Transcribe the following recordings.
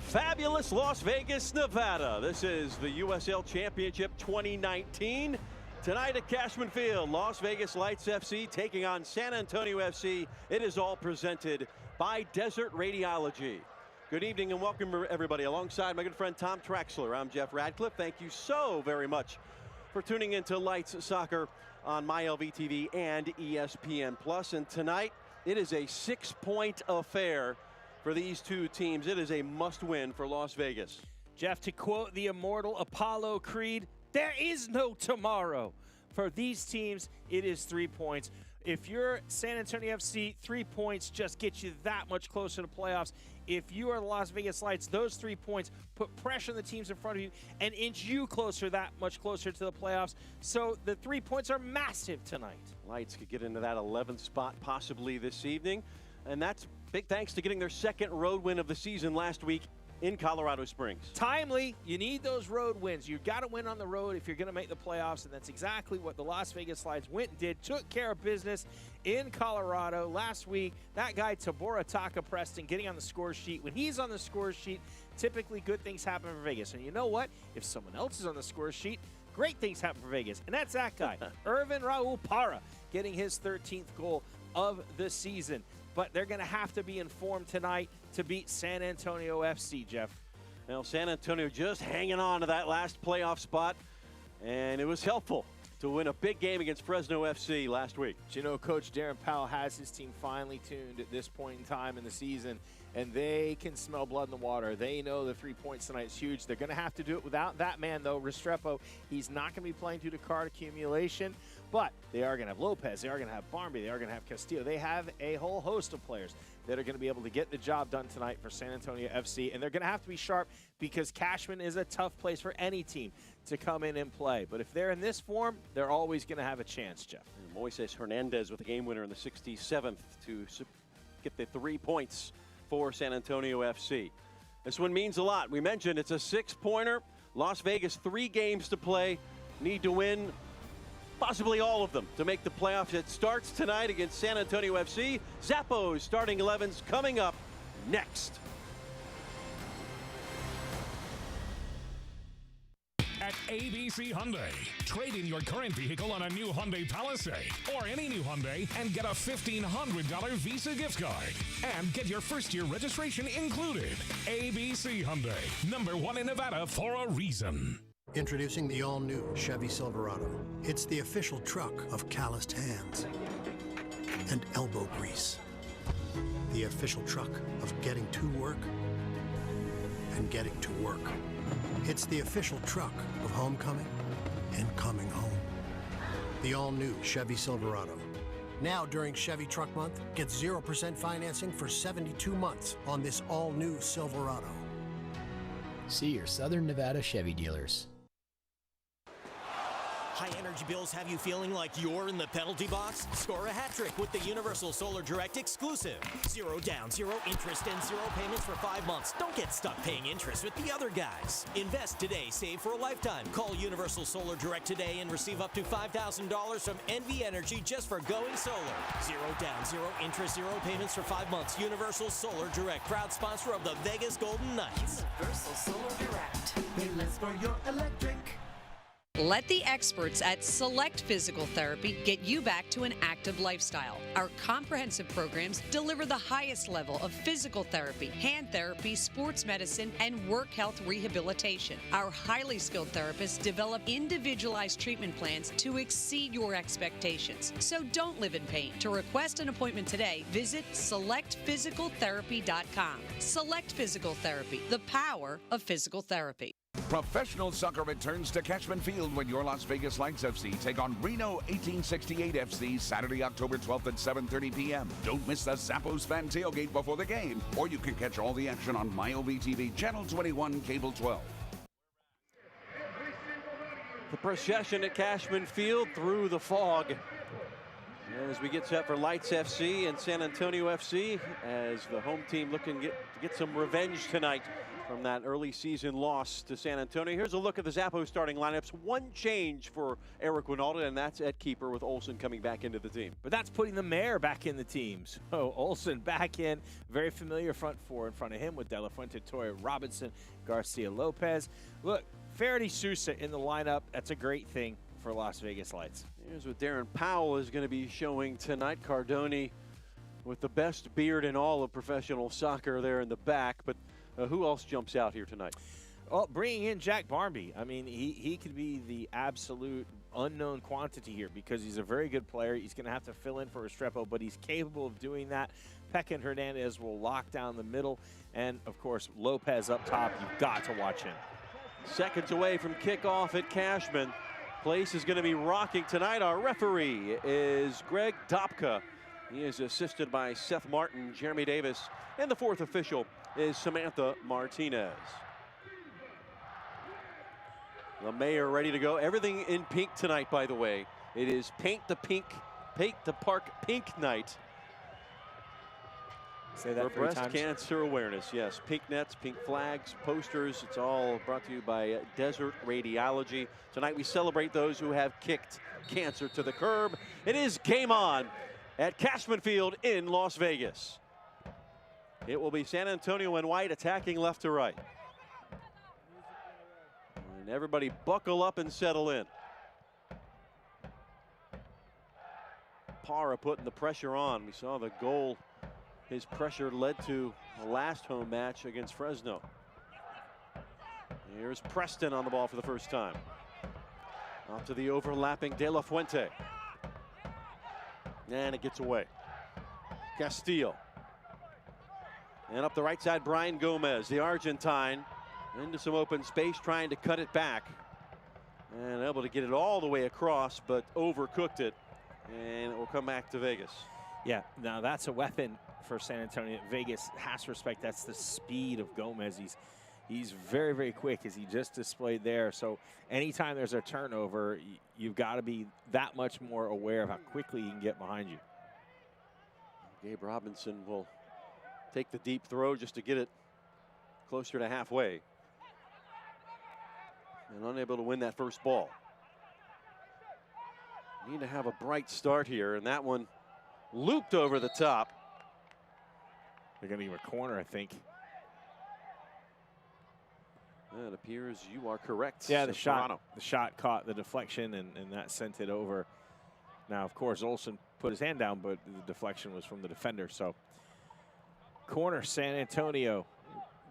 fabulous Las Vegas, Nevada. This is the USL Championship 2019. Tonight at Cashman Field, Las Vegas Lights FC taking on San Antonio FC. It is all presented by Desert Radiology. Good evening and welcome everybody. Alongside my good friend Tom Traxler, I'm Jeff Radcliffe. Thank you so very much for tuning into Lights Soccer on MyLVTV and ESPN+. And tonight, it is a 6-point affair for these two teams. It is a must-win for Las Vegas. Jeff, to quote the immortal Apollo Creed, there is no tomorrow. For these teams, it is 3 points. If you're San Antonio FC, 3 points just get you that much closer to playoffs. If you are the Las Vegas Lights, those 3 points put pressure on the teams in front of you and inch you closer, that much closer to the playoffs. So the 3 points are massive tonight. Lights could get into that 11th spot possibly this evening. And that's big thanks to getting their second road win of the season last week in Colorado Springs. Timely, you need those road wins. You've got to win on the road if you're going to make the playoffs, and that's exactly what the Las Vegas Lights went and did. Took care of business in Colorado last week. That guy, Tabora Taka Preston, getting on the score sheet. When he's on the score sheet, typically good things happen for Vegas. And you know what? If someone else is on the score sheet, great things happen for Vegas. And that's that guy, Irvin Raul Parra, getting his 13th goal of the season. But they're going to have to be informed tonight to beat San Antonio FC, Jeff. Well, San Antonio just hanging on to that last playoff spot, and it was helpful to win a big game against Fresno FC last week. You know, Coach Darren Powell has his team finely tuned at this point in time in the season, and they can smell blood in the water. They know the 3 points tonight is huge. They're going to have to do it without that man, though, Restrepo. He's not going to be playing due to card accumulation, but they are going to have Lopez. They are going to have Barmby. They are going to have Castillo. They have a whole host of players that are going to be able to get the job done tonight for San Antonio FC, and they're going to have to be sharp because Cashman is a tough place for any team to come in and play. But if they're in this form, they're always going to have a chance, Jeff. And Moises Hernandez with the game winner in the 67th to get the 3 points for San Antonio FC. This one means a lot. We mentioned it's a 6-pointer. Las Vegas, 3 games to play. Need to win possibly all of them to make the playoffs. It starts tonight against San Antonio FC. Zappo's starting 11's coming up next. At ABC Hyundai, trade in your current vehicle on a new Hyundai Palisade or any new Hyundai and get a $1,500 Visa gift card. And get your first-year registration included. ABC Hyundai, #1 in Nevada for a reason. Introducing the all-new Chevy Silverado. It's the official truck of calloused hands and elbow grease. The official truck of getting to work and getting to work. It's the official truck of homecoming and coming home. The all-new Chevy Silverado. Now during Chevy Truck Month, get 0% financing for 72 months on this all-new Silverado. See your Southern Nevada Chevy dealers. High energy bills have you feeling like you're in the penalty box? Score a hat trick with the Universal Solar Direct exclusive. 0 down, 0 interest, and 0 payments for 5 months. Don't get stuck paying interest with the other guys. Invest today, save for a lifetime. Call Universal Solar Direct today and receive up to $5,000 from NV Energy just for going solar. 0 down, 0 interest, 0 payments for 5 months. Universal Solar Direct, proud sponsor of the Vegas Golden Knights. Universal Solar Direct. Pay less for your electric. Let the experts at Select Physical Therapy get you back to an active lifestyle. Our comprehensive programs deliver the highest level of physical therapy, hand therapy, sports medicine, and work health rehabilitation. Our highly skilled therapists develop individualized treatment plans to exceed your expectations. So don't live in pain. To request an appointment today, visit SelectPhysicalTherapy.com. Select Physical Therapy, the power of physical therapy. Professional soccer returns to Cashman Field when your Las Vegas Lights FC take on Reno 1868 FC Saturday, October 12th at 7:30 p.m. Don't miss the Zappo's fan tailgate before the game, or you can catch all the action on MyLVTV Channel 21, Cable 12. The procession at Cashman Field through the fog as we get set for Lights FC and San Antonio FC as the home team looking to get some revenge tonight from that early season loss to San Antonio. Here's a look at the Zappos starting lineups. One change for Eric Winalda, and that's at keeper with Olsen coming back into the team. But that's putting the mayor back in the team. So Olsen back in, very familiar front four in front of him with De La Fuente, Torrey Robinson, Garcia Lopez. Look, Faraday Sousa in the lineup. That's a great thing for Las Vegas Lights. Here's what Darren Powell is going to be showing tonight. Cardone with the best beard in all of professional soccer there in the back. But who else jumps out here tonight? Well, bringing in Jack Barmby. I mean, he could be the absolute unknown quantity here because he's a very good player. He's going to have to fill in for Restrepo, but he's capable of doing that. Peck and Hernandez will lock down the middle. And, of course, Lopez up top. You've got to watch him. Seconds away from kickoff at Cashman. Place is going to be rocking tonight. Our referee is Greg Dopka. He is assisted by Seth Martin, Jeremy Davis, and the fourth official is Samantha Martinez. The mayor ready to go. Everything in pink tonight, by the way. It is Paint the Park Pink Night. Say that for breast 3 times. cancer awareness. Yes, pink nets, pink flags, posters. It's all brought to you by Desert Radiology. Tonight we celebrate those who have kicked cancer to the curb. It is game on at Cashman Field in Las Vegas. It will be San Antonio and White attacking left to right. And everybody buckle up and settle in. Parra putting the pressure on. We saw the goal. His pressure led to the last home match against Fresno. Here's Preston on the ball for the first time. Off to the overlapping De La Fuente. And it gets away. Castillo. And up the right side, Brian Gomez, the Argentine, into some open space, trying to cut it back. And able to get it all the way across, but overcooked it. And it will come back to Vegas. Yeah, now that's a weapon for San Antonio. Vegas has to respect. That's the speed of Gomez. He's very, very quick, as he just displayed there. So anytime there's a turnover, you've got to be that much more aware of how quickly he can get behind you. Gabe Robinson will take the deep throw just to get it closer to halfway. And unable to win that first ball. Need to have a bright start here, and that one looped over the top. They're going to give a corner, I think. It appears you are correct. Yeah, the shot caught the deflection, and that sent it over. Now, of course, Olsen put his hand down, but the deflection was from the defender. So, corner, San Antonio.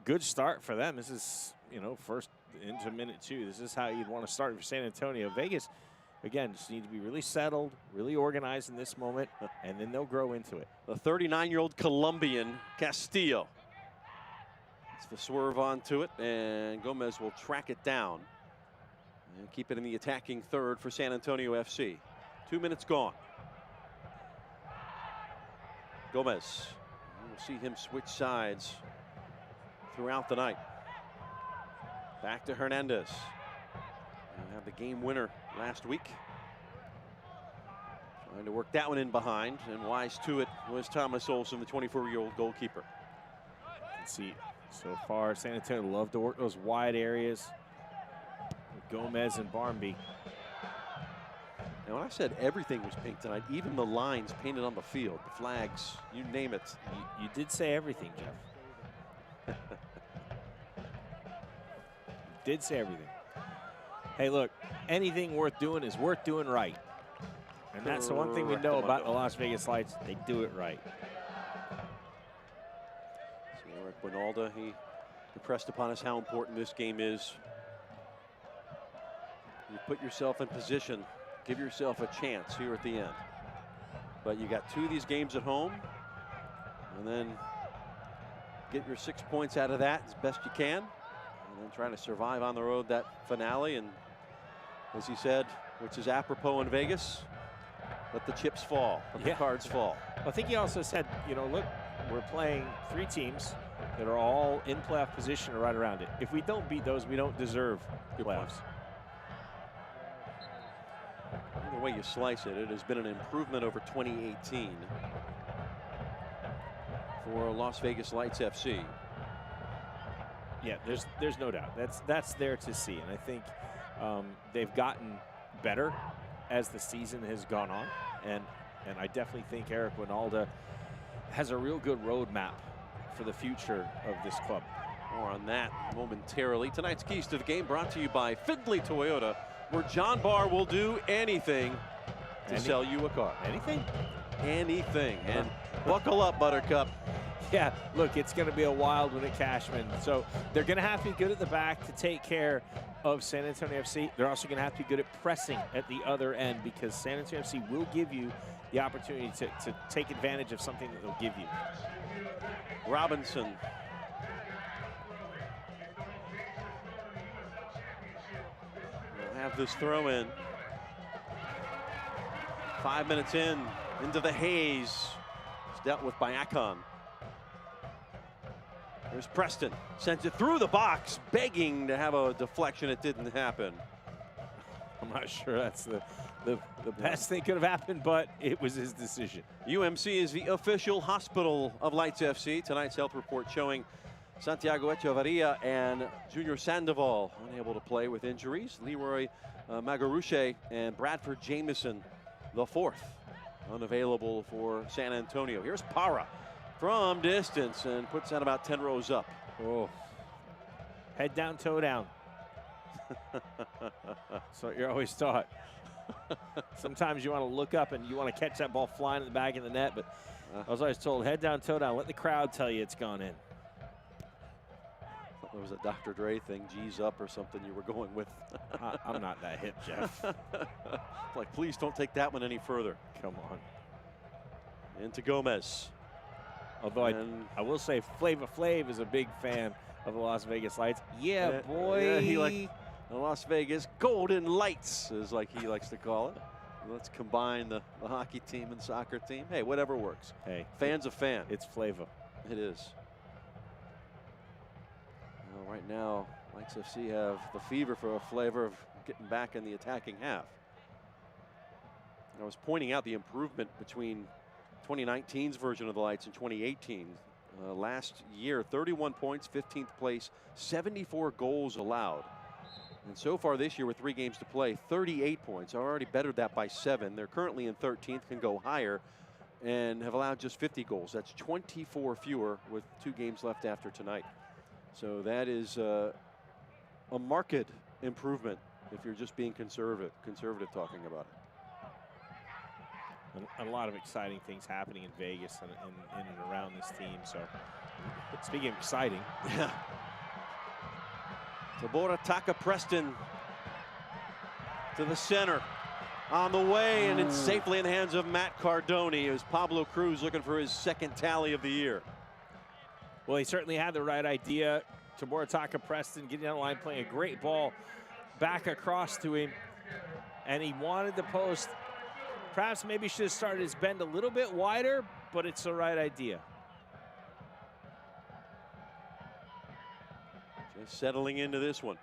Good start for them. This is, first into minute 2. This is how you'd want to start for San Antonio. Vegas, again, just need to be really settled, really organized in this moment, and then they'll grow into it. The 39-year-old Colombian, Castillo. It's the swerve onto it, and Gomez will track it down and keep it in the attacking third for San Antonio FC. 2 minutes gone. Gomez. We'll see him switch sides throughout the night. Back to Hernandez. We'll have the game winner last week. Trying to work that one in behind, and wise to it was Thomas Olsen, the 24-year-old goalkeeper. You can see so far San Antonio love to work those wide areas with Gomez and Barmby. Now, when I said everything was pink tonight, even the lines painted on the field, the flags, you name it. You did say everything, Jeff. You did say everything. Hey, look, anything worth doing is worth doing right. And that's the one thing we know about the Las Vegas Lights. They do it right. So Eric Winalda, he impressed upon us how important this game is. You put yourself in position, give yourself a chance here at the end. But you got 2 of these games at home, and then get your 6 points out of that as best you can, and then trying to survive on the road that finale. And as he said, which is apropos in Vegas, let the chips fall, let the cards fall. I think he also said, look, we're playing 3 teams that are all in playoff position or right around it. If we don't beat those, we don't deserve playoffs. Either way you slice it, it has been an improvement over 2018 for Las Vegas Lights FC. Yeah, there's no doubt. That's there to see, and I think they've gotten better as the season has gone on, and I definitely think Eric Winalda has a real good roadmap for the future of this club. More on that momentarily. Tonight's Keys to the Game brought to you by Findlay Toyota, where John Barr will do anything to sell you a car. Anything? Anything. And buckle up, Buttercup. Yeah, look, it's going to be a wild one at Cashman. So they're going to have to be good at the back to take care of San Antonio FC. They're also going to have to be good at pressing at the other end, because San Antonio FC will give you the opportunity to take advantage of something that they'll give you. Robinson. We'll have this throw in. 5 minutes into the haze. It's dealt with by Akon. There's Preston, sends it through the box, begging to have a deflection. It didn't happen. I'm not sure that's the best thing could have happened, but it was his decision. UMC is the official hospital of Lights FC. Tonight's health report showing Santiago Echevarria and Junior Sandoval unable to play with injuries. Leroy Magaruche and Bradford Jameson, the fourth, unavailable for San Antonio. Here's Para from distance and puts that about 10 rows up. Oh, head down, toe down. That's what you're always taught. Sometimes you want to look up and you want to catch that ball flying in the back of the net, but I was always told, head down, toe down. Let the crowd tell you it's gone in. There was a Dr. Dre thing, G's up or something you were going with. I'm not that hip, Jeff. Like, please don't take that one any further. Come on. Into Gomez. Although I will say Flava Flav is a big fan of the Las Vegas Lights. Yeah, boy. Yeah, he like the Las Vegas Golden Lights, is like he likes to call it. Let's combine the hockey team and soccer team. Hey, whatever works. Hey, fan's a fan. It's Flava. It is. Well, right now, Lights FC have the fever for a flavor of getting back in the attacking half. I was pointing out the improvement between 2019's version of the Lights and 2018. Last year, 31 points, 15th place, 74 goals allowed. And so far this year with 3 games to play, 38 points. Already bettered that by 7. They're currently in 13th, can go higher, and have allowed just 50 goals. That's 24 fewer with 2 games left after tonight. So that is a marked improvement if you're just being conservative talking about it. A lot of exciting things happening in Vegas and in and around this team. So, speaking of exciting, yeah. Tabora Taka Preston to the center, on the way, and it's safely in the hands of Matt Cardoni as Pablo Cruz looking for his 2nd tally of the year. Well, he certainly had the right idea. Tabora Taka Preston getting down the line, playing a great ball back across to him, and he wanted the post. Perhaps maybe should have started his bend a little bit wider, but it's the right idea. Just settling into this one.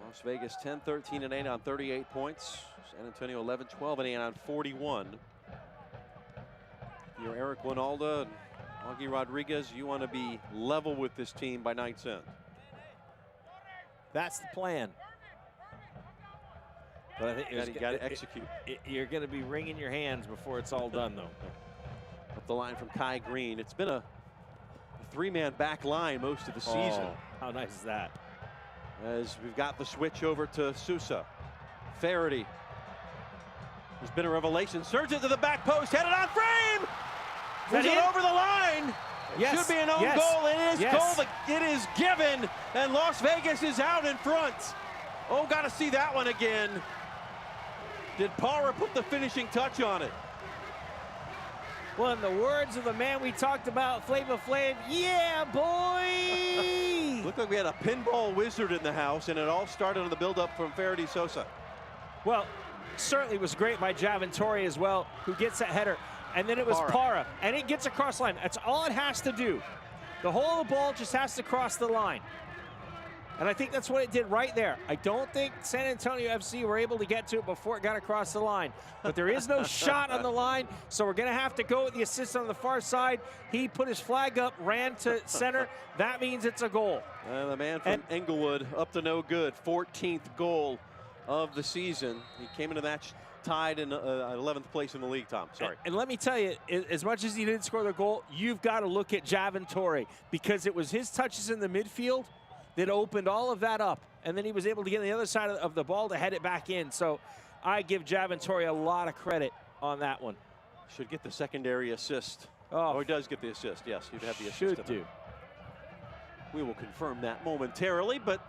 Las Vegas 10, 13, and 8 on 38 points. San Antonio 11, 12, and 8 on 41. You're Eric Winalda and Augie Rodriguez. You want to be level with this team by night's end. That's the plan. But I think you got to execute. You're going to be wringing your hands before it's all done, though. Up the line from Kai Green. It's been a 3-man back line most of the season. How nice is that? As we've got the switch over to Sousa. Faraday. There's been a revelation. Surge it to the back post. Headed on frame. Is it over the line? Yes. Should be an own goal. It is goal. It is given. And Las Vegas is out in front. Oh, got to see that one again. Did Para put the finishing touch on it? Well, in the words of the man we talked about, Flava Flav, yeah, boy! Looked like we had a pinball wizard in the house, and it all started on the build-up from Faraday Sosa. Well, certainly was great by Javantori as well, who gets that header. And then it was Para, and it gets across the line. That's all it has to do. The whole ball just has to cross the line. And I think that's what it did right there. I don't think San Antonio FC were able to get to it before it got across the line. But there is no shot on the line, so we're going to have to go with the assist on the far side. He put his flag up, ran to center. That means it's a goal. The man from Englewood up to no good. 14th goal of the season. He came into that tied in 11th place in the league, Tom. Sorry. And let me tell you, as much as he didn't score the goal, you've got to look at Javin Torre, because it was his touches in the midfield that opened all of that up, and then he was able to get on the other side of the ball to head it back in. So I give Javin Torre a lot of credit on that one. Should get the secondary assist. Oh, he does get the assist. Yes, he'd have the assist. Should do. We will confirm that momentarily, but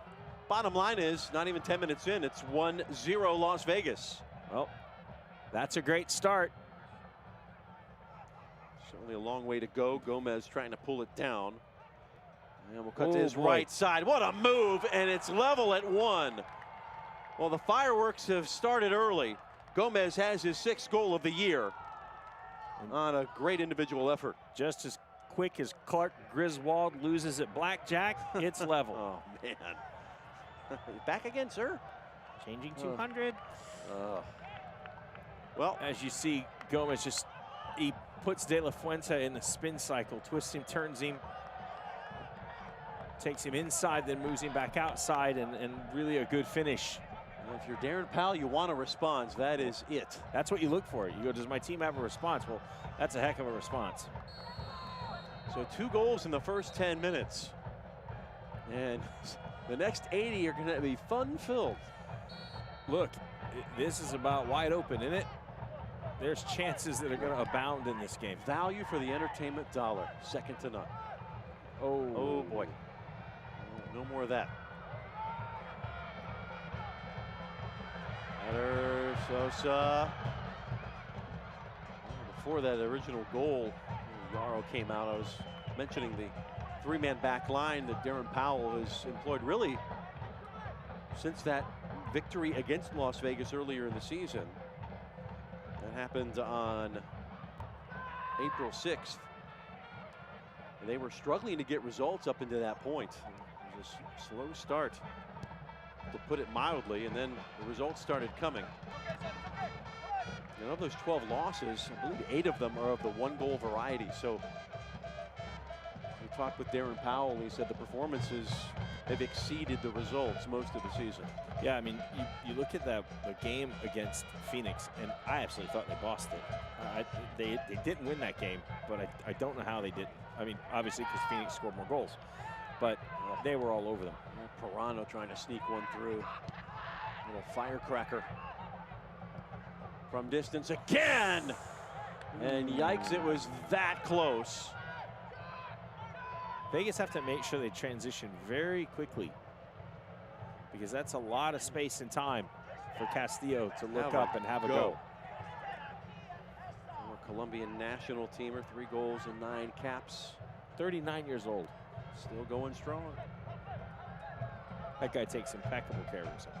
bottom line is, not even 10 minutes in, it's 1-0 Las Vegas. Well, that's a great start. Certainly a long way to go. Gomez trying to pull it down. And we'll cut to his right side. What a move, and it's level at 1. Well, the fireworks have started early. Gomez has his 6th goal of the year on a great individual effort. Just as quick as Clark Griswold loses at blackjack, it's level. Oh, man. Back again, sir? Changing 200. Well, as you see, Gomez he puts De La Fuente in the spin cycle, twists him, turns him, takes him inside, then moves him back outside, and really a good finish. Well, if you're Darren Powell, you want a response. That is it. That's what you look for. You go, does my team have a response? Well, that's a heck of a response. So 2 goals in the first 10 minutes. And the next 80 are going to be fun-filled. Look, this is about wide open, isn't it? There's chances that are going to abound in this game. Value for the entertainment dollar, second to none. Oh boy. No more of that. Header, Sosa. Before that original goal, Yarrow came out. I was mentioning the 3-man back line that Darren Powell has employed really since that victory against Las Vegas earlier in the season. That happened on April 6th. They were struggling to get results up into that point. It was a slow start, to put it mildly, and then the results started coming. And of those 12 losses, I believe 8 of them are of the 1-goal variety. So we talked with Darren Powell, and he said the performances have exceeded the results most of the season. Yeah, I mean, you look at the game against Phoenix, and I absolutely thought they bossed it. They didn't win that game, but I don't know how they didn't. I mean, obviously because Phoenix scored more goals, but they were all over them. Pirano trying to sneak one through. Little firecracker from distance again. And yikes, it was that close. Vegas have to make sure they transition very quickly, because that's a lot of space and time for Castillo to look up and have a go. Former Colombian national teamer, 3 goals and 9 caps. 39 years old. Still going strong. That guy takes impeccable care of himself.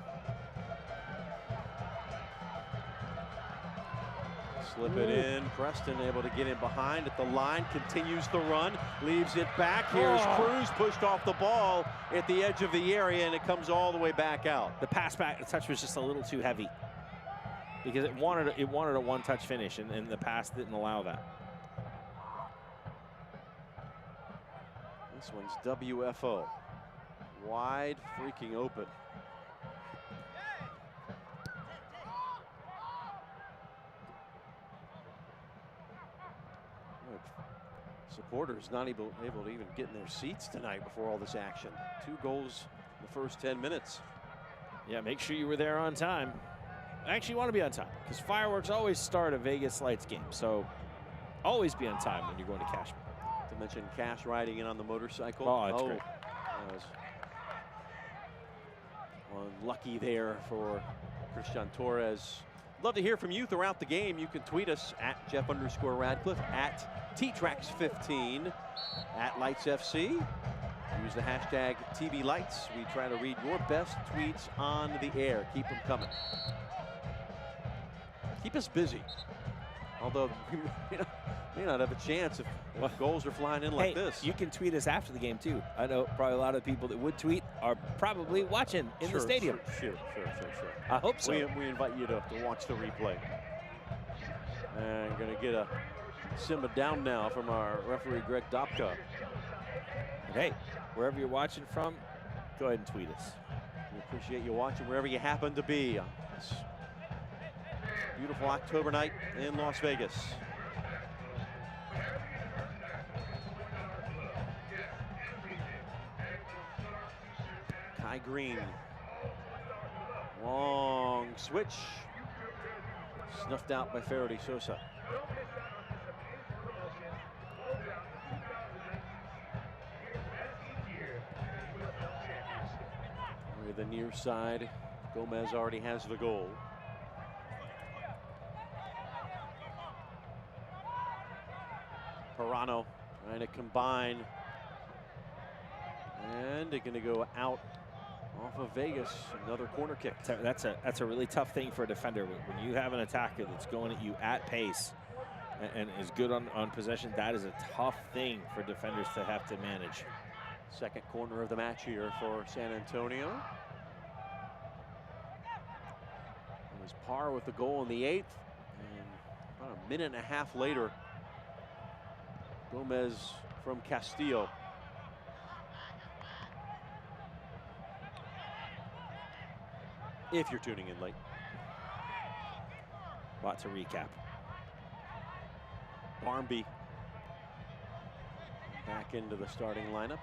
Slip it in. Preston able to get in behind at the line. Continues the run. Leaves it back. Here's Cruz pushed off the ball at the edge of the area, and it comes all the way back out. The pass back, the touch was just a little too heavy, because it wanted a 1-touch finish, and the pass didn't allow that. This one's WFO. Wide freaking open. Supporters not able to even get in their seats tonight before all this action. 2 goals in the first 10 minutes. Yeah, make sure you were there on time. I actually want to be on time, because fireworks always start a Vegas Lights game. So always be on time when you're going to Cashman. To mention Cash riding in on the motorcycle. Oh, that's great. That was unlucky there for Christian Torres. Love to hear from you throughout the game. You can tweet us at Jeff_Radcliffe, at TTRAX15, at LightsFC. Use the hashtag TVLights. We try to read your best tweets on the air. Keep them coming. Keep us busy. Although we may not have a chance if goals are flying in like this. You can tweet us after the game too. I know probably a lot of people that would tweet. are probably watching in the stadium. Sure. I hope so. We invite you to watch the replay. And going to get a simmer down now from our referee, Greg Dopka. And hey, wherever you're watching from, go ahead and tweet us. We appreciate you watching wherever you happen to be on this beautiful October night in Las Vegas. Kai Green. Long switch. Snuffed out by Faraday Sosa. With the near side, Gomez already has the goal. Pirano trying to combine. And they're going to go out off of Vegas. Another corner kick. That's a really tough thing for a defender. When you have an attacker that's going at you at pace and is good on possession, that is a tough thing for defenders to have to manage. Second corner of the match here for San Antonio. It was par with the goal in the 8th. And about a minute and a half later, Gomez from Castillo. If you're tuning in late. Lot to recap. Barmby back into the starting lineup.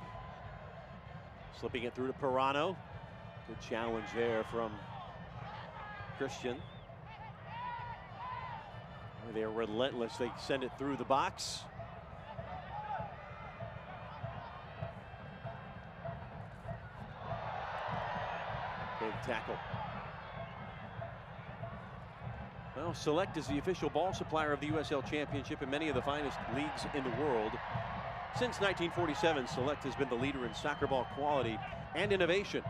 Slipping it through to Pirano. Good challenge there from Christian. They're relentless. They send it through the box. Big tackle. Well, Select is the official ball supplier of the USL Championship and many of the finest leagues in the world. Since 1947, Select has been the leader in soccer ball quality and innovation.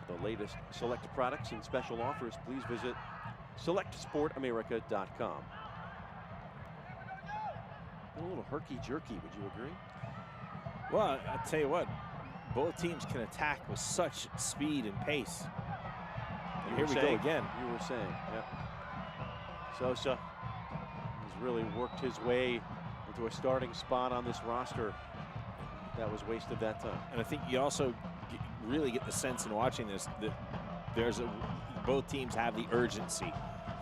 For the latest Select products and special offers, please visit selectsportamerica.com. A little herky-jerky, would you agree? Well, I'll tell you what, both teams can attack with such speed and pace. And here we go again. You were saying, yep. Sosa has really worked his way into a starting spot on this roster. That was wasted that time. And I think you also really get the sense in watching this that both teams have the urgency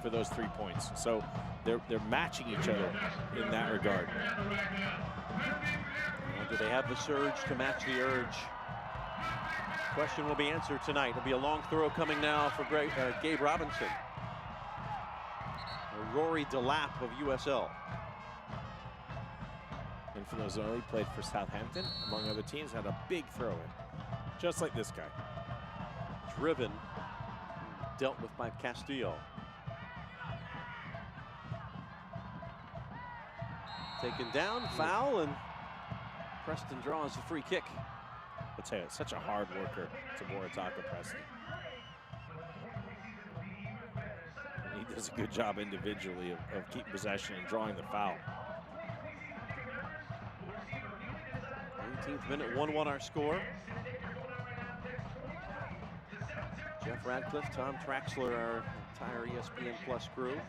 for those 3 points. So they're matching each other in that regard. Do they have the surge to match the urge? Question will be answered tonight. It'll be a long throw coming now for Gabe Robinson. Rory Delap of USL. And for those who only played for Southampton, among other teams, had a big throw in, just like this guy. Driven, dealt with by Castillo. Taken down, foul, and Preston draws the free kick. I'll tell you, such a hard worker, Taborataka Preston. He does a good job individually of keeping possession and drawing the foul. 18th minute, 1-1 our score. Jeff Radcliffe, Tom Traxler, our entire ESPN Plus crew.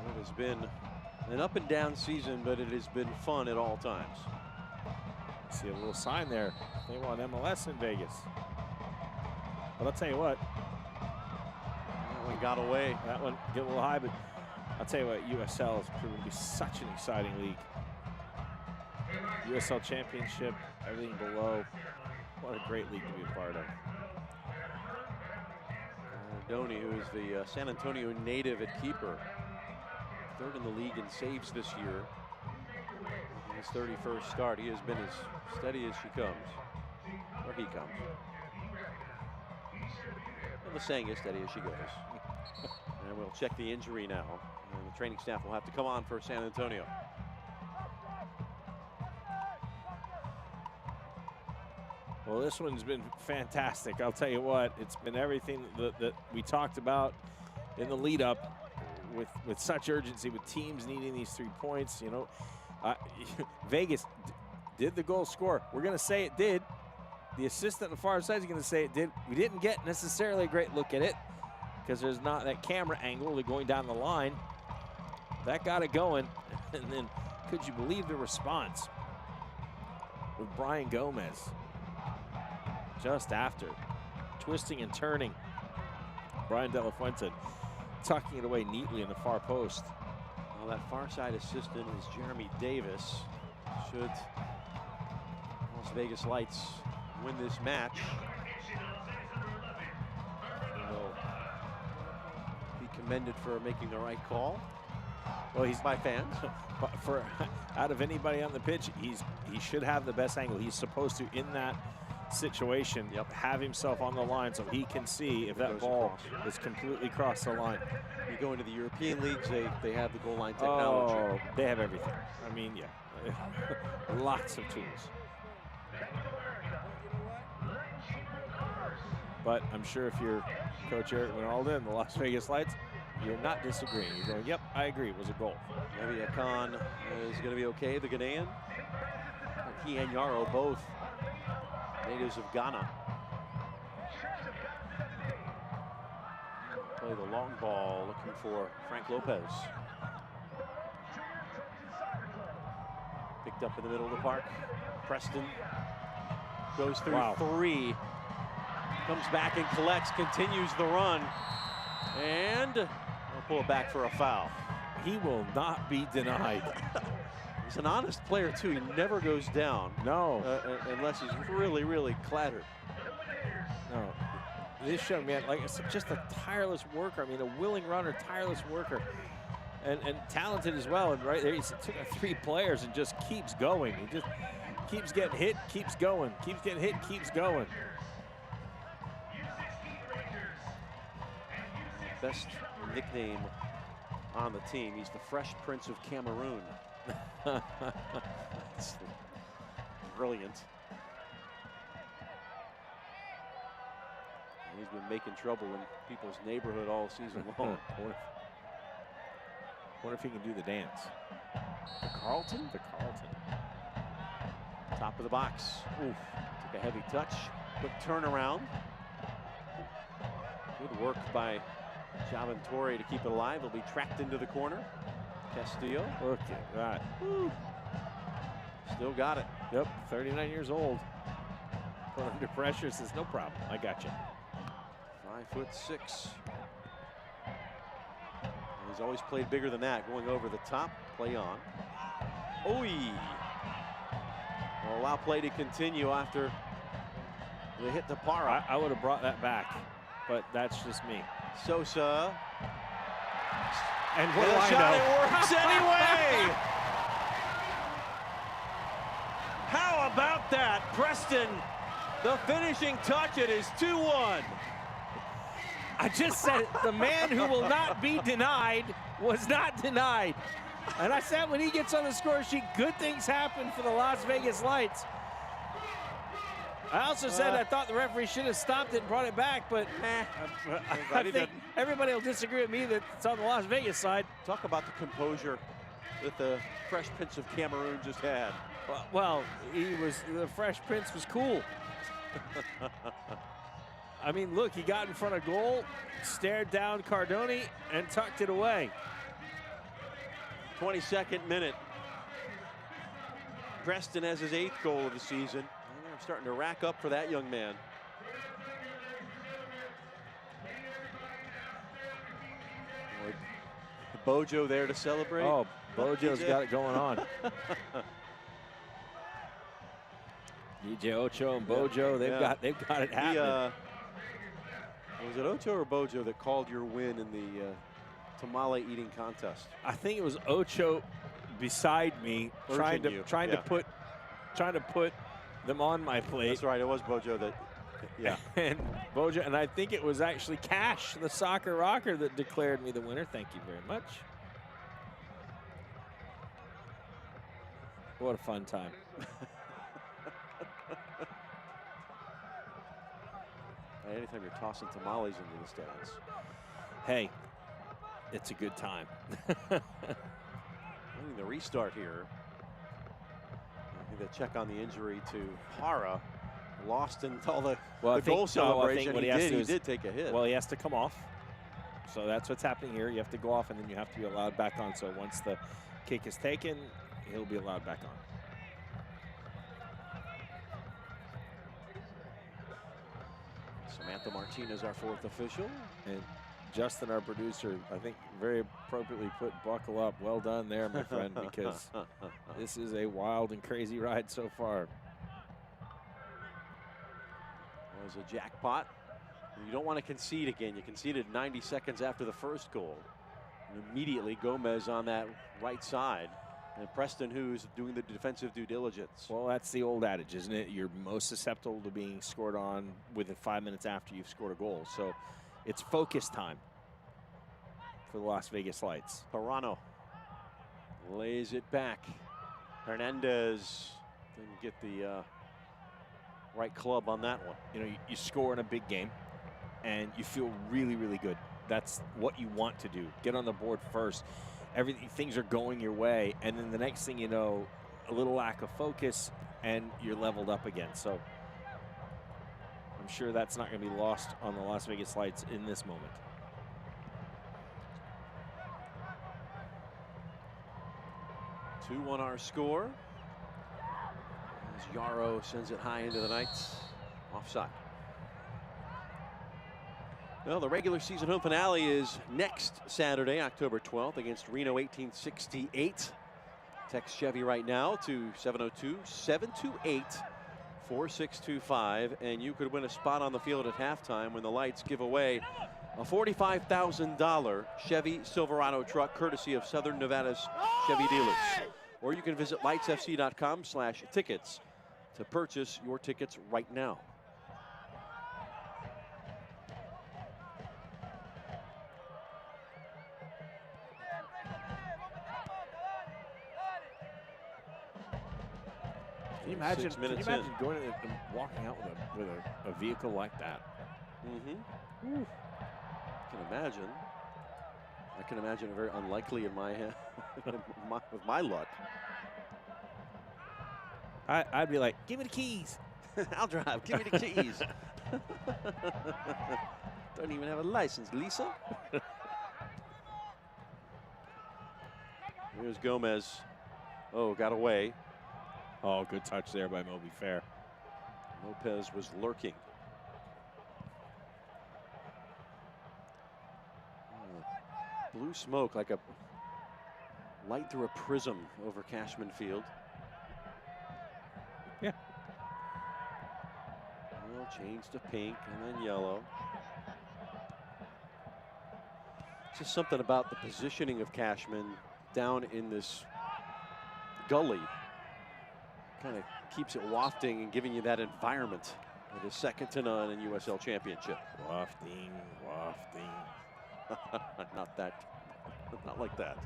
It has been an up and down season, but it has been fun at all times. See a little sign there. They want MLS in Vegas. But I'll tell you what. That one got away. That one get a little high, but I'll tell you what, USL has proven to be such an exciting league. USL Championship, everything below. What a great league to be a part of. Donnie, who is the San Antonio native at keeper. Third in the league in saves this year. In his 31st start, he has been as steady as she comes. Or he comes. Well, the saying is steady as she goes. And we'll check the injury now. And the training staff will have to come on for San Antonio. Well, this one's been fantastic. I'll tell you what, it's been everything that we talked about in the lead up with such urgency, with teams needing these 3 points. You know, Vegas did the goal score. We're going to say it did. The assistant on the far side is going to say it did. We didn't get necessarily a great look at it because there's not that camera angle going down the line. That got it going. And then could you believe the response with Brian Gomez just after, twisting and turning. Brian De La Fuente tucking it away neatly in the far post. Well, that far side assistant is Jeremy Davis. Should Las Vegas Lights win this match, he will be commended for making the right call. Well, he's by fans. But for out of anybody on the pitch, he should have the best angle. He's supposed to, in that situation, have himself on the line so he can see if that ball is completely crossed the line. You go into the European leagues, they have the goal line technology. Oh, they have everything. I mean, yeah, lots of tools. But I'm sure if you're Coach Eric Winalda and the Las Vegas Lights, you're not disagreeing. You're going, yep, I agree, it was a goal. Maybe Akan is going to be okay, the Ghanaian. And he and Yaro, both natives of Ghana. Play the long ball, looking for Frank Lopez. Picked up in the middle of the park. Preston goes through three. Comes back and collects, continues the run. And we'll pull it back for a foul. He will not be denied. He's an honest player, too. He never goes down. No. Unless he's really, really clattered. No. This young man, like, it's just a tireless worker. I mean, a willing runner, tireless worker. And talented as well. And right there, he took 3 players and just keeps going. He just keeps getting hit, keeps going. Keeps getting hit, keeps going. Best nickname on the team. He's the Fresh Prince of Cameroon. That's brilliant. And he's been making trouble in people's neighborhood all season long. Wonder if he can do the dance. The Carlton? The Carlton. Top of the box. Oof. Took a heavy touch. Quick turnaround. Good work by Javin Torre to keep it alive. He'll be tracked into the corner. Castillo. Look at that. Woo. Still got it. Yep, 39 years old. Put under pressure, says no problem. I got you. 5'6". He's always played bigger than that. Going over the top, play on. Will allow play to continue after the hit to Parra. I would have brought that back, but that's just me. Sosa. And what do I know? It works anyway. How about that? Preston, the finishing touch. It is 2-1. I just said the man who will not be denied was not denied. And I said when he gets on the score sheet, good things happen for the Las Vegas Lights. I also said I thought the referee should have stopped it and brought it back, but I think everybody will disagree with me that it's on the Las Vegas side. Talk about the composure that the Fresh Prince of Cameroon just had. Well, the Fresh Prince was cool. I mean, look, he got in front of goal, stared down Cardoni, and tucked it away. 22nd minute. Preston has his 8th goal of the season. And they're starting to rack up for that young man. Bojo there to celebrate. Oh, Bojo's got it going on. DJ Ocho and Bojo, they've got it happening. Was it Ocho or Bojo that called your win in the tamale eating contest? I think it was Ocho beside me, trying to put them on my plate. That's right, it was Bojo that. Yeah. And Bojo, and I think it was actually Cash, the soccer rocker, that declared me the winner. Thank you very much. What a fun time. Anytime you're tossing tamales into the stands. Hey, it's a good time. I mean, the restart here. The check on the injury to Hara. Lost in all the goal celebration. What He did take a hit. Well, he has to come off. So that's what's happening here. You have to go off, and then you have to be allowed back on. So once the kick is taken, he'll be allowed back on. Samantha Martinez, our fourth official. And Justin, our producer, I think very appropriately put buckle up. Well done there, my friend, because this is a wild and crazy ride so far. It was a jackpot. You don't want to concede again. You conceded 90 seconds after the first goal. And immediately Gomez on that right side. And Preston, who's doing the defensive due diligence. Well, that's the old adage, isn't it? You're most susceptible to being scored on within 5 minutes after you've scored a goal. So it's focus time for the Las Vegas Lights. Parano lays it back. Hernandez didn't get the right club on that one. You know, you score in a big game, and you feel really, really good. That's what you want to do. Get on the board first. Things are going your way, and then the next thing you know, a little lack of focus, and you're leveled up again. So I'm sure that's not going to be lost on the Las Vegas Lights in this moment. Two-1 our score. As Yarrow sends it high into the nights. Offside. Well, the regular season home finale is next Saturday, October 12th, against Reno 1868. Text Chevy right now to 702-728-4625, and you could win a spot on the field at halftime when the Lights give away a $45,000 Chevy Silverado truck, courtesy of Southern Nevada's Chevy dealers. Or you can visit lightsfc.com/tickets to purchase your tickets right now. Can you imagine, going and walking out with a vehicle like that? Mm-hmm. I can imagine a very unlikely in my with my luck. I'd be like, give me the keys. I'll drive. Give me the keys. Don't even have a license, Lisa. Here's Gomez. Oh, got away. Oh, good touch there by Moby Fair. Lopez was lurking. Blue smoke like a light through a prism over Cashman Field. Yeah. Well, change to pink and then yellow. Just something about the positioning of Cashman down in this gully. Kind of keeps it wafting and giving you that environment. It is second to none in USL Championship. Wafting, wafting. Not like that.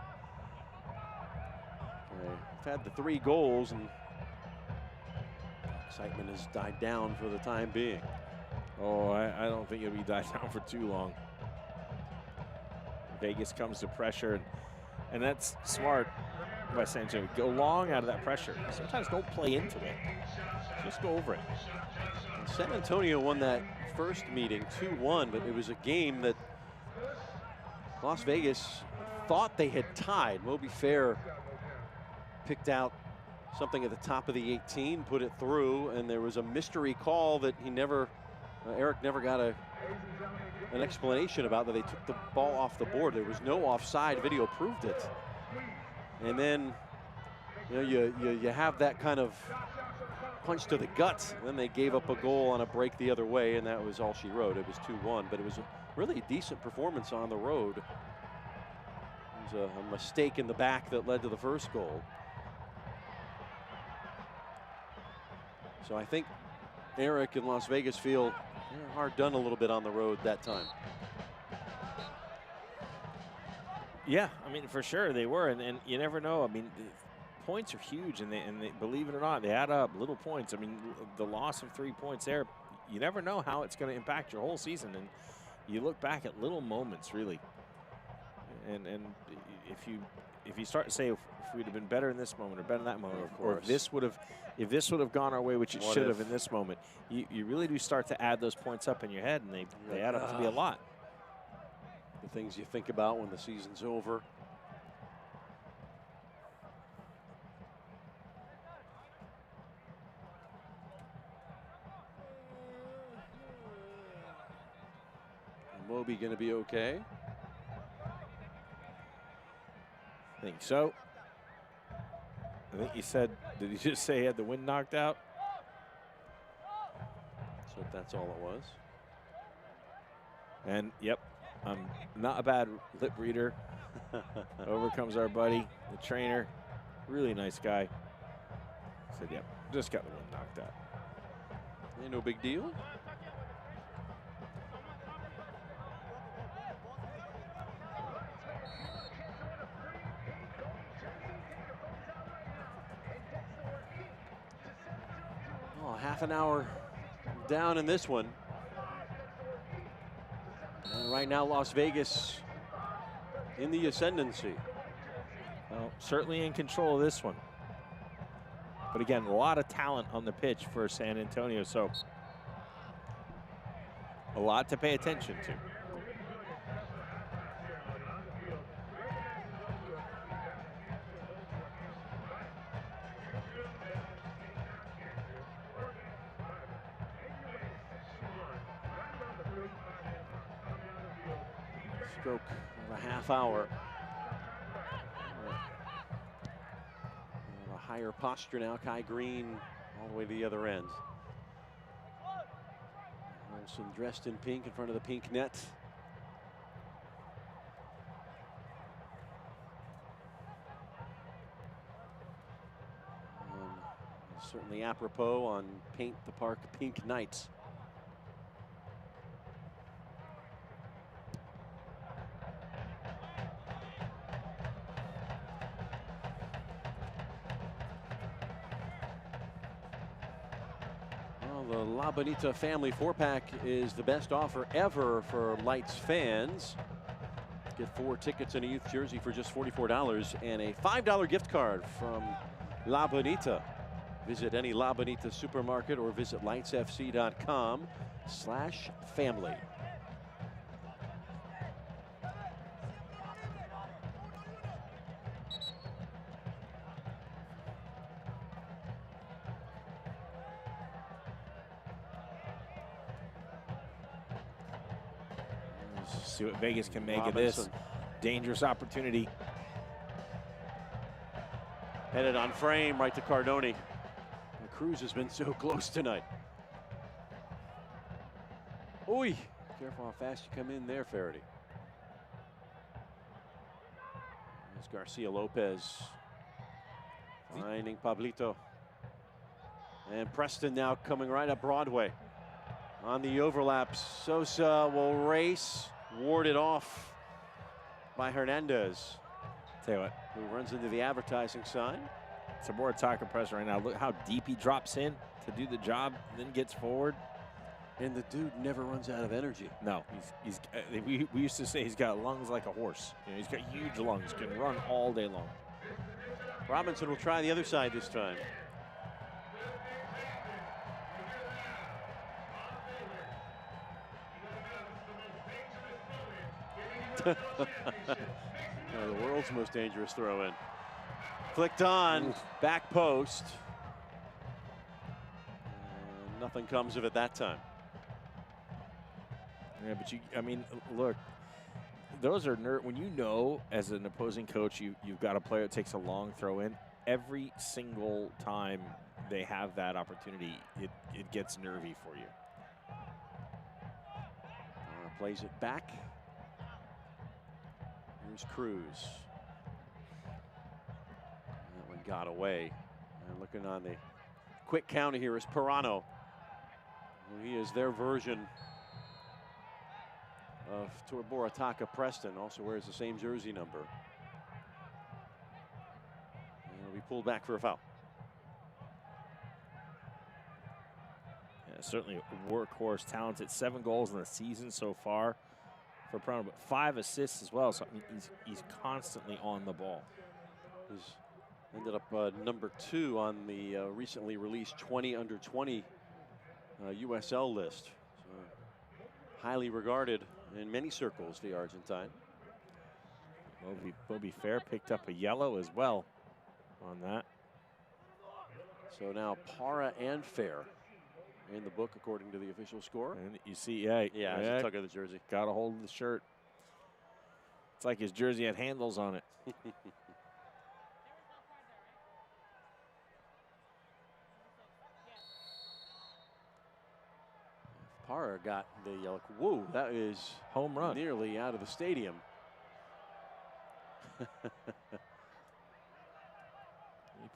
We've had the 3 goals, and excitement has died down for the time being. Oh, I don't think it'll be died down for too long. Vegas comes to pressure, and that's smart by Sancho. Go long out of that pressure. Sometimes don't play into it. Just go over it. And San Antonio won that first meeting 2-1, but it was a game that Las Vegas thought they had tied. Moby Fair picked out something at the top of the 18, put it through, and there was a mystery call that he never, Eric never got an explanation about, that they took the ball off the board. There was no offside. Video proved it. And then, you know, you have that kind of punch to the gut. Then they gave up a goal on a break the other way, and that was all she wrote. It was 2-1, but it was a really decent performance on the road. It was a mistake in the back that led to the first goal. So I think Eric and Las Vegas feel they're hard done a little bit on the road that time. Yeah, I mean, for sure they were, and you never know. I mean, the points are huge, and they believe it or not, they add up. Little points. I mean, the loss of 3 points there, you never know how it's going to impact your whole season. And you look back at little moments, really. And if you if you start to say if we'd have been better in this moment or better in that moment, Of or course. if this would have gone our way, which it What should if? have in this moment, you really do start to add those points up in your head, and they add up to be a lot. The things you think about when the season's over. Moby going to be okay? I think so. I think you said, did you just say he had the wind knocked out? So that's all it was. And yep, not a bad lip reader. Over comes our buddy, the trainer. Really nice guy. Said, yep, just got the wind knocked out. Ain't no big deal. Oh, half an hour down in this one. And right now, Las Vegas in the ascendancy. Well, certainly in control of this one. But again, a lot of talent on the pitch for San Antonio, so a lot to pay attention to. Stroke of a half hour. A higher posture now. Kai Green all the way to the other end. Olsen dressed in pink in front of the pink net. Certainly apropos on Paint the Park Pink Nights. Well, the La Bonita family 4-pack is the best offer ever for Lights fans. Get 4 tickets and a youth jersey for just $44 and a $5 gift card from La Bonita. Visit any La Bonita supermarket or visit lightsfc.com/family. See what Vegas can make of this. Dangerous opportunity. Headed on frame right to Cardone. Cruz has been so close tonight. Oy, careful how fast you come in there, Faraday. There's Garcia Lopez finding Pablito. And Preston now coming right up Broadway. On the overlap, Sosa will race, warded off by Hernandez. Tell you what, who runs into the advertising sign. It's a more attacker pressure right now. Look how deep he drops in to do the job, and then gets forward. And the dude never runs out of energy. No, we used to say he's got lungs like a horse. You know, he's got huge lungs, can run all day long. Robinson will try the other side this time. The world's most dangerous throw-in. Flicked on, back post. Nothing comes of it that time. Yeah, but I mean, look, those are when you know as an opposing coach you've got a player that takes a long throw in. Every single time they have that opportunity, it gets nervy for you. Plays it back. Here's Cruz. That one got away. And looking on the quick counter here is Pirano. He is their version of Borataka Preston, also wears the same jersey number. And he'll be pulled back for a foul. Yeah, certainly a workhorse, talented. 7 goals in the season so far for Pirano, but 5 assists as well. So I mean, he's constantly on the ball. He's ended up number 2 on the recently released 20 under 20 USL list. So highly regarded in many circles, the Argentine. Bobby Fair picked up a yellow as well on that. So now Para and Fair in the book, according to the official score. And you see, yeah, he took of the jersey. Got a hold of the shirt. It's like his jersey had handles on it. Para got the yellow. Whoa, that is home run. Nearly out of the stadium. He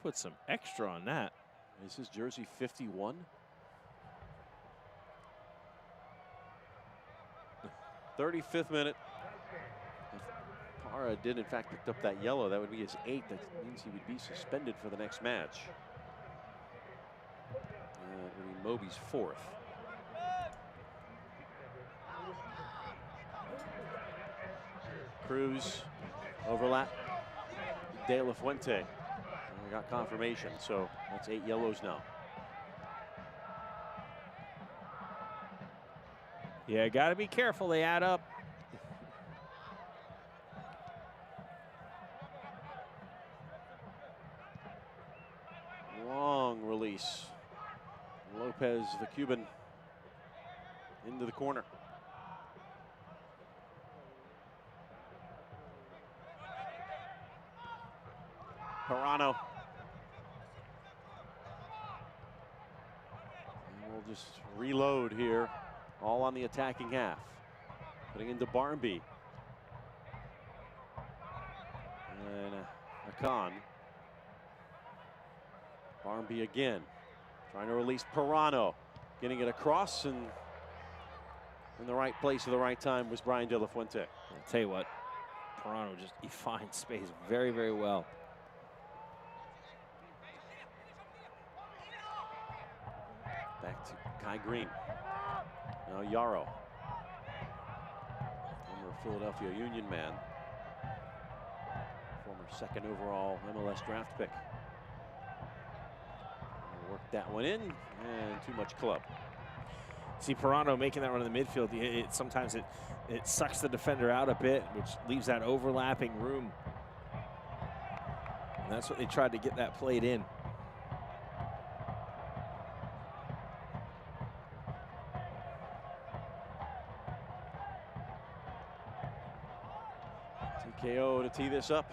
put some extra on that. Is his jersey 51? 35th minute. If Para did in fact pick up that yellow, that would be his 8th. That means he would be suspended for the next match. It would be Moby's 4th. Cruz, overlap, De La Fuente. And we got confirmation, so that's 8 yellows now. Yeah, got to be careful. They add up. Long release. Lopez, the Cuban, into the corner. Parano. And we'll just reload here, all on the attacking half. Putting into Barnby. And Akan. Barnby again. Trying to release Parano. Getting it across, and in the right place at the right time was Brian De La Fuente. I'll tell you what, Parano he finds space very, very well. Back to Kai Green. Now Yarrow. Former Philadelphia Union man. Former 2nd overall MLS draft pick. Worked that one in, and too much club. See Parano making that run in the midfield. Sometimes it sucks the defender out a bit, which leaves that overlapping room. And that's what they tried to get that played in. TKO to tee this up.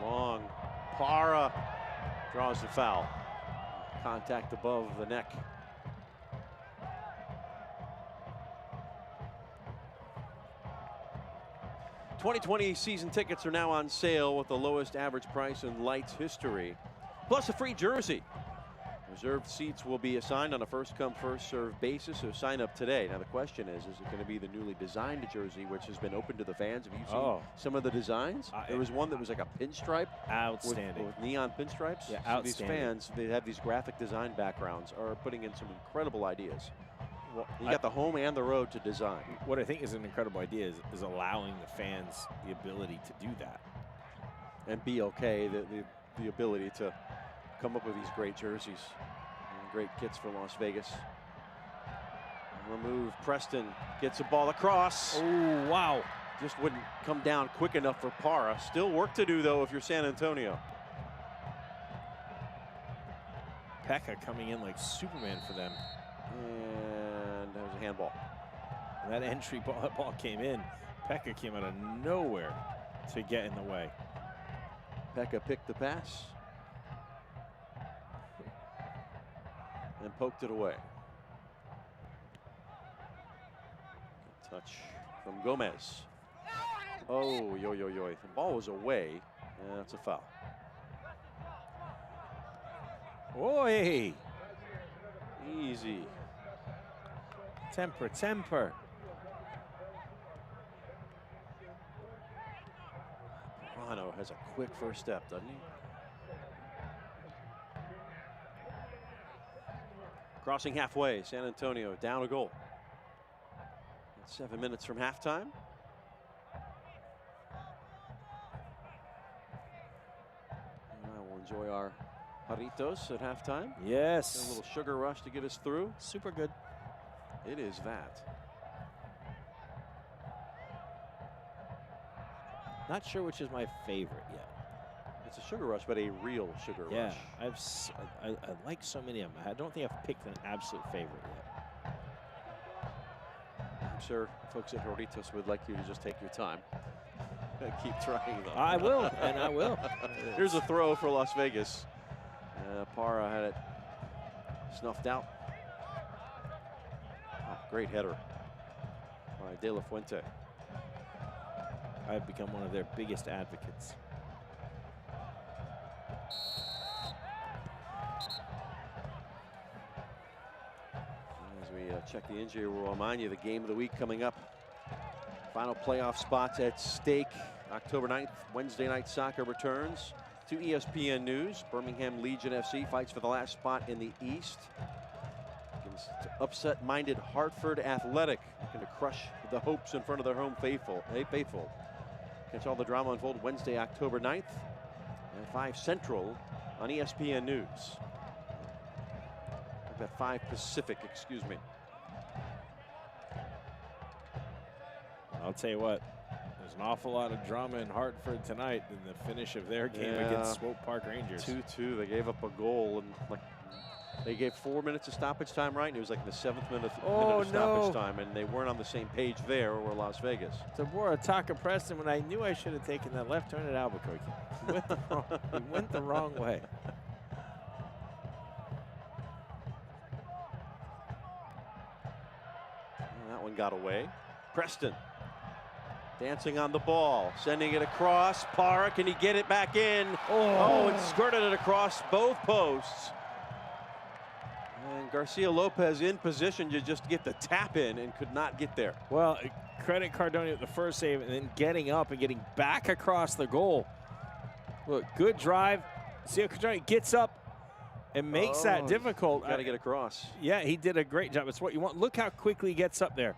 Long. Para draws the foul. Contact above the neck. '20 season tickets are now on sale with the lowest average price in Lights history, plus a free jersey. Reserved seats will be assigned on a first-come, first-served basis, so sign up today. Now the question is it going to be the newly designed jersey, which has been open to the fans? Have you seen some of the designs? There was one that was like a pinstripe. Outstanding. With neon pinstripes. Yeah, so outstanding. these fans, they have these graphic design backgrounds, are putting in some incredible ideas. Well, you got the home and the road to design. What I think is an incredible idea is allowing the fans the ability to do that. And be okay, the ability to come up with these great jerseys. And great kits for Las Vegas. Remove Preston, gets a ball across. Oh, wow. Just wouldn't come down quick enough for Para. Still work to do, though, if you're San Antonio. Pekka coming in like Superman for them. And that was a handball. And that entry ball came in. Pekka came out of nowhere to get in the way. Pekka picked the pass. And poked it away. Good touch from Gomez. Oh, yo. The ball was away. And that's a foul. Oi! Easy. Temper. Parano has a quick first step, doesn't he? Crossing halfway, San Antonio down a goal. 7 minutes from halftime. And we'll enjoy our jarritos at halftime. Yes. A little sugar rush to get us through. Super good. It is that. Not sure which is my favorite yet. It's a sugar rush, but a real sugar rush. I like so many of them. I don't think I've picked an absolute favorite yet. I'm sure folks at Jarritos would like you to just take your time and keep trying them. I will, and I will. Here's a throw for Las Vegas. Parra had it snuffed out. Oh, great header by De La Fuente. I've become one of their biggest advocates. As we check the injury, we'll remind you the game of the week coming up. Final playoff spots at stake. October 9th, Wednesday Night Soccer returns to ESPN News. Birmingham Legion FC fights for the last spot in the East against upset-minded Hartford Athletic, looking to crush the hopes in front of their home faithful. Catch all the drama unfold Wednesday, October 9th at 5 Central on ESPN News. I've got 5 Pacific, excuse me. I'll tell you what, there's an awful lot of drama in Hartford tonight in the finish of their game against Swope Park Rangers. 2-2, they gave up a goal, and they gave 4 minutes of stoppage time, right? And it was like the 7th minute of stoppage time, and they weren't on the same page there or Las Vegas. Tabora Taka Preston, when I knew I should have taken that left turn at Albuquerque. He went the wrong way. And that one got away. Preston dancing on the ball, sending it across. Parra, can he get it back in? Oh, and skirted it across both posts. And Garcia Lopez in position to just get the tap in and could not get there. Well, credit Cardone at the first save and then getting up and getting back across the goal. Look, good drive. See how Cardone gets up and makes that difficult. Got to get across. Yeah, he did a great job. It's what you want. Look how quickly he gets up there.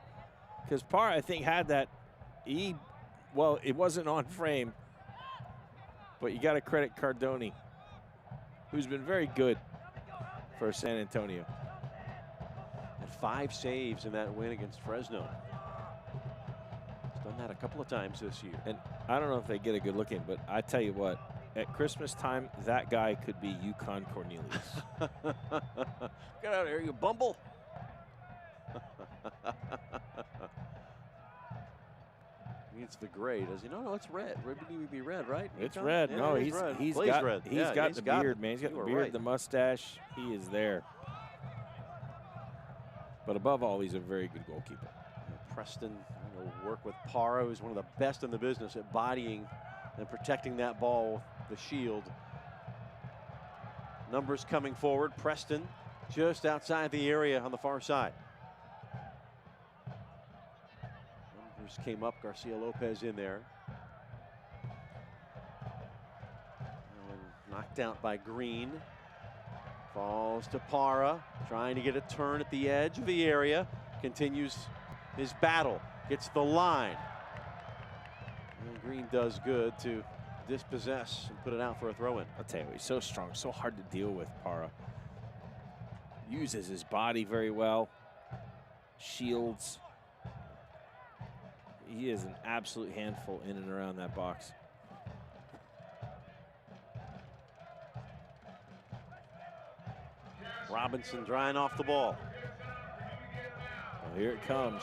Because Parra, I think, had that. Well, it wasn't on frame, but you got to credit Cardone, who's been very good for San Antonio. Had 5 saves in that win against Fresno. He's done that a couple of times this year. And I don't know if they get a good look in, but I tell you what, at Christmas time, that guy could be Yukon Cornelius. Get out of here, you bumble. It's the gray, does he? No, it's red. Red would be red, right? It's red. Yeah, no, he's red. He's red. got the beard, man. He's got the beard, the mustache. He is there. But above all, he's a very good goalkeeper. Preston work with Parra, who's one of the best in the business at bodying and protecting that ball with the shield. Numbers coming forward. Preston just outside the area on the far side. Numbers came up. Garcia Lopez in there. And knocked out by Green. Falls to Parra, trying to get a turn at the edge of the area. Continues his battle. Gets the line. And Green does good to dispossess and put it out for a throw-in. I'll tell you, he's so strong, so hard to deal with, Parra. Uses his body very well. Shields. He is an absolute handful in and around that box. Robinson drying off the ball. Well, here it comes.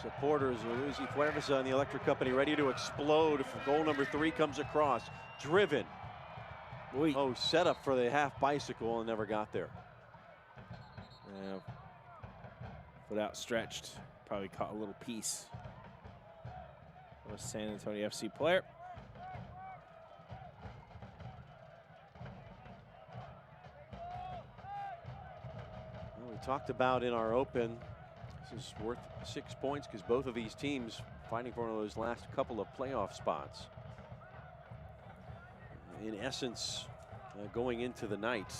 Supporters of Lucy Fuerza and the Electric Company ready to explode if goal number 3 comes across. Driven. Oy. Oh, set up for the half bicycle and never got there. Yeah. Foot outstretched. Probably caught a little piece of a San Antonio FC player. Well, we talked about in our open, this is worth 6 points because both of these teams fighting for one of those last couple of playoff spots. In essence, going into the night,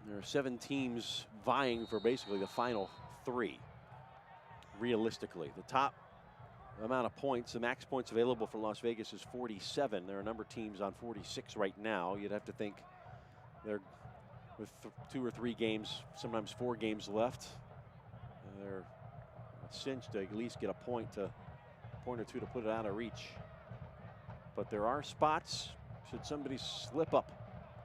there are 7 teams vying for basically the final 3. realistically. The top amount of points, the max points available for Las Vegas is 47. There are a number of teams on 46 right now. You'd have to think they're with 2 or 3 games, sometimes 4 games left. They're a cinch to at least get a point or 2 to put it out of reach. But there are spots should somebody slip up.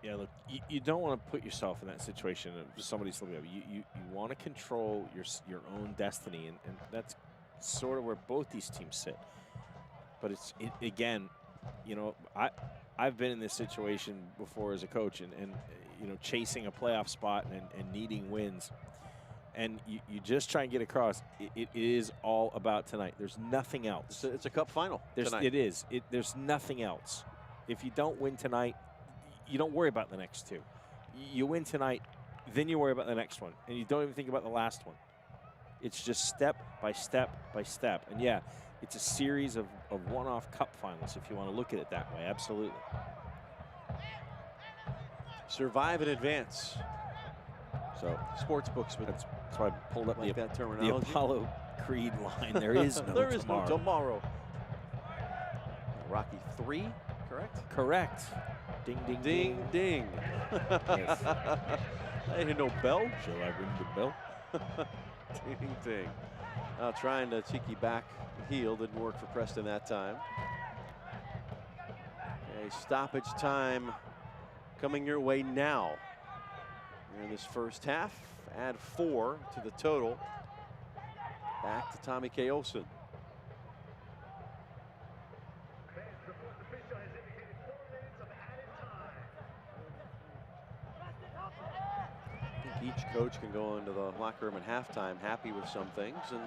Yeah, look, you don't want to put yourself in that situation of somebody slipping up. You want to control your own destiny, and that's sort of where both these teams sit. But again, you know, I've been in this situation before as a coach, and you know, chasing a playoff spot and needing wins. And you just try and get across. It is all about tonight. There's nothing else. It's a cup final tonight. It is. There's nothing else. If you don't win tonight, you don't worry about the next 2. You win tonight, then you worry about the next one. And you don't even think about the last one. It's just step by step by step. And yeah, it's a series of one-off cup finals if you want to look at it that way. Absolutely. Survive and advance. So sports books, but that's why I pulled up like that terminology. The Apollo Creed line. There is no there tomorrow. Is no tomorrow. Rocky 3, correct? Correct. Ding, ding, ding. Ding, ding. Yes. I hear no bell. Shall I ring the bell? Ding, ding. Trying to cheeky back heel didn't work for Preston that time. Okay, stoppage time coming your way now. Here in this first half, add 4 to the total. Back to Tommy K. Olsen. I think each coach can go into the locker room at halftime happy with some things and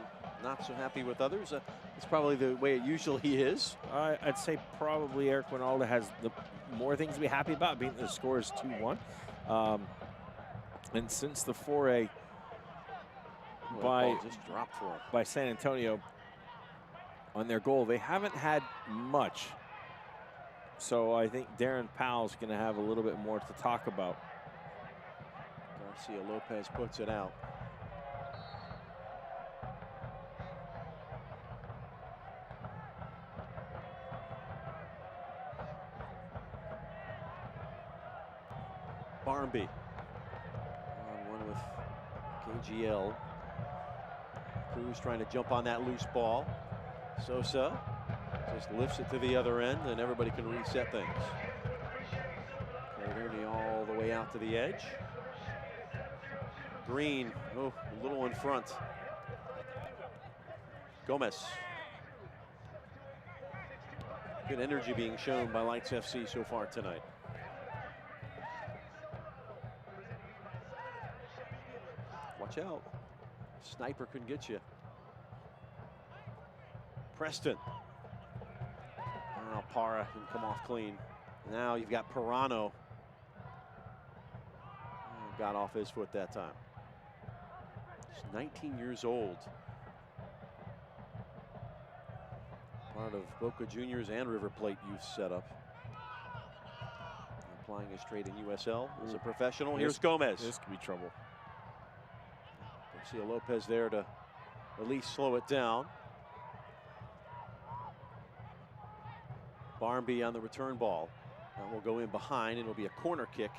not so happy with others. It's probably the way it usually is. I'd say probably Eric Winalda has the more things to be happy about, being the score is 2-1. And since the foray just dropped for him by San Antonio on their goal, they haven't had much. So I think Darren Powell's going to have a little bit more to talk about. Garcia Lopez puts it out. Barmby on one with KGL. Cruz trying to jump on that loose ball. Sosa just lifts it to the other end, and everybody can reset things. Ernie all the way out to the edge. Green, a little in front. Gomez. Good energy being shown by Lights FC so far tonight. Watch out. Sniper couldn't get you. Preston. Now Parra can come off clean. Now you've got Pirano. Got off his foot that time. He's 19 years old. Part of Boca Juniors and River Plate youth setup. Applying his trade in USL as a professional. Here's Gomez. This could be trouble. Garcia Lopez there to at least slow it down. Barmby on the return ball. That will go in behind, and it'll be a corner kick.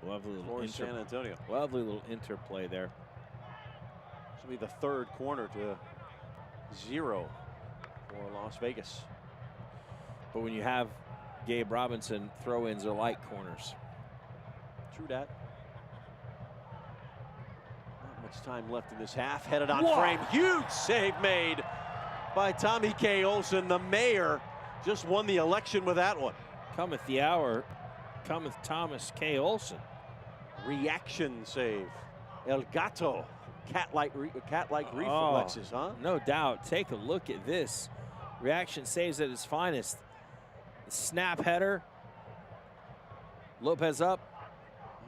Lovely little for San Antonio. Lovely little interplay there. This will be the 3rd corner to 0 for Las Vegas. But when you have Gabe Robinson, throw-ins are like corners. True that. Not much time left in this half. Headed on Whoa. frame. Huge save made by Tommy K. Olsen. The mayor just won the election with that one. Cometh the hour. Cometh Thomas K. Olsen. Reaction save. El Gato. Cat-like reflexes, huh? No doubt. Take a look at this. Reaction saves at its finest. Snap header. Lopez up.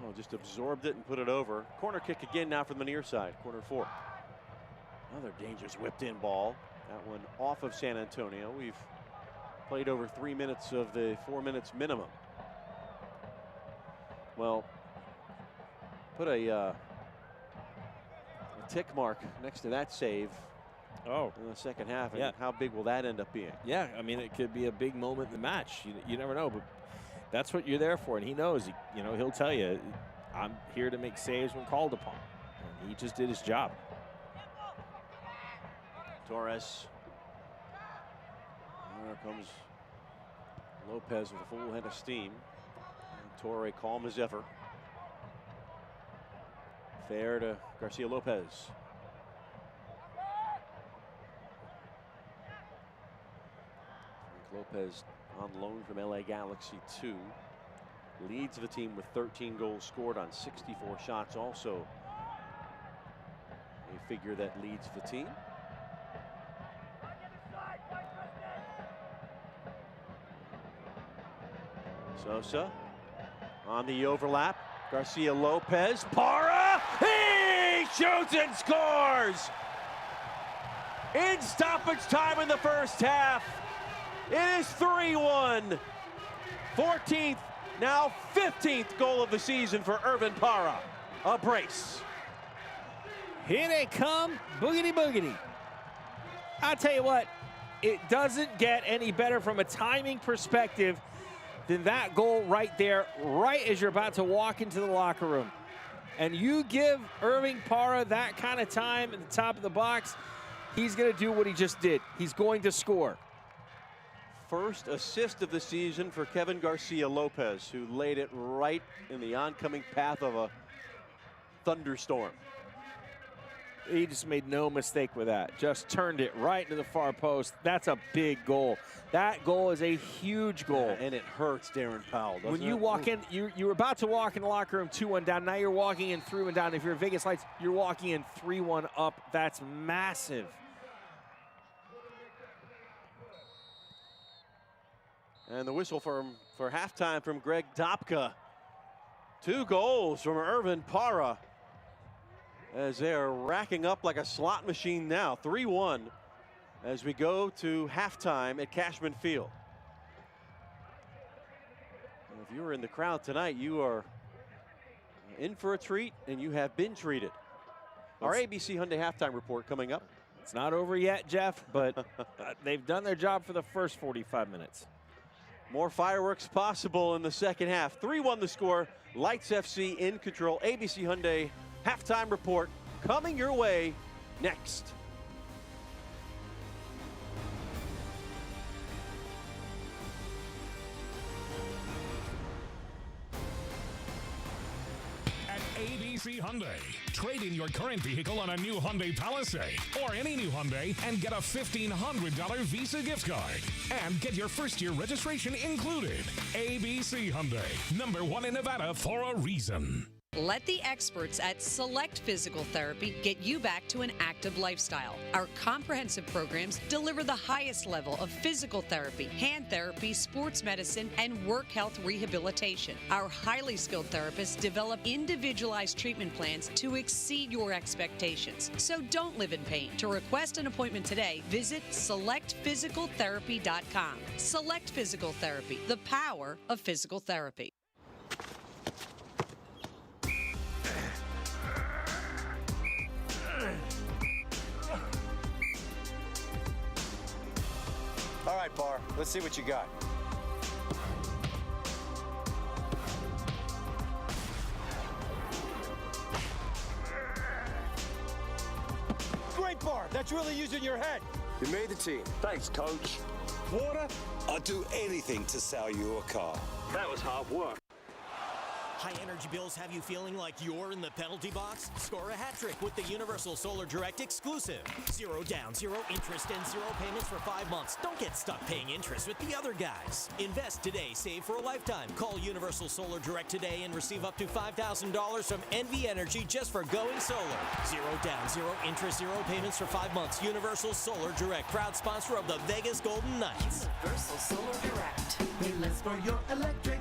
Oh, just absorbed it and put it over. Corner kick again now from the near side. Corner 4. Another dangerous whipped in ball. That one off of San Antonio. We've played over 3 minutes of the 4 minutes minimum. Well, put a tick mark next to that save. Oh, In the second half. Yeah. And how big will that end up being? yeah. I mean, it could be a big moment in the match. You never know, but that's what you're there for. And he knows, he'll tell you, I'm here to make saves when called upon. And he just did his job. Torres. There comes Lopez with a full head of steam. And Torre calm as ever. Fair to Garcia Lopez. Lopez on loan from LA Galaxy 2. Leads the team with 13 goals scored on 64 shots. Also a figure that leads the team. Sosa on the overlap. Garcia Lopez. Parra! He shoots and scores! In stoppage time in the first half. It is 3-1. 14th, now 15th goal of the season for Irvin Parra. A brace. Here they come, boogity boogity. I'll tell you what, it doesn't get any better from a timing perspective than that goal right there, right as you're about to walk into the locker room. And you give Irving Parra that kind of time at the top of the box, he's going to do what he just did. He's going to score. First assist of the season for Kevin Garcia Lopez, who laid it right in the oncoming path of a thunderstorm. He just made no mistake with that. Just turned it right into the far post. That's a big goal. That goal is a huge goal. Yeah, and it hurts Darren Powell, doesn't when you it? walk in, you're about to walk in the locker room 2-1 down. Now you're walking in 3-1 down. If you're Vegas Lights, you're walking in 3-1 up. That's massive. And the whistle for halftime from Greg Dopka. 2 goals from Irvin Parra as they are racking up like a slot machine now. 3-1 as we go to halftime at Cashman Field. And if you were in the crowd tonight, you are in for a treat, and you have been treated. Our ABC Hyundai halftime report coming up. It's not over yet, Jeff, but they've done their job for the first 45 minutes. More fireworks possible in the second half. 3-1 the score. Lights FC in control. ABC Hyundai halftime report coming your way next. At ABC Hyundai, trade in your current vehicle on a new Hyundai Palisade or any new Hyundai and get a $1,500 Visa gift card. And get your first-year registration included. ABC Hyundai, #1 in Nevada for a reason. Let the experts at Select Physical Therapy get you back to an active lifestyle. Our comprehensive programs deliver the highest level of physical therapy, hand therapy, sports medicine, and work health rehabilitation. Our highly skilled therapists develop individualized treatment plans to exceed your expectations. So don't live in pain. To request an appointment today, visit selectphysicaltherapy.com. Select Physical Therapy, the power of physical therapy. All right, Bar, let's see what you got. Great, Bar. That's really using your head. You made the team. Thanks, Coach. Water? I'd do anything to sell you a car. That was hard work. High energy bills have you feeling like you're in the penalty box? Score a hat trick with the Universal Solar Direct exclusive. 0 down, 0 interest, and 0 payments for 5 months. Don't get stuck paying interest with the other guys. Invest today, save for a lifetime. Call Universal Solar Direct today and receive up to $5,000 from NV Energy just for going solar. 0 down, 0 interest, 0 payments for 5 months. Universal Solar Direct, proud sponsor of the Vegas Golden Knights. Universal Solar Direct. Pay less for your electric.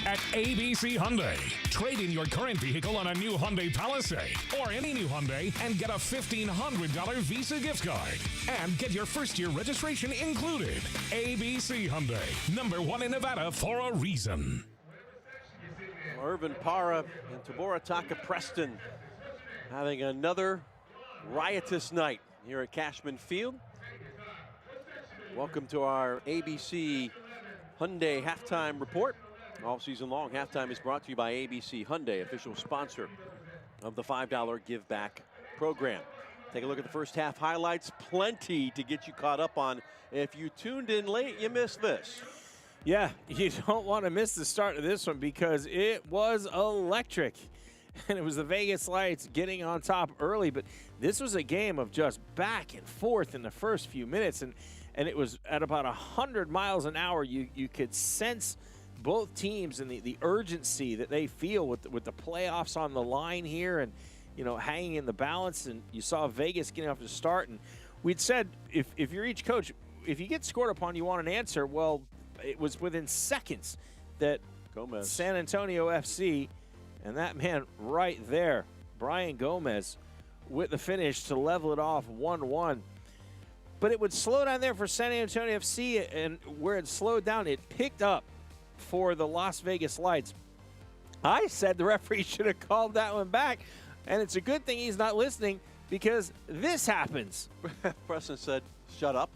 At ABC Hyundai, trade in your current vehicle on a new Hyundai Palisade or any new Hyundai and get a $1,500 Visa gift card. And get your first-year registration included. ABC Hyundai, #1 in Nevada for a reason. Irvin Parra and Tabora Taka Preston having another riotous night here at Cashman Field. Welcome to our ABC Hyundai halftime report. All season long, halftime is brought to you by ABC Hyundai, official sponsor of the $5 Give Back program. Take a look at the first half highlights. Plenty to get you caught up on. If you tuned in late, you missed this. Yeah, you don't want to miss the start of this one because it was electric. And it was the Vegas Lights getting on top early, but this was a game of just back and forth in the first few minutes, and it was at about 100 miles an hour. You could sense both teams and the urgency that they feel with the playoffs on the line here, and hanging in the balance. And you saw Vegas getting off the start, and we'd said if you're each coach, if you get scored upon, you want an answer. Well, it was within seconds that Gomez, San Antonio FC, and that man right there, Brian Gomez, with the finish to level it off 1-1. But it would slow down there for San Antonio FC, and where it slowed down, it picked up for the Las Vegas Lights. I said the referee should have called that one back, and it's a good thing he's not listening because this happens. Preston said, shut up.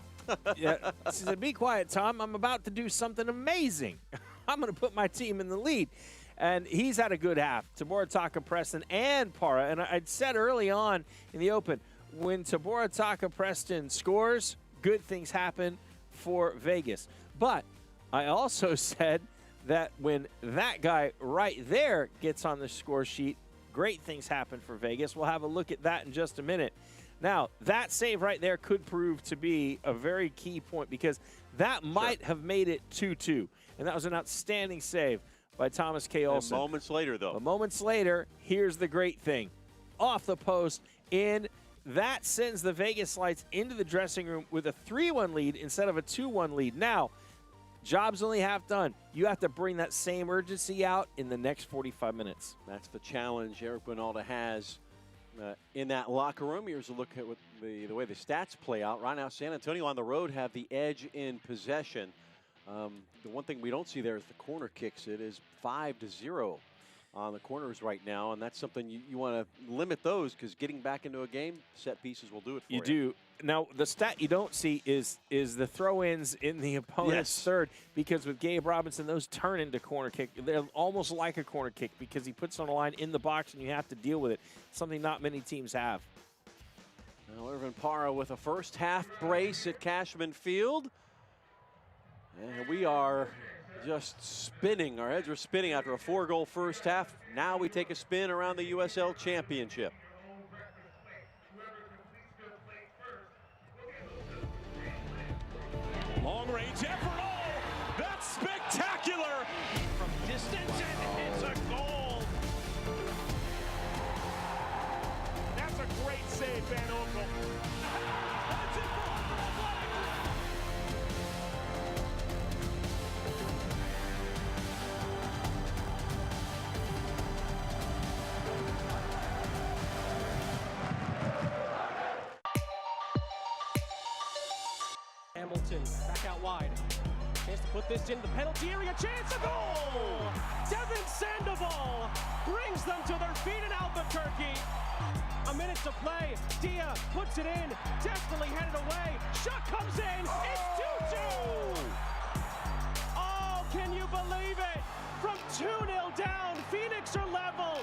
Yeah, he said, be quiet, Tom. I'm about to do something amazing. I'm going to put my team in the lead. And he's had a good half. Tabora Taka, Preston, and Para. And I'd said early on in the open, when Tabora Taka Preston scores, good things happen for Vegas. But I also said that when that guy right there gets on the score sheet, great things happen for Vegas. We'll have a look at that in just a minute. Now, that save right there could prove to be a very key point because that might have made it 2-2. And that was an outstanding save by Thomas K. Olsen. And moments later, though. Moments later, here's the great thing. Off the post, that sends the Vegas Lights into the dressing room with a 3-1 lead instead of a 2-1 lead. Now, job's only half done. You have to bring that same urgency out in the next 45 minutes. That's the challenge Eric Winalda has in that locker room. Here's a look at the way the stats play out. Right now, San Antonio on the road have the edge in possession. The one thing we don't see there is the corner kicks. It is 5-0 on the corners right now, and that's something you want to limit those because getting back into a game, set pieces will do it for you. You do. Now, the stat you don't see is the throw-ins in the opponent's third, because with Gabe Robinson, those turn into corner kick. They're almost like a corner kick because he puts on a line in the box and you have to deal with it, something not many teams have. Now, Irvin Parra with a first half brace at Cashman Field. And we are just spinning. Our heads are spinning after a 4-goal first half. Now we take a spin around the USL Championship. Long range effort. Oh, that's spectacular. From distance, and it's a goal. That's a great save, Van Oekel. That's it for Hamilton back out wide. Chance to put this in the penalty area. Chance, a goal! Devin Sandoval brings them to their feet in Albuquerque. A minute to play. Dia puts it in. Desperately headed away. Shot comes in. It's 2-2. Oh, can you believe it? From 2-0 down, Phoenix are level.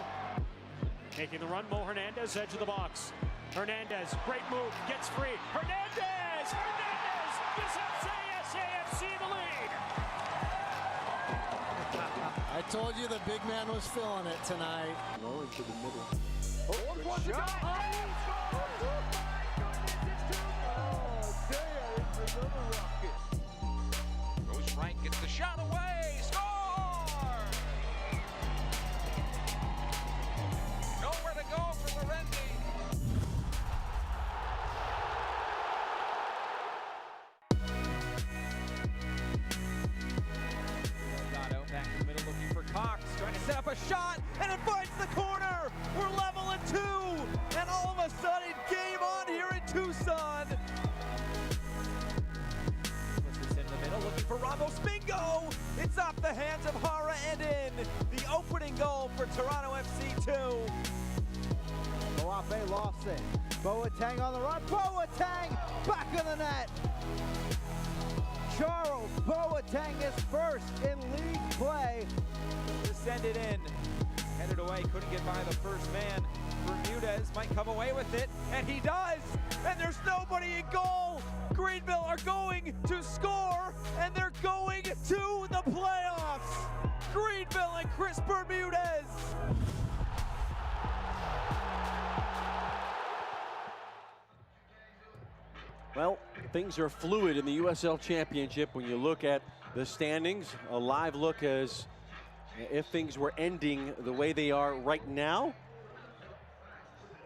making the run. Mo Hernandez, edge of the box. Hernandez, great move, gets free. Hernandez gives SAFC the lead. I told you the big man was feeling it tonight. Lower to the middle. Oh, good shot. Goes right, gets the shot away, score! Nowhere to go for Lorendi. Back in the middle looking for Cox, trying to set up a shot, and it finds the corner! We're level at 2, and all of a sudden, game on here in Tucson! Puts this in the middle, looking for Ramos, bingo! It's off the hands of Hara and in! The opening goal for Toronto FC 2. Wafe lost it. Boateng on the run. Boateng back of the net. Charles Boateng is first in league play. To send it in. Headed away, couldn't get by the first man. Bermudez might come away with it, and he does! And there's nobody in goal! Greenville are going to score, and they're going to the playoffs! Greenville and Chris Bermudez! Well, things are fluid in the USL Championship when you look at the standings. A live look as if things were ending the way they are right now.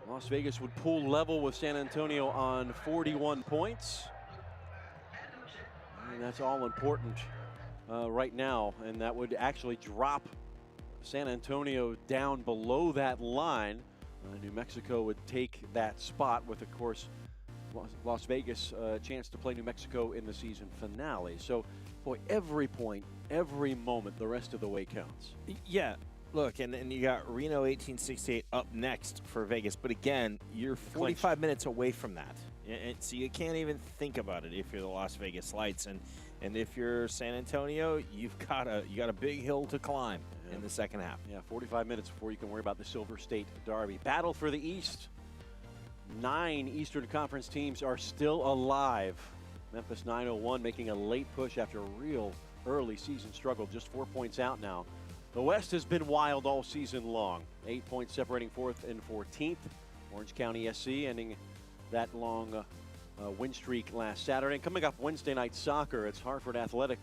Las Vegas would pool level with San Antonio on 41 points. And that's all important right now. And that would actually drop San Antonio down below that line. New Mexico would take that spot with, of course, Las Vegas chance to play New Mexico in the season finale. So, boy, every point, every moment, the rest of the way counts. Yeah. Look, and you got Reno 1868 up next for Vegas. But again, you're 45 minutes away from that. And so you can't even think about it if you're the Las Vegas Lights. And if you're San Antonio, you got a big hill to climb in the second half. Yeah, 45 minutes before you can worry about the Silver State Derby. Battle for the East. 9 Eastern Conference teams are still alive. Memphis 901 making a late push after a real early season struggle, just 4 points out now. The West has been wild all season long. 8 points separating 4th and 14th. Orange County SC ending that long win streak last Saturday. And coming up Wednesday night soccer, it's Hartford Athletic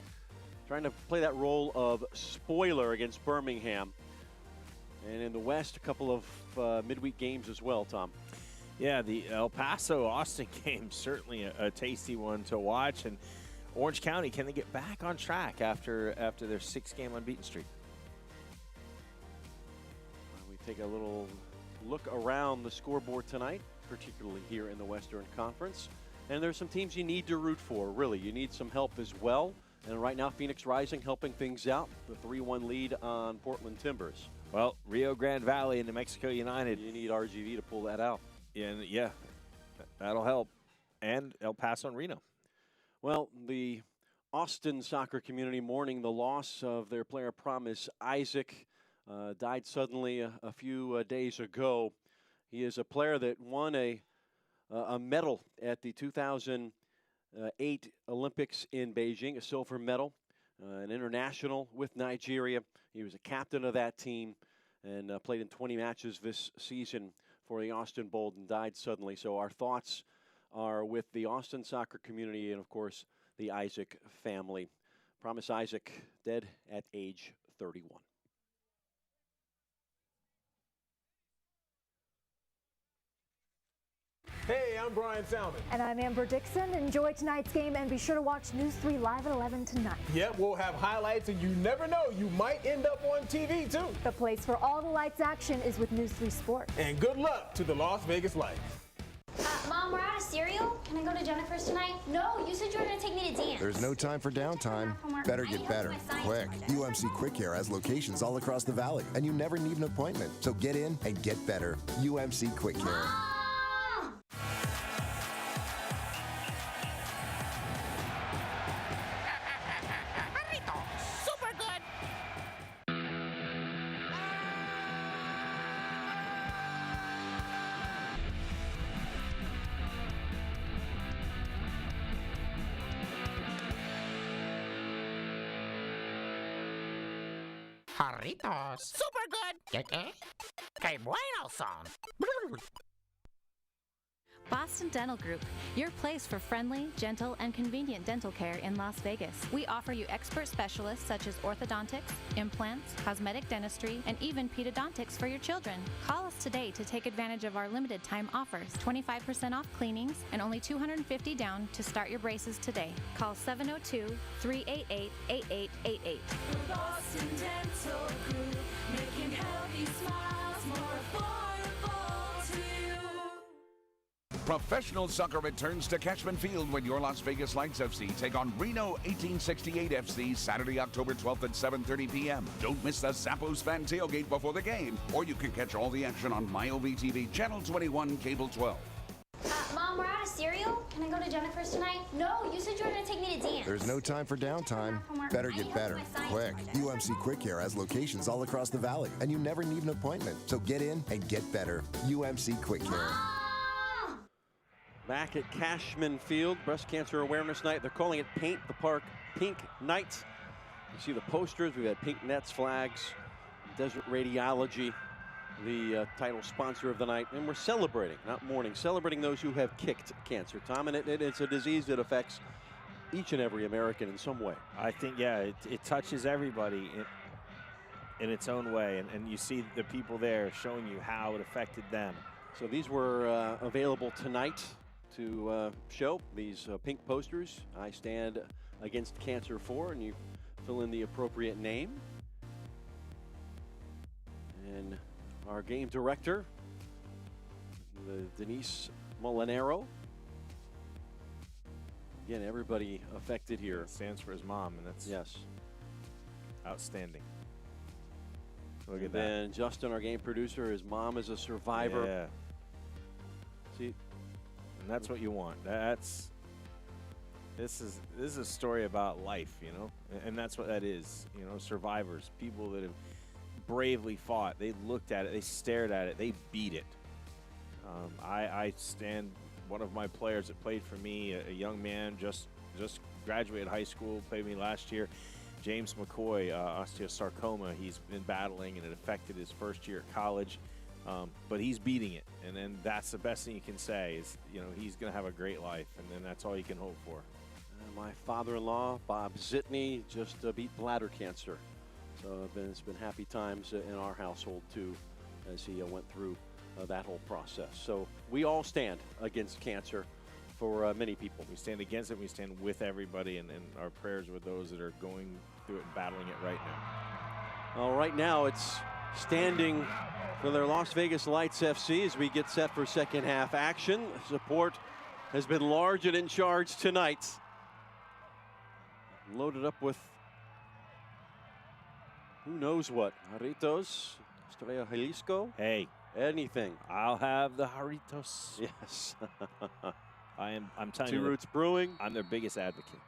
trying to play that role of spoiler against Birmingham. And in the West, a couple of midweek games as well, Tom. Yeah, the El Paso-Austin game, certainly a tasty one to watch. And Orange County, can they get back on track after their 6-game unbeaten streak? We take a little look around the scoreboard tonight, particularly here in the Western Conference. And there's some teams you need to root for, really. You need some help as well. And right now, Phoenix Rising helping things out. The 3-1 lead on Portland Timbers. Well, Rio Grande Valley and New Mexico United. You need RGV to pull that out. And yeah, that'll help. And El Paso and Reno. Well, the Austin soccer community mourning the loss of their player Promise Isaac. Died suddenly a few days ago. He is a player that won a medal at the 2008 Olympics in Beijing, a silver medal, an international with Nigeria. He was a captain of that team and played in 20 matches this season for the Austin Bold and died suddenly. So our thoughts are with the Austin soccer community and, of course, the Isaac family. Promise Isaac dead at age 31. Hey, I'm Brian Salmon. And I'm Amber Dixon. Enjoy tonight's game and be sure to watch News 3 live at 11 tonight. Yep, we'll have highlights and you never know, you might end up on TV too. The place for all the lights action is with News 3 Sports. And good luck to the Las Vegas Lights. Mom, we're out of cereal. Can I go to Jennifer's tonight? No, you said you were going to take me to dance. There's no time for downtime. Better get better, quick. UMC Quick Care has locations all across the valley, and you never need an appointment. So get in and get better. UMC Quick Care. Jarritos. Super good. Que bueno son. Boston Dental Group, your place for friendly, gentle, and convenient dental care in Las Vegas. We offer you expert specialists such as orthodontics, implants, cosmetic dentistry, and even pedodontics for your children. Call us today to take advantage of our limited time offers. 25% off cleanings and only $250 down to start your braces today. Call 702-388-8888. Boston Dental Group, making healthy smiles more affordable to you. Professional soccer returns to Cashman Field when your Las Vegas Lights FC take on Reno 1868 FC Saturday, October 12th at 7:30 p.m. Don't miss the Zappos fan tailgate before the game, or you can catch all the action on MyOVTV Channel 21, Cable 12. Mom, we're out of cereal. Can I go to Jennifer's tonight? No, you said you were going to take me to dance. There's no time for downtime. Better get better, quick. UMC Quick Care has locations all across the valley, and you never need an appointment. So get in and get better. UMC Quick Care. Back at Cashman Field, Breast Cancer Awareness Night. They're calling it Paint the Park Pink Night. You see the posters. We've had pink nets, flags, Desert Radiology, the title sponsor of the night. And we're celebrating, not mourning, celebrating those who have kicked cancer, Tom. And it's a disease that affects each and every American in some way. I think, yeah, it touches everybody in its own way. And you see the people there showing you how it affected them. So these were available tonight to show these pink posters. I stand against cancer for, and you fill in the appropriate name. And our game director, Denise Molinaro. Again, everybody affected here. It stands for his mom, and that's outstanding. Look at that. And Justin, our game producer, his mom is a survivor. Yeah. See, and that's what you want. This is a story about life, you know, and that's what that is. You know, survivors, people that have bravely fought. They looked at it, they stared at it, they beat it. I stand. One of my players that played for me, a young man, just graduated high school, played me last year. James McCoy, osteosarcoma. He's been battling, and it affected his first year at college. But he's beating it, and then that's the best thing you can say is, you know, he's going to have a great life, and then that's all you can hope for. My father-in-law, Bob Zitney, just beat bladder cancer. So it's been happy times in our household, too, as he went through that whole process. So we all stand against cancer for many people. We stand against it. We stand with everybody, and our prayers with those that are going through it and battling it right now. Well, right now it's standing for their Las Vegas Lights FC as we get set for second half action. Support has been large and in charge tonight. Loaded up with who knows what. Jarritos, Estrella Jalisco. Hey. Anything. I'll have the Jarritos. Yes. I'm telling you. Two Roots Brewing. I'm their biggest advocate.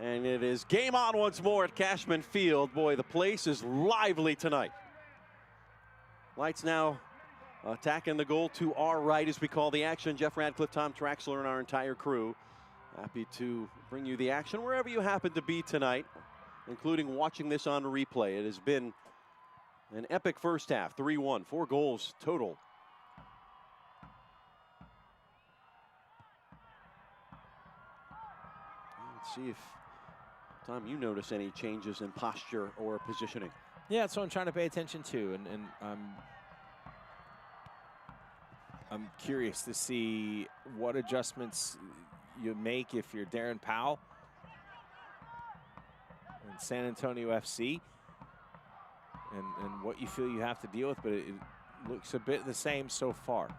And it is game on once more at Cashman Field. Boy, the place is lively tonight. Lights now attacking the goal to our right as we call the action. Jeff Radcliffe, Tom Traxler, and our entire crew. Happy to bring you the action wherever you happen to be tonight, including watching this on replay. It has been an epic first half, 3-1, 4 goals total. Let's see if, Tom, you notice any changes in posture or positioning. Yeah, that's what I'm trying to pay attention to, and I'm curious to see what adjustments you make if you're Darren Powell and San Antonio FC, and what you feel you have to deal with, but it looks a bit the same so far.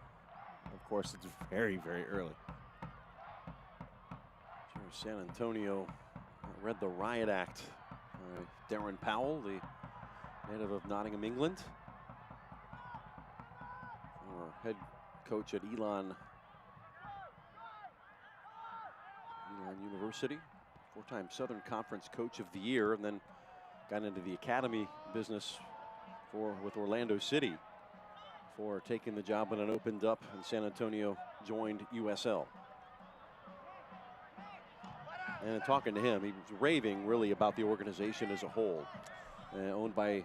Of course, it's very, very early. San Antonio read the riot act. Darren Powell, the native of Nottingham, England. Former head coach at Elon University. 4-time Southern Conference Coach of the Year, and then got into the academy business with Orlando City before taking the job when it opened up and San Antonio joined USL. And talking to him, he was raving really about the organization as a whole. Owned by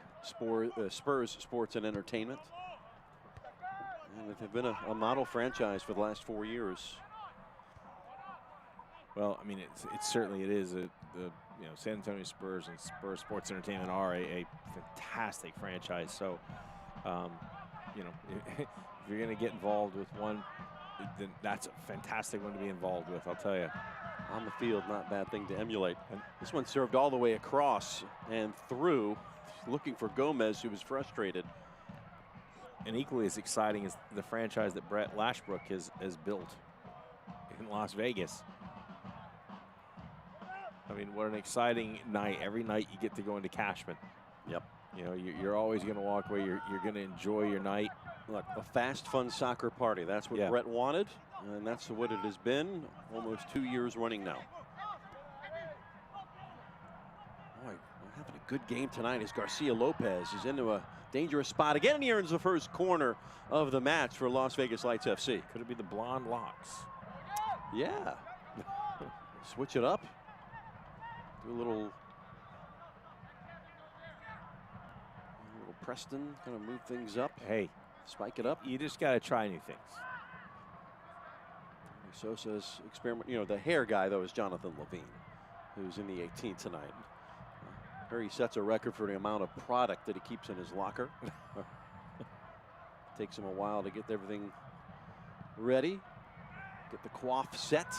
Spurs Sports and Entertainment. And they've been a model franchise for the last 4 years. Well, I mean, it certainly is. San Antonio Spurs and Spurs Sports Entertainment are a fantastic franchise. So, if you're going to get involved with one, then that's a fantastic one to be involved with, I'll tell you. On the field, not a bad thing to emulate. And this one served all the way across and through, looking for Gomez, who was frustrated. And equally as exciting is the franchise that Brett Lashbrook has built in Las Vegas. I mean, what an exciting night. Every night you get to go into Cashman. Yep. You know, you're always going to walk away. You're going to enjoy your night. Look, a fast, fun soccer party. That's what Brett wanted, and that's what it has been almost 2 years running now. Boy, we're having a good game tonight as Garcia Lopez is into a dangerous spot again, and he earns the first corner of the match for Las Vegas Lights FC. Could it be the blonde locks? Yeah. Switch it up. Do a little Preston, kind of move things up. Hey, spike it up. You just got to try new things. Sosa's experiment. You know, the hair guy, though, is Jonathan Levine, who's in the 18th tonight. Here he sets a record for the amount of product that he keeps in his locker. Takes him a while to get everything ready, get the coif set.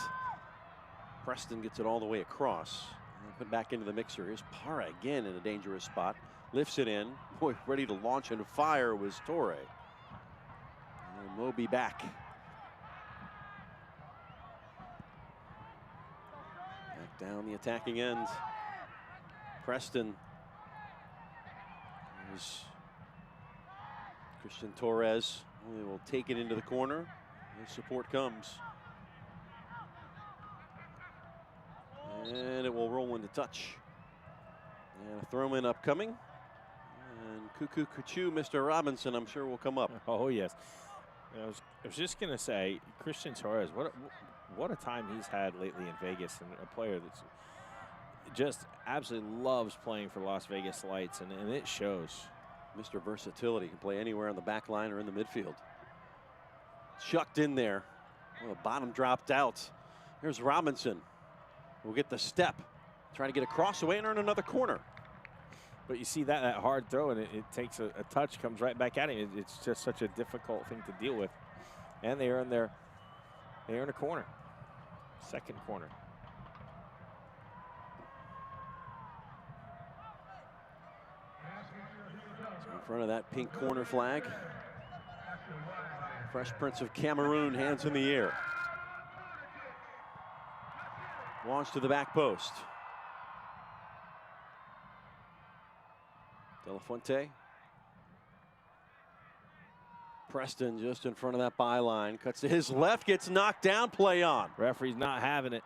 Preston gets it all the way across. And put back into the mixer. Here's Parra again in a dangerous spot. Lifts it in. Boy, ready to launch and fire was Torre. And Moby back. Back down the attacking end. Preston. There's Christian Torres. He will take it into the corner. The support comes. And it will roll into touch. And a throw in upcoming. And Cuckoo Kuchu, Mr. Robinson, I'm sure will come up. Oh, yes. I was just going to say, Christian Torres, what a time he's had lately in Vegas, and a player that's just absolutely loves playing for Las Vegas Lights, and it shows. Mr. Versatility, can play anywhere on the back line or in the midfield. Chucked in there. Well, the bottom dropped out. Here's Robinson. We'll get the step. Trying to get a cross away and earn another corner. But you see that hard throw, and it takes a touch, comes right back at him. It's just such a difficult thing to deal with. And they earn a corner. Second corner. So in front of that pink corner flag. Fresh Prince of Cameroon, hands in the air. Launch to the back post. De La Fuente. Preston just in front of that byline. Cuts to his left, gets knocked down, play on. Referee's not having it.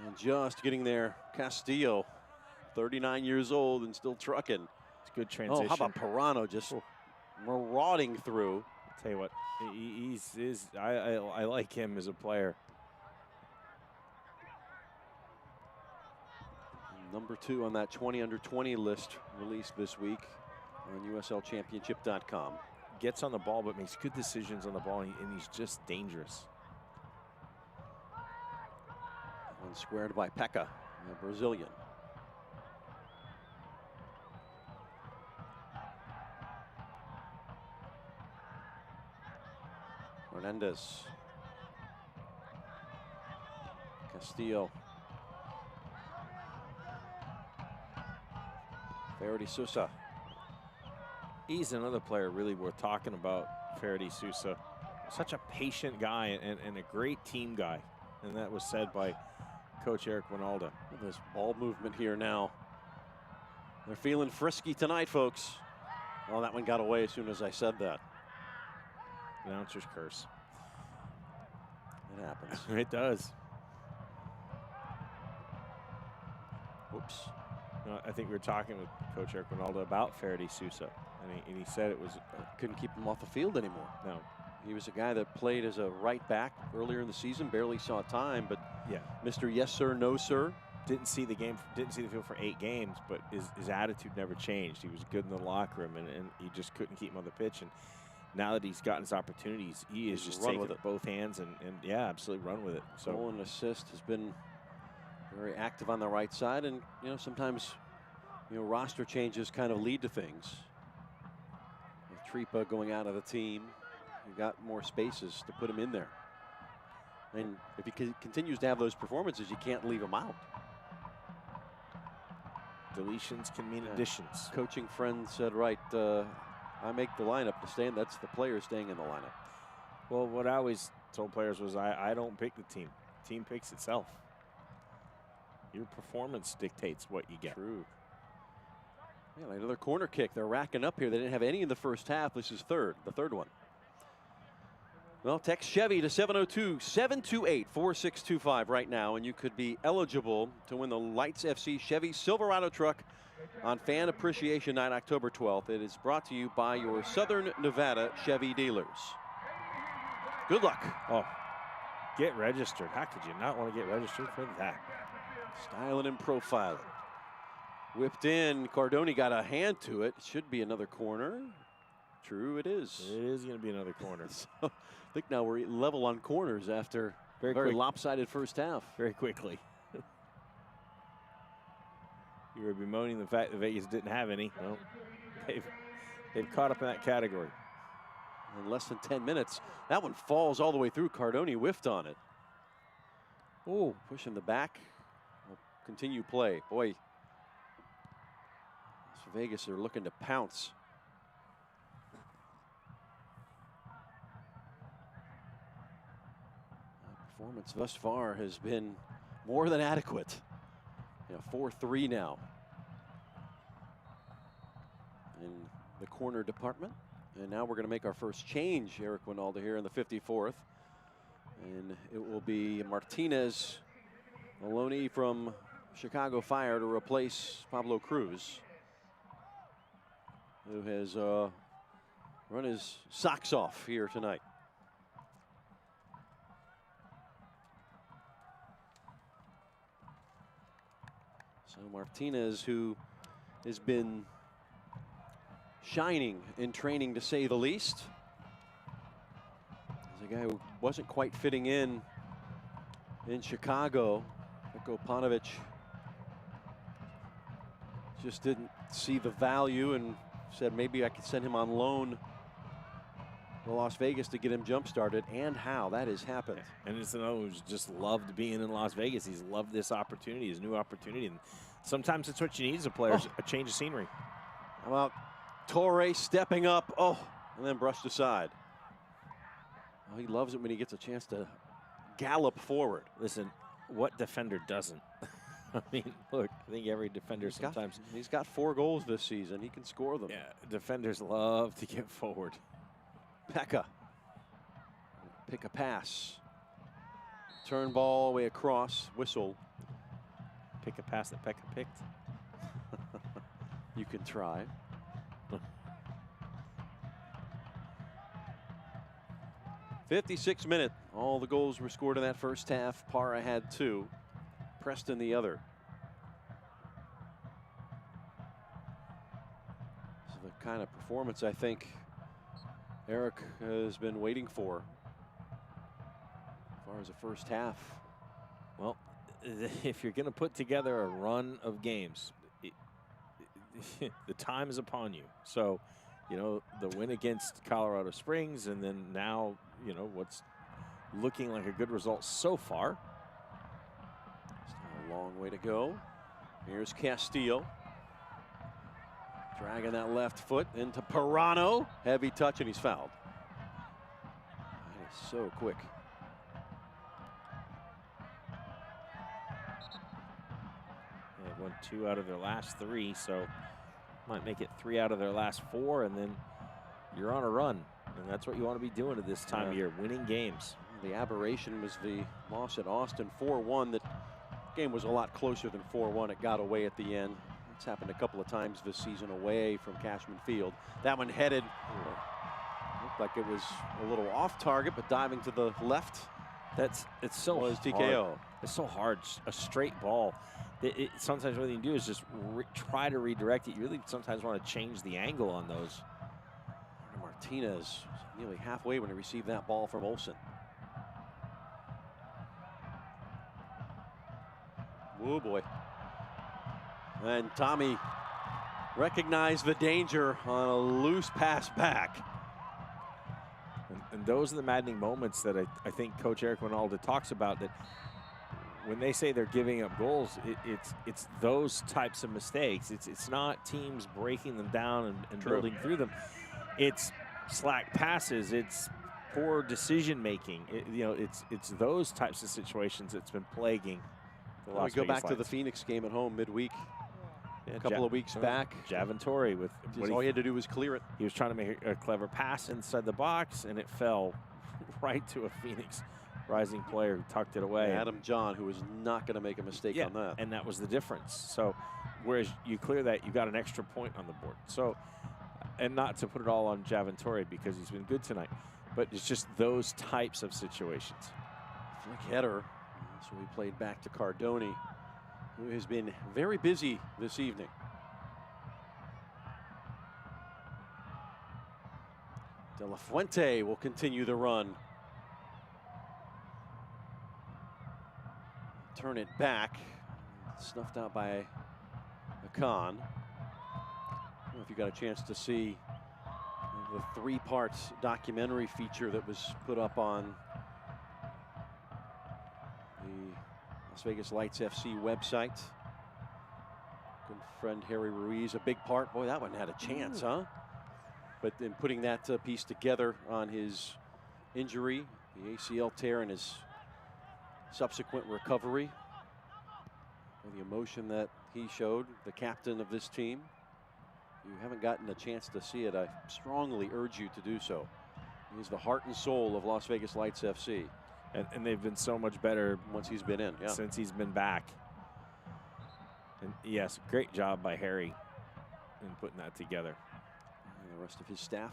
And just getting there, Castillo, 39 years old and still trucking. It's a good transition. Oh, how about Pirano just marauding through. I'll tell you what, I like him as a player. Number 2 on that 20 under 20 list released this week on USLChampionship.com. Gets on the ball, but makes good decisions on the ball, and he's just dangerous. One squared by Pekka, the Brazilian. Hernandez. Castillo. Faraday Sousa. He's another player really worth talking about, Faraday Sousa. Such a patient guy and a great team guy. And that was said by Coach Eric Winalda. This ball movement here now. They're feeling frisky tonight, folks. Well, that one got away as soon as I said that. Announcer's curse. It happens. It does. Whoops. No, I think we were talking with Coach Eric Winalda about Faraday Sousa, and he said it was couldn't keep him off the field anymore. No, he was a guy that played as a right back earlier in the season, barely saw time, but yeah, Mr. Yes Sir, No Sir. Didn't see the game, didn't see the field for 8 games, but his attitude never changed. He was good in the locker room, and he just couldn't keep him on the pitch. And now that he's gotten his opportunities, he is just taking it with both hands and yeah, absolutely run with it. So goal and assist has been very active on the right side, and you know, sometimes roster changes kind of lead to things. With Tripa going out of the team, you got more spaces to put him in there. And if he continues to have those performances, you can't leave him out. Deletions can mean additions. Coaching friend said, right, I make the lineup to stay in. That's the player staying in the lineup. Well, what I always told players was I don't pick the team. The team picks itself. Your performance dictates what you get. True. Yeah, another corner kick. They're racking up here. They didn't have any in the first half. This is the third one. Well, text Chevy to 702-728-4625 right now, and you could be eligible to win the Lights FC Chevy Silverado truck on Fan Appreciation Night, October 12th. It is brought to you by your Southern Nevada Chevy dealers. Good luck. Oh, get registered. How could you not want to get registered for that? Styling and profiling. Whipped in. Cardoni got a hand to it. Should be another corner. True, it is. It is going to be another corner. So, I think now we're level on corners after very lopsided first half. Very quickly. You were bemoaning the fact that Vegas didn't have any. Well, they've caught up in that category. In less than 10 minutes. That one falls all the way through. Cardoni whiffed on it. Oh, pushing the back. We'll continue play. Boy, Vegas are looking to pounce. Performance thus far has been more than adequate. 4-3 now in the corner department. And now we're going to make our first change, Eric Winalda, here in the 54th. And it will be Martinez Maloney from Chicago Fire to replace Pablo Cruz, who has run his socks off here tonight. So Martinez, who has been shining in training, to say the least. He's a guy who wasn't quite fitting in Chicago. Niko Panovich just didn't see the value and said maybe I could send him on loan to Las Vegas to get him jump-started, and how that has happened. And it's another who's just loved being in Las Vegas. He's loved this opportunity, his new opportunity. And sometimes it's what you need as a player, a change of scenery. How about Torre stepping up, and then brushed aside. Well, he loves it when he gets a chance to gallop forward. Listen, what defender doesn't? I mean, look, I think every defender sometimes. He's got 4 goals this season. He can score them. Yeah, defenders love to get forward. Pekka. Pick a pass. Turn ball all the way across. Whistle. Pick a pass that Pekka picked. You can try. '56 minute. All the goals were scored in that first half. Parra had 2. Preston the other. So the kind of performance I think Eric has been waiting for as far as the first half. Well, if you're going to put together a run of games, the time is upon you. So, the win against Colorado Springs, and then now, what's looking like a good result so far. Still a long way to go. Here's Castillo. Dragging that left foot into Pirano. Heavy touch, and he's fouled. That is so quick. They've won 2 out of their last 3, so might make it 3 out of their last 4, and then you're on a run. And that's what you want to be doing at this time of year, winning games. The aberration was the loss at Austin, 4-1. That game was a lot closer than 4-1. It got away at the end. It's happened a couple of times this season away from Cashman Field. That one headed, looked like it was a little off target, but diving to the left. It's so was hard. TKO. It's so hard. A straight ball. Sometimes what you can do is just try to redirect it. You really sometimes want to change the angle on those. Martinez was nearly halfway when he received that ball from Olsen. Oh boy. And Tommy recognized the danger on a loose pass back. And those are the maddening moments that I think Coach Eric Winalda talks about, that when they say they're giving up goals, it's those types of mistakes. It's not teams breaking them down and building through them. It's slack passes. It's poor decision making. It's those types of situations that's been plaguing the Las We go Vegas back to the Lights. Phoenix game at home midweek. A couple of weeks back. Javantori with all he had to do was clear it. He was trying to make a clever pass inside the box, and it fell right to a Phoenix Rising player who tucked it away. Adam John, who was not going to make a mistake on that. And that was the difference. So, whereas you clear that, you got an extra point on the board. So, and not to put it all on Javantori because he's been good tonight, but it's just those types of situations. Flick header. So we played back to Cardoni, who has been very busy this evening. De La Fuente will continue the run. Turn it back. Snuffed out by Akan. I don't know if you got a chance to see the 3-part documentary feature that was put up on the Las Vegas Lights FC website. Good friend Harry Ruiz, a big part. Boy, that one had a chance, huh? But in putting that piece together on his injury, the ACL tear and his subsequent recovery, and the emotion that he showed, the captain of this team. If you haven't gotten a chance to see it, I strongly urge you to do so. He is the heart and soul of Las Vegas Lights FC. And they've been so much better once he's been in, since he's been back. And yes, great job by Harry in putting that together. And the rest of his staff.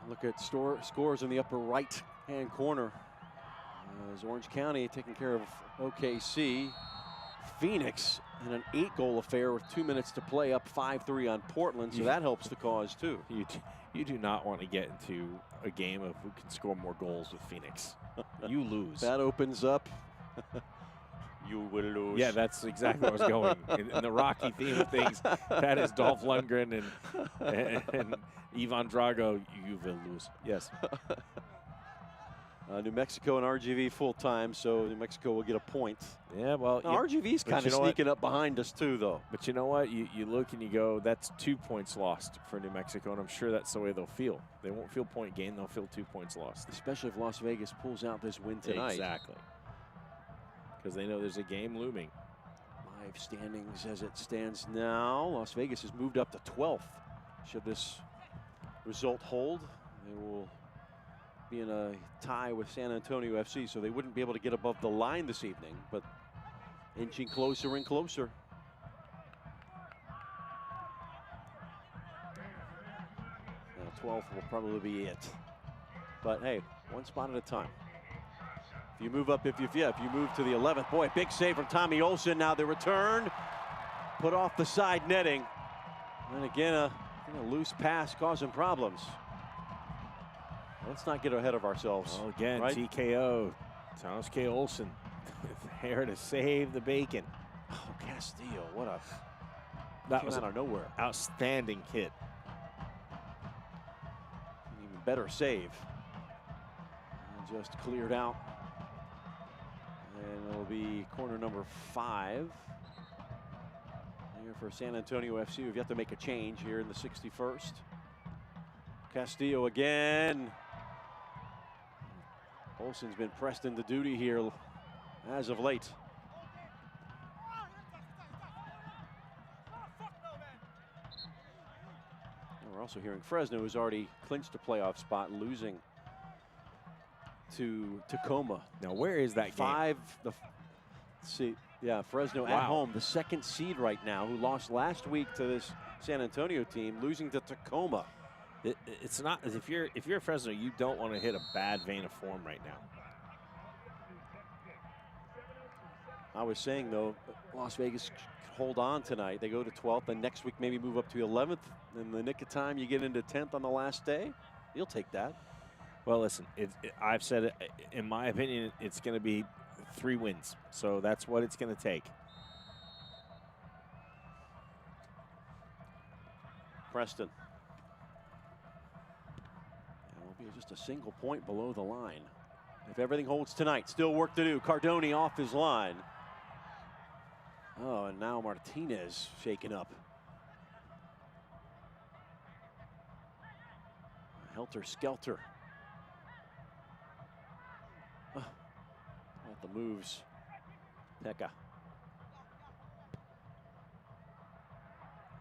Look at scores in the upper right-hand corner. As Orange County taking care of OKC. Phoenix in an 8-goal affair with 2 minutes to play, up 5-3 on Portland, so that helps the cause too. You do not want to get into a game of who can score more goals with Phoenix. You lose. That opens up. You will lose. Yeah, that's exactly where I was going. In the Rocky theme of things, that is Dolph Lundgren and Ivan Drago. You will lose. Yes. New Mexico and RGV full time, so New Mexico will get a point. Yeah, well, RGV's kind of sneaking up behind us too, though. But you know what? You look and you go, that's 2 points lost for New Mexico, and I'm sure that's the way they'll feel. They won't feel point gain; they'll feel 2 points lost. Especially if Las Vegas pulls out this win tonight. Exactly. Because they know there's a game looming. Live standings as it stands now. Las Vegas has moved up to 12th. Should this result hold, they will be in a tie with San Antonio FC, so they wouldn't be able to get above the line this evening, but inching closer and closer. Now 12th will probably be it. But hey, one spot at a time. If you move up, if you move to the 11th, boy, big save from Tommy Olsen. Now the return, put off the side netting. And again, a loose pass causing problems. Let's not get ahead of ourselves. Well, again, right? TKO, Thomas K. Olsen, there to save the bacon. Oh, Castillo, what a, that was out of nowhere. Outstanding hit. An even better save. And just cleared out. And it'll be corner number 5. Here for San Antonio FC. We've yet to make a change here in the 61st. Castillo again. Olsen's been pressed into duty here as of late. And we're also hearing Fresno has already clinched a playoff spot, losing to Tacoma. Now, where is that game? Fresno at home, the 2nd seed right now, who lost last week to this San Antonio team, losing to Tacoma. It's not, if you're Fresno, you don't want to hit a bad vein of form right now. I was saying, though, Las Vegas hold on tonight. They go to 12th, and next week maybe move up to 11th. In the nick of time, you get into 10th on the last day. You'll take that. Well, listen, I've said it, in my opinion, it's going to be 3 wins. So that's what it's going to take. Preston. It will be just a single point below the line If everything holds tonight, still work to do. Cardone off his line. Oh, and now Martinez shaken up. Helter skelter. Not the moves. Pekka.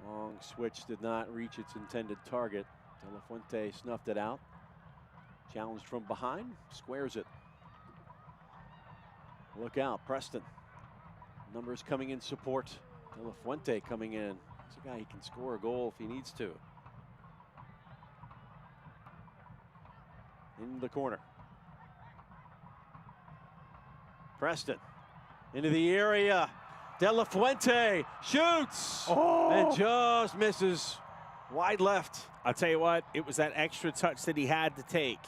Long switch did not reach its intended target. De La Fuente snuffed it out. Challenged from behind, squares it. Look out, Preston. Numbers coming in support. De La Fuente coming in. He's a guy who can score a goal if he needs to. In the corner. Preston into the area. De La Fuente shoots and just misses wide left. I'll tell you what, it was that extra touch that he had to take.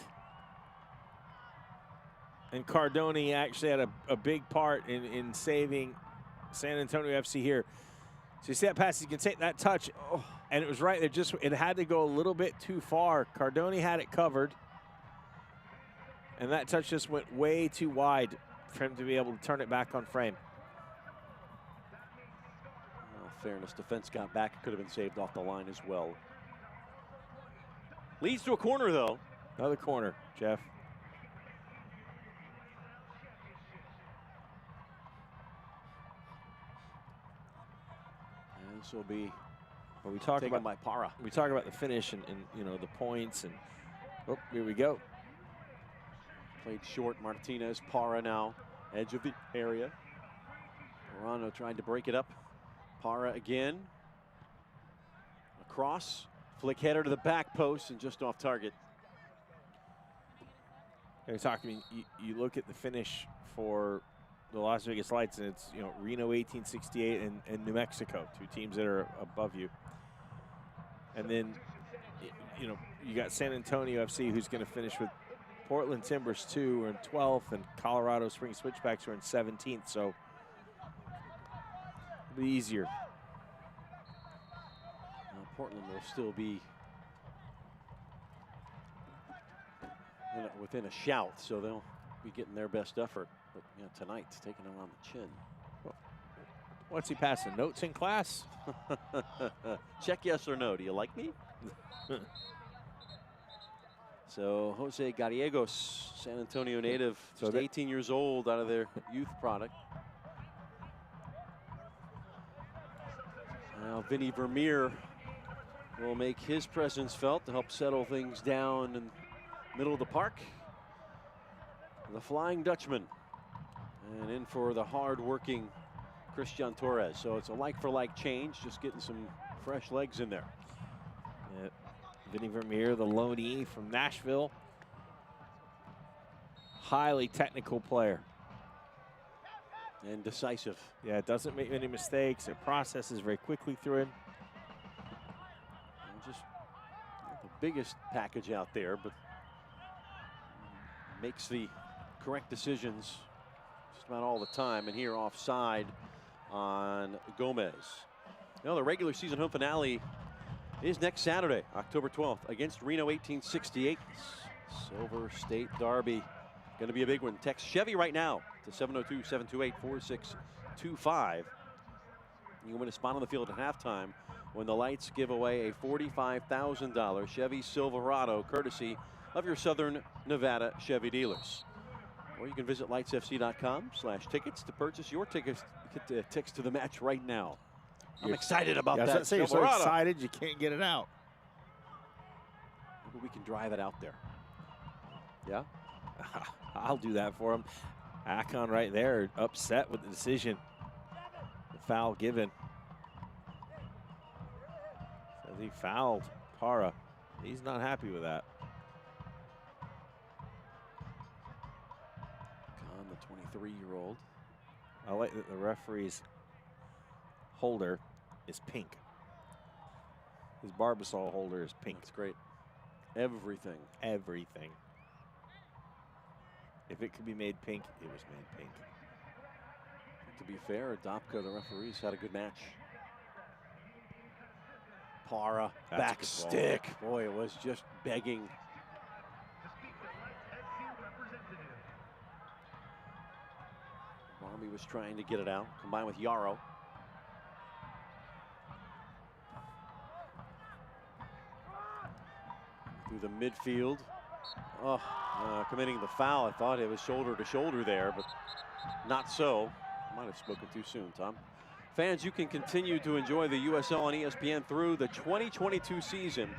And Cardone actually had a big part in saving San Antonio FC here. So you see that pass, you can take that touch, and it was right there. Just it had to go a little bit too far. Cardone had it covered, and that touch just went way too wide for him to be able to turn it back on frame. Well, fairness, defense got back. It could have been saved off the line as well. Leads to a corner, though. Another corner, Jeff. And this will be we talk taken about by Para. We talk about the finish and you know the points and here we go. Played short. Martinez, Para now, edge of the area. Morano tried to break it up. Para again. Across. Flick header to the back post and just off target. You're talking. You look at the finish for the Las Vegas Lights, and it's Reno 1868 and New Mexico, two teams that are above you. And then you got San Antonio FC, who's going to finish with Portland Timbers 2 in 12th, and Colorado Springs Switchbacks are in 17th. So it'll be easier. Portland will still be within a shout, so they'll be getting their best effort. But tonight's taking them on the chin. What's he passing? Notes in class? Check yes or no. Do you like me? So Jose Gallegos, San Antonio native, just 18 years old, out of their youth product. Now Vinny Vermeer will make his presence felt to help settle things down in the middle of the park. The Flying Dutchman. And in for the hard-working Christian Torres. So it's a like-for-like change, just getting some fresh legs in there. Yeah. Vinny Vermeer, the loanee from Nashville. Highly technical player. And decisive. Yeah, doesn't make any mistakes. It processes very quickly through him. Just the biggest package out there, but makes the correct decisions just about all the time. And here offside on Gomez. The regular season home finale is next Saturday, October 12th, against Reno 1868. Silver State Derby. Going to be a big one. Text Chevy right now to 702-728-4625. You can win a spot on the field at halftime when the Lights give away a $45,000 Chevy Silverado, courtesy of your Southern Nevada Chevy dealers. Or you can visit lightsfc.com/tickets to purchase your tickets to the match right now. I'm excited about that. I was going to say, you're so excited you can't get it out. Maybe we can drive it out there. Yeah? I'll do that for him. Akon right there, upset with the decision. The foul given. Says he fouled Para. He's not happy with that. Khan, the 23-year-old. I like that the referee's holder is pink. His Barbasol holder is pink. That's great. Everything. Everything. If it could be made pink, it was made pink. To be fair, Adopka, the referees, had a good match. Para, back stick. Boy, it was just begging. Tommy was trying to get it out, combined with Yarrow. Through the midfield. Committing the foul. I thought it was shoulder to shoulder there, but not so. Might have spoken too soon, Tom. Fans, you can continue to enjoy the USL on ESPN through the 2022 season.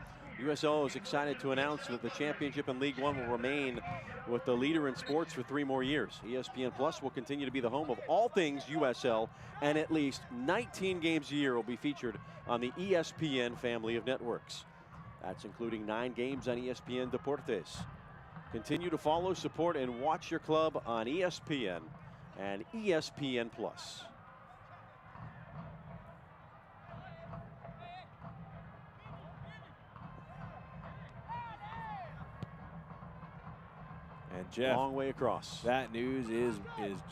USL is excited to announce that the championship in League One will remain with the leader in sports for 3 more years. ESPN Plus will continue to be the home of all things USL, and at least 19 games a year will be featured on the ESPN family of networks. That's including 9 games on ESPN Deportes. Continue to follow, support, and watch your club on ESPN and ESPN Plus. And Jeff, long way across. That news is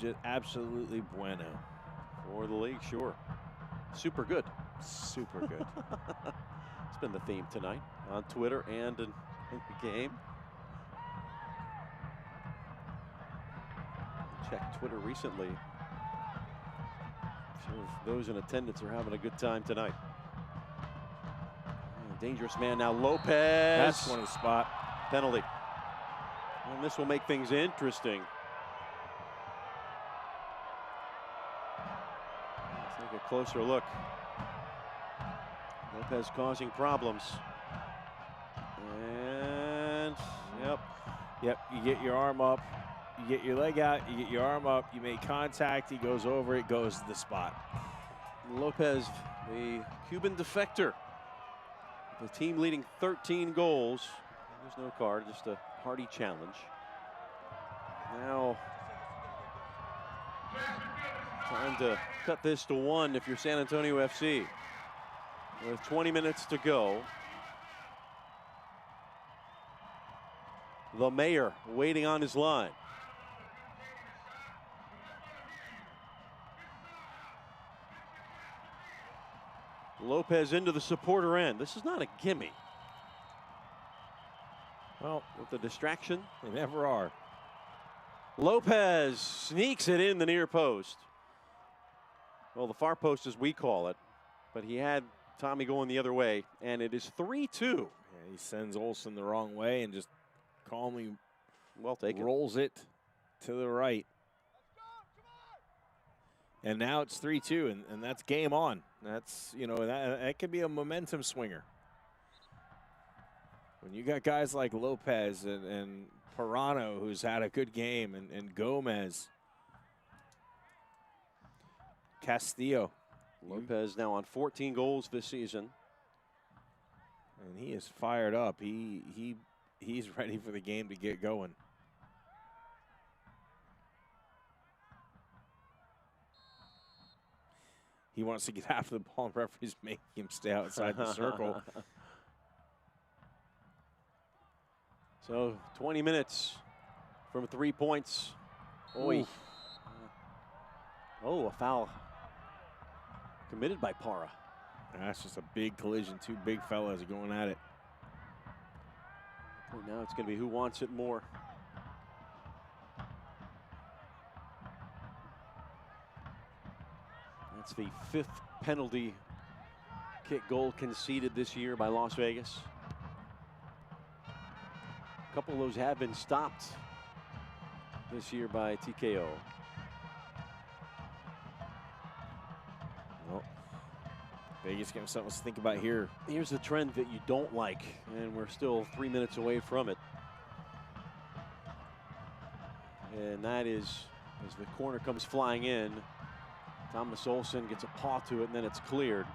just absolutely bueno. For the league, sure. Super good. Super good. It's been the theme tonight on Twitter and in the game. Checked Twitter recently. Sure if those in attendance are having a good time tonight. Dangerous man now, Lopez. That's one spot. Penalty. And this will make things interesting. Let's take a closer look. Lopez causing problems. And, Yep, you get your arm up, you get your leg out, you get your arm up, you make contact, he goes over, it goes to the spot. Lopez, the Cuban defector. The team leading 13 goals. There's no card, just a hearty challenge. Now, time to cut this to 1 if you're San Antonio FC. With 20 minutes to go. The mayor waiting on his line. Lopez into the supporter end. This is not a gimme. Well, with the distraction. They never are. Lopez sneaks it in the near post. Well, the far post as we call it. But he had Tommy going the other way, and it is 3-2. Yeah, he sends Olsen the wrong way and just calmly rolls it to the right. And now it's 3-2, and that's game on. That's, that could be a momentum swinger. When you got guys like Lopez and Pirano, who's had a good game, and Gomez, Castillo. Lopez now on 14 goals this season. And he is fired up. He's ready for the game to get going. He wants to get after the ball, and referees making him stay outside the circle. So 20 minutes from 3 points. Oy. A foul committed by Parra. That's just a big collision. 2 big fellas are going at it. Now it's going to be who wants it more. That's the 5th penalty kick goal conceded this year by Las Vegas. A couple of those have been stopped this year by TKO. Well, Vegas getting something to think about here. Here's the trend that you don't like, and we're still 3 minutes away from it. And that is, as the corner comes flying in, Thomas Olsen gets a paw to it, and then it's cleared.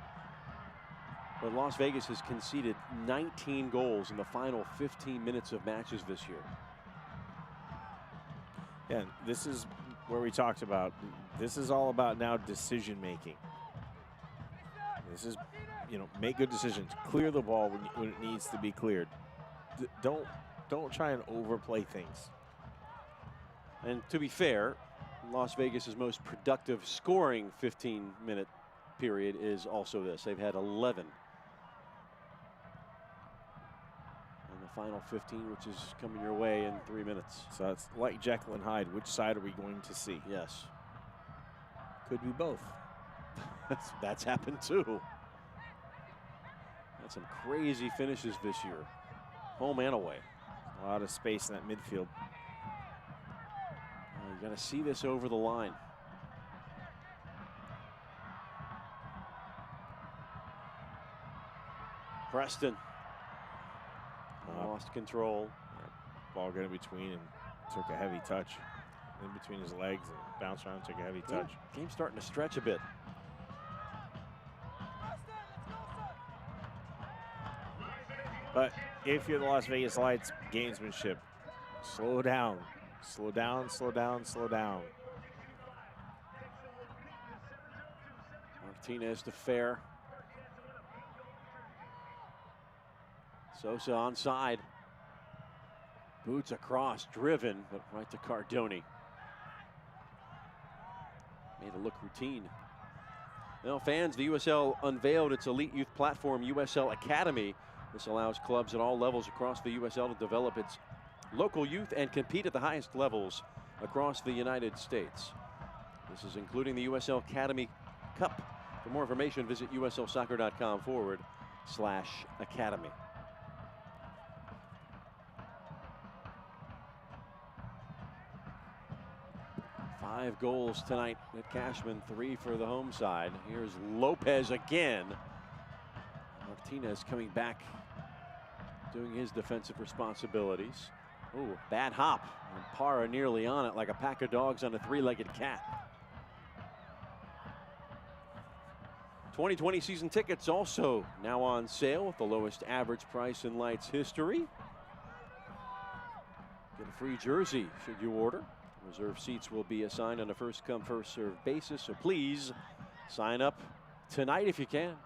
But Las Vegas has conceded 19 goals in the final 15 minutes of matches this year. Yeah, this is where we talked about. This is all about now decision making. This is, make good decisions. Clear the ball when it needs to be cleared. Don't try and overplay things. And to be fair, Las Vegas's most productive scoring 15-minute period is also this. They've had 11 in the final 15, which is coming your way in 3 minutes. So it's like Jekyll and Hyde. Which side are we going to see? Yes. Could be both. That's happened too. Had some crazy finishes this year, home and away. A lot of space in that midfield. You got to see this over the line. Preston lost control. Ball got in between and took a heavy touch. In between his legs and bounced around, took a heavy touch. Game's starting to stretch a bit. But if you're the Las Vegas Lights, gamesmanship. Slow down. Slow down, slow down, slow down. Martinez to Fair. Sosa onside. Boots across, driven, but right to Cardoni. Made it look routine. Now, fans, the USL unveiled its elite youth platform, USL Academy. This allows clubs at all levels across the USL to develop its local youth and compete at the highest levels across the United States. This is including the USL Academy Cup. For more information, visit uslsoccer.com/academy. Five goals tonight at Cashman, 3 for the home side. Here's Lopez again. Martinez coming back, doing his defensive responsibilities. Oh, bad hop. And Parra nearly on it like a pack of dogs on a three-legged cat. 2020 season tickets also now on sale with the lowest average price in Lights history. Get a free jersey should you order. Reserve seats will be assigned on a first-come, first-served basis, so please sign up tonight if you can.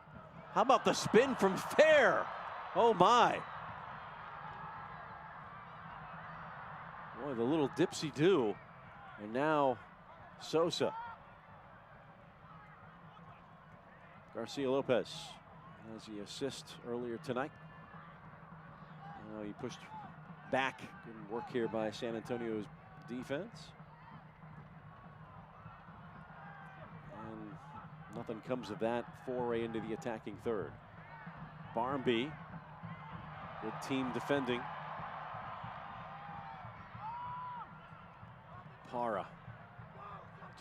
How about the spin from Fair? Oh, my. Boy, the little dipsy-do. And now Sosa. Garcia Lopez has the assist earlier tonight. Now he pushed back. Good work here by San Antonio's defense. And nothing comes of that foray into the attacking third. Barmby, good team defending. Parra,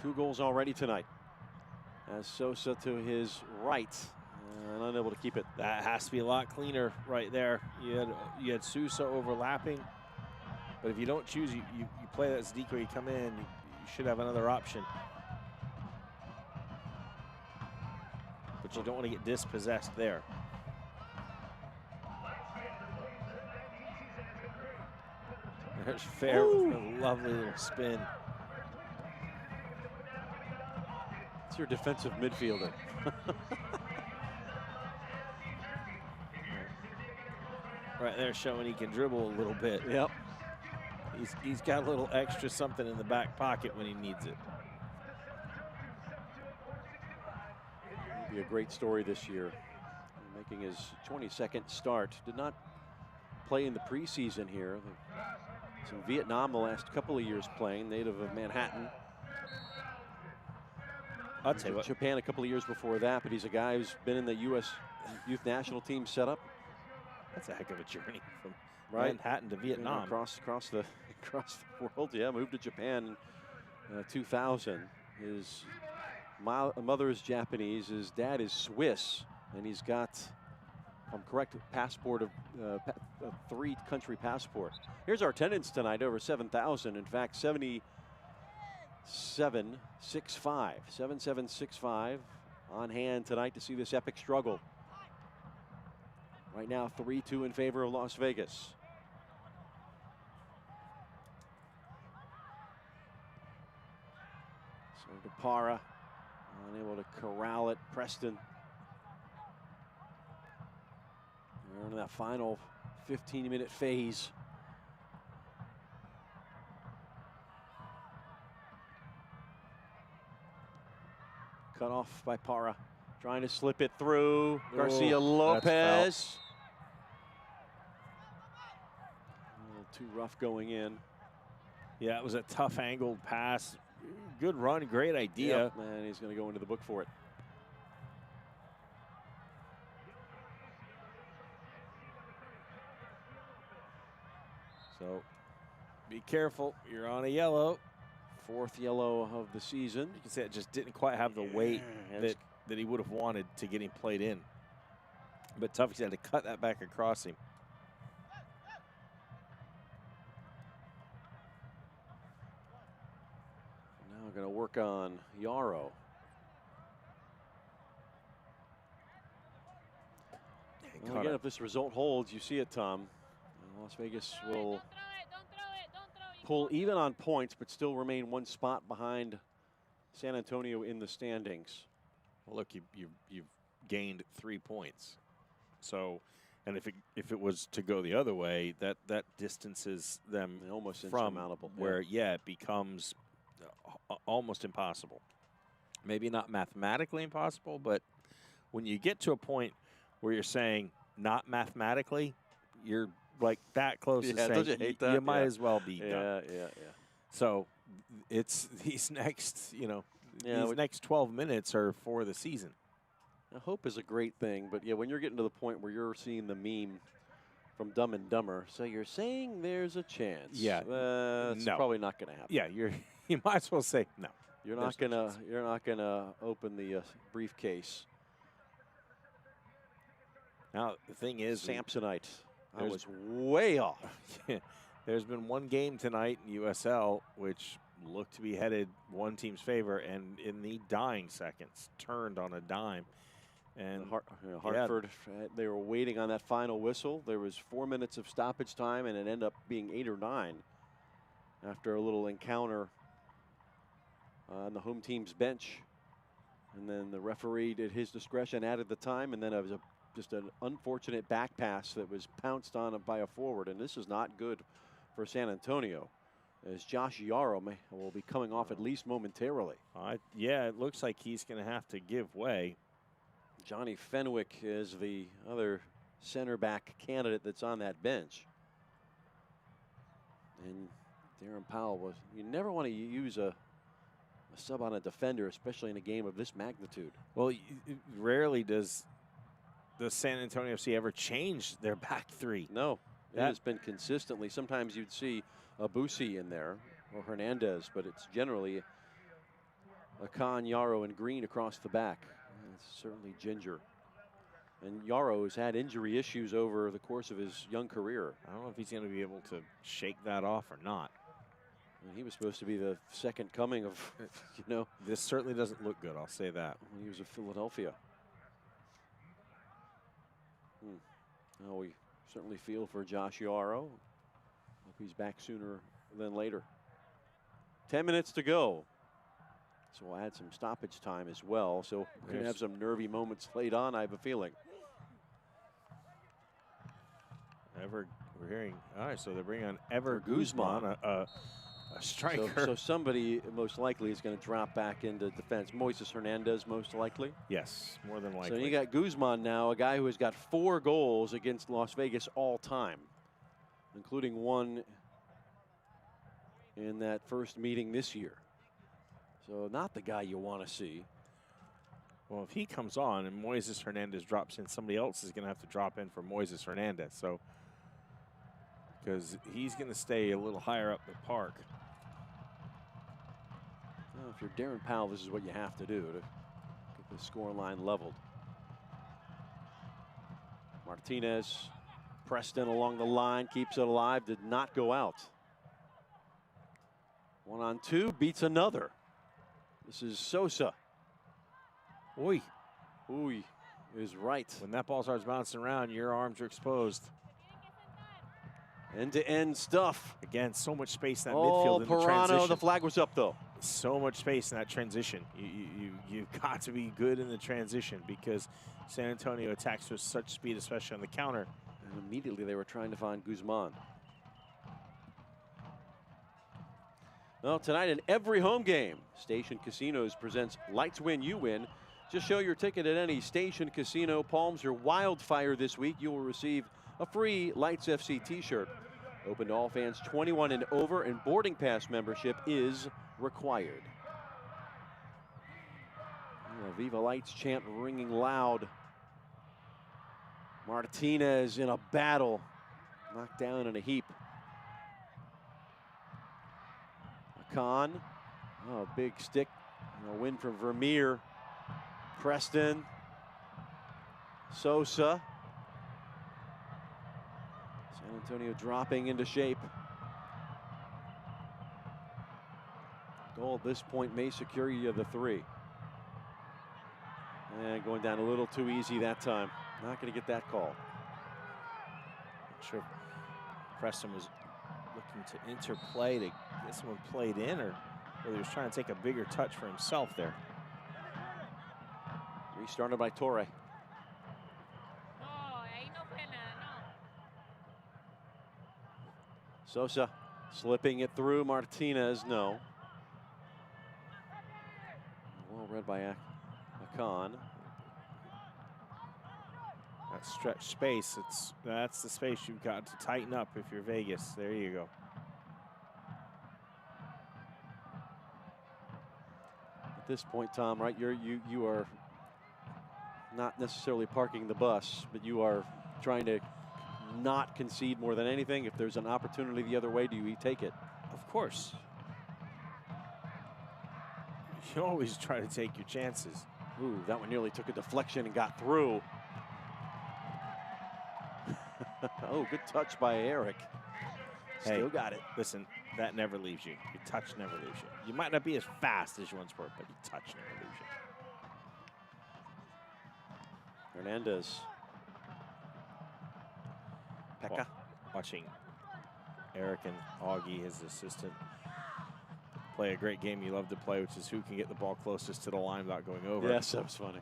2 goals already tonight. As Sosa to his right and unable to keep it. That has to be a lot cleaner right there. You had Sousa overlapping. But if you don't choose, you play that Zdeco, you come in, you should have another option. But you don't want to get dispossessed there. There's Fair with a lovely little spin. It's your defensive midfielder. Right there showing he can dribble a little bit. Yep. He's got a little extra something in the back pocket when he needs it. It'll be a great story this year. Making his 22nd start. Did not play in the preseason here. He's in Vietnam the last couple of years playing, native of Manhattan. I'll tell you what. Japan a couple of years before that, but he's a guy who's been in the U.S. youth national team setup. That's a heck of a journey from Manhattan to Vietnam. Across the world, yeah. Moved to Japan in 2000. His mother is Japanese. His dad is Swiss, and he's got, if I'm correct, a passport of a 3-country passport. Here's our attendance tonight, over 7,000. In fact, 7765 on hand tonight to see this epic struggle. Right now, 3-2 in favor of Las Vegas. So Parra, unable to corral it. Preston. We're in that final 15-minute phase. Cut off by Parra. Trying to slip it through. Garcia Lopez. A little too rough going in. Yeah, it was a tough angled pass. Good run, great idea. Yep, and he's going to go into the book for it. So be careful. You're on a yellow. 4th yellow of the season. You can see it just didn't quite have the weight that he would have wanted to get him played in. But Tuffy's had to cut that back across him. Now we're going to work on Yarrow. Well, again, if this result holds, you see it, Tom. Las Vegas will pull even on points, but still remain 1 spot behind San Antonio in the standings. Well, look, you've gained 3 points. So, and if it was to go the other way, that distances them almost from insurmountable. Where it becomes almost impossible. Maybe not mathematically impossible, but when you get to a point where you're saying not mathematically, you're like that close to saying don't you hate that? You might as well be done. Yeah. So it's these next, these next 12 minutes are for the season. Now, hope is a great thing, but yeah, when you're getting to the point where you're seeing the meme from Dumb and Dumber, so you're saying there's a chance. Yeah, it's probably not going to happen. Yeah, you might as well say no. You're not gonna open the briefcase. Now the thing is, Samsonite. I was way off. There's been one game tonight in USL which looked to be headed one team's favor, and in the dying seconds turned on a dime. And Hartford, they were waiting on that final whistle. There was 4 minutes of stoppage time, and it ended up being 8 or 9 after a little encounter on the home team's bench. And then the referee did his discretion, added the time, and then it was just an unfortunate back pass that was pounced on by a forward. And this is not good for San Antonio, as Josh Yarrow will be coming off at least momentarily. Yeah, it looks like he's going to have to give way. Johnny Fenwick is the other center back candidate that's on that bench. And Darren Powell you never want to use a sub on a defender, especially in a game of this magnitude. Well, rarely does the San Antonio FC ever change their back three. No, it has been consistently. Sometimes you'd see Abusi in there or Hernandez, but it's generally Akan, Yarrow, and Green across the back. It's certainly Ginger. And Yarrow has had injury issues over the course of his young career. I don't know if he's going to be able to shake that off or not. He was supposed to be the second coming of, This certainly doesn't look good, I'll say that. When he was at Philadelphia. Now we certainly feel for Josh Yarrow. Hope he's back sooner than later. 10 minutes to go. So we'll add some stoppage time as well. So we're going to have some nervy moments late on, I have a feeling. We're hearing, all right, so they're bringing on Ever Guzman, a striker. So somebody most likely is going to drop back into defense. Moises Hernandez most likely. Yes, more than likely. So you got Guzman now, a guy who has got 4 goals against Las Vegas all time, including one in that first meeting this year. So not the guy you want to see. Well, if he comes on and Moises Hernandez drops in, somebody else is going to have to drop in for Moises Hernandez. So, because he's going to stay a little higher up the park. Well, if you're Darren Powell, this is what you have to do to get the score line leveled. Martinez pressed in along the line, keeps it alive, did not go out. 1-on-2, beats another. This is Sosa. Oy is right. When that ball starts bouncing around, your arms are exposed. End-to-end stuff. Again, so much space in that midfield in the Pirano, transition. the flag was up though. So much space in that transition. You've got to be good in the transition because San Antonio attacks with such speed, especially on the counter. And immediately they were trying to find Guzman. Well, tonight in every home game, Station Casinos presents Lights Win, You Win. Just show your ticket at any Station Casino, Palms, or Wildfire this week. You will receive a free Lights FC t-shirt. Open to all fans 21 and over, and boarding pass membership is required. The Viva Lights chant ringing loud. Martinez in a battle, knocked down in a heap. Khan, oh, big stick, a win from Vermeer. Preston, Sosa. San Antonio dropping into shape. Goal at this point may secure you the 3. And going down a little too easy that time. Not going to get that call. Not sure if Preston was looking to interplay to get someone played in, or whether he was trying to take a bigger touch for himself there. Restarted by Torre. Sosa slipping it through. Martinez, no. Well read by Akan. That stretch space, that's the space you've got to tighten up if you're Vegas. There you go. At this point, Tom, right, you are not necessarily parking the bus, but you are trying to not concede more than anything. If there's an opportunity the other way, do you take it? Of course. You always try to take your chances. Ooh, that one nearly took a deflection and got through. Oh, good touch by Eric. Still got it. Listen, that never leaves you. Your touch never leaves you. You might not be as fast as you once were, but your touch never leaves you. Hernandez. Pekka. Watching Eric and Augie, his assistant, play a great game you love to play, which is who can get the ball closest to the line without going over. Yes, that was funny.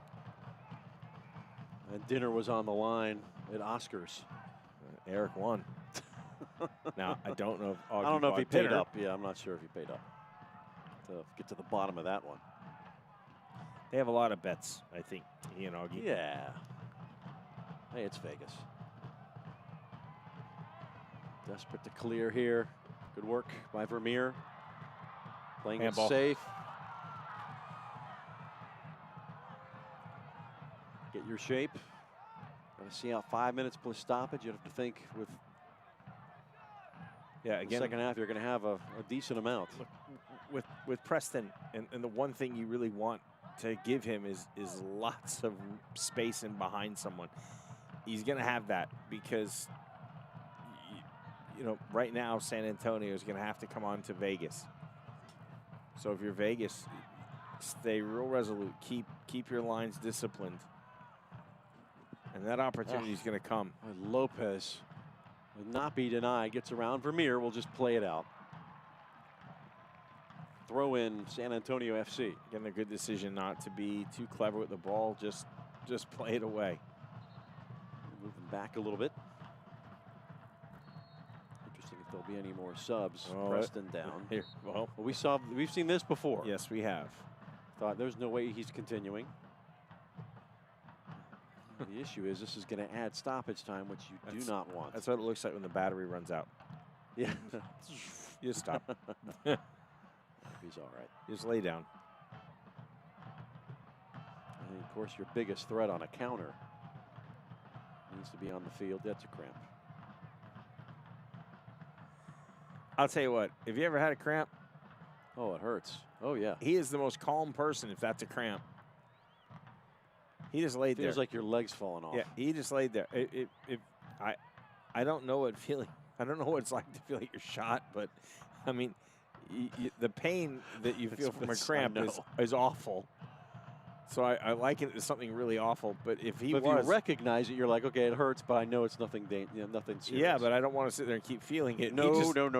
And dinner was on the line at Oscars. Eric won. Now, I don't know if Augie I don't know if he paid dinner. up. Yeah, I'm not sure if he paid up to get to the bottom of that one. They have a lot of bets, I think, he and Augie. Yeah. Hey, it's Vegas. Desperate to clear here. Good work by Vermeer. Playing it safe. Get your shape. Got to see out 5 minutes plus stoppage. You have to think with again, the second half, you're going to have a decent amount. With Preston, and the one thing you really want to give him is lots of space in behind someone. He's going to have that because, you know, right now San Antonio is going to have to come on to Vegas. So if you're Vegas, stay real resolute. Keep your lines disciplined. And that opportunity is going to come. Lopez will not be denied. Gets around Vermeer. We'll just play it out. Throw in San Antonio FC. Again, a good decision not to be too clever with the ball. Just play it away. Moving back a little bit. Interesting if there'll be any more subs. Preston down. Here. Well, we've seen this before. Yes, we have. Thought there's no way he's continuing. The issue is this is going to add stoppage time, which you do not want. That's what it looks like when the battery runs out. Yeah. You just stop. He's all right. Just lay down. And of course, your biggest threat on a counter needs to be on the field. That's a cramp. I'll tell you what, if you ever had a cramp. Oh, it hurts. Oh, yeah. He is the most calm person if that's a cramp. He just laid there. Feels like your legs falling off. Yeah, he just laid there. I don't know what feeling. I don't know what it's like to feel like you're shot, but I mean, the pain that you feel from a cramp is awful. So I liken it to something really awful. But if you recognize it, you're like, okay, it hurts, but I know it's nothing. Nothing serious. Yeah, but I don't want to sit there and keep feeling it. No.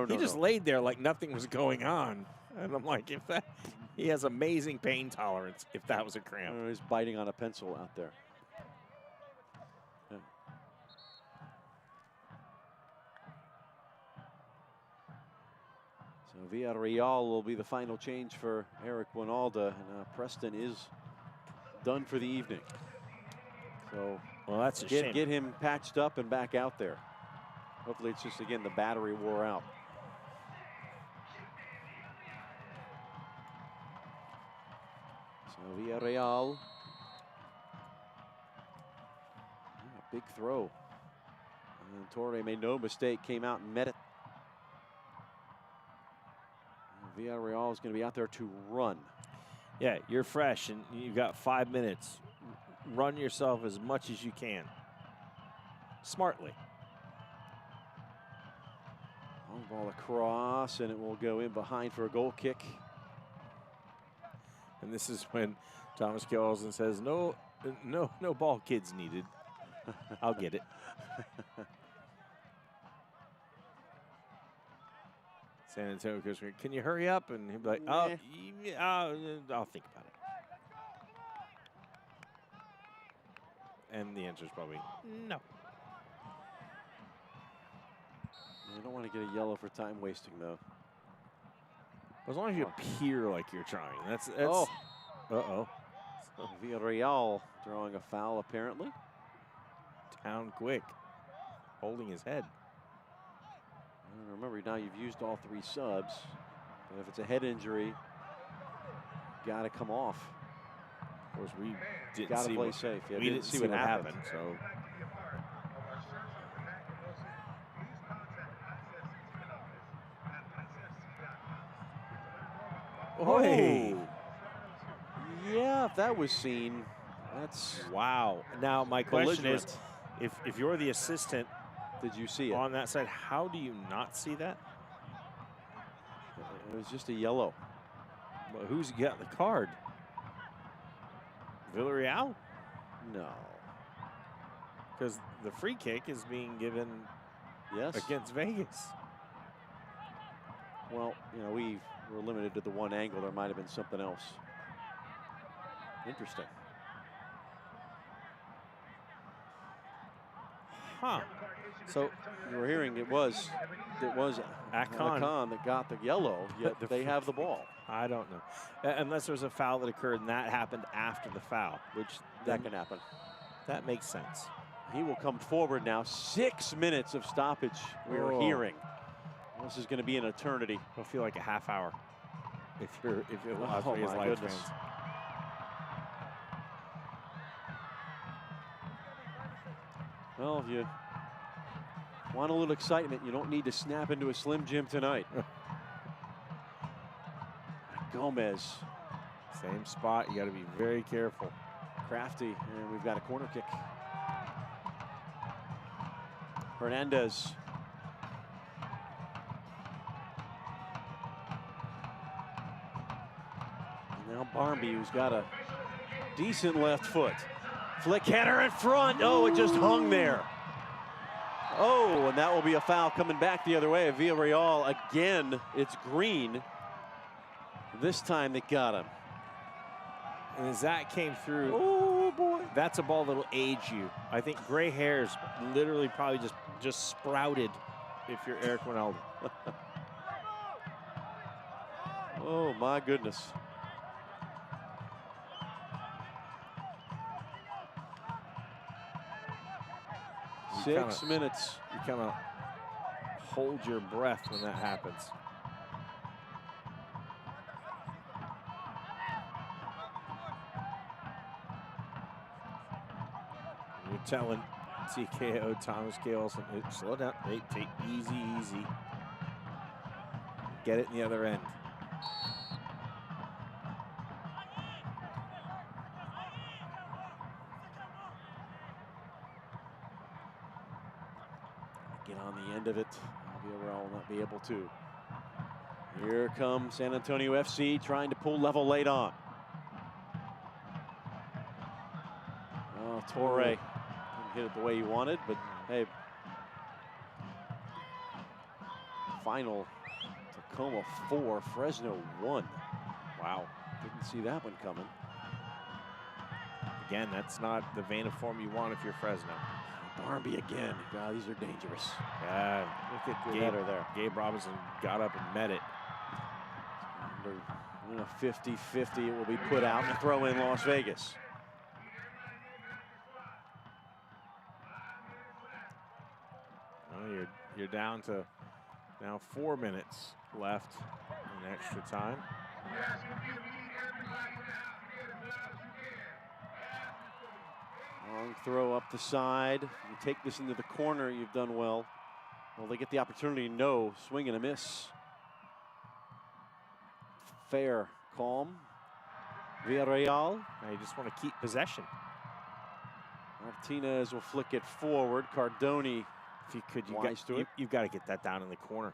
He just laid there like nothing was going on, and I'm like, he has amazing pain tolerance. If that was a cramp, he's biting on a pencil out there. Yeah. So Villarreal will be the final change for Eric Winalda, and Preston is done for the evening. So that's a shame. Get him patched up and back out there. Hopefully it's just, again, the battery wore out. So Villarreal. Big throw. And Torre made no mistake, came out and met it. Villarreal is going to be out there to run. Yeah, you're fresh and you've got 5 minutes. Run yourself as much as you can. Smartly. Long ball across, and it will go in behind for a goal kick. And this is when Thomas Kelsen says, no ball kids needed. I'll get it. San Antonio goes, can you hurry up? And he'll be like, oh, yeah, I'll think about it. And the answer is probably no. You don't want to get a yellow for time wasting, though. As long as you appear like you're trying. That's oh. Uh-oh. So Villarreal drawing a foul, apparently. Down quick. Holding his head. Remember, now you've used all 3 subs. But if it's a head injury, got to come off. Of course, we didn't gotta see play what, safe. Yeah, we didn't see what happened. So. Oh, hey. Yeah, if that was seen, that's wow. Now my question is, if you're the assistant, did you see it on that side? How do you not see that? It was just a yellow. Well, who's got the card? Villarreal? No. Because the free kick is being given against Vegas. Well, you know, we were limited to the one angle. There might have been something else. Interesting. Huh. So you were hearing it was Akon that got the yellow, yet they have the ball. I don't know. Unless there's a foul that occurred and that happened after the foul, which that can happen. That makes sense. He will come forward now. 6 minutes of stoppage we are hearing. This is going to be an eternity. It'll feel like a half hour if you're Las Vegas Lights fans. Well, if you want a little excitement, you don't need to snap into a Slim Jim tonight. Gomez. Same spot. You got to be very careful. Crafty, and we've got a corner kick. Hernandez. And now Barmby, who's got a decent left foot. Flick header in front. Oh, it just hung there. Oh, and that will be a foul coming back the other way. Villarreal again. It's green. This time they got him. And as that came through, oh boy, that's a ball that'll age you. I think gray hairs literally probably just sprouted if you're Eric Ronaldo. Oh my goodness. You 6 minutes. You kind of hold your breath when that happens. You're telling TKO Thomas Kelsen, slow down, hey, take easy. Get it in the other end. Get on the end of it. Villarreal will not be able to. Here comes San Antonio FC trying to pull level late on. Oh, Torre didn't hit it the way he wanted, but hey. Final Tacoma 4, Fresno 1. Wow, didn't see that one coming. Again, that's not the vein of form you want if you're Fresno. Barmby again. God, these are dangerous. Yeah, look at Gabe there. Gabe Robinson got up and met it. Under 50-50, it will be put out and throw in Las Vegas. Well, you're down to now 4 minutes left in extra time. Long throw up the side. You take this into the corner, you've done well. Well, they get the opportunity, no, swing and a miss. Fair, calm. Villarreal. Now you just want to keep possession. Martinez will flick it forward. Cardoni, if you could, you've got to get that down in the corner.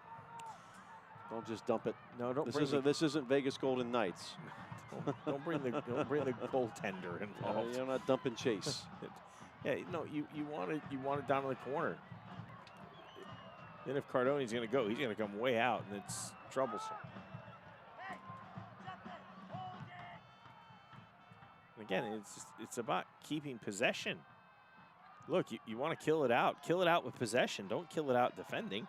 Don't just dump it. No, don't. This isn't Vegas Golden Knights. don't bring the goaltender involved. You're not dumping Chase. Yeah, no, you want it down in the corner. Then if Cardoni's going to go, he's going to come way out, and it's troublesome. Again, it's about keeping possession. Look, you want to kill it out. Kill it out with possession. Don't kill it out defending.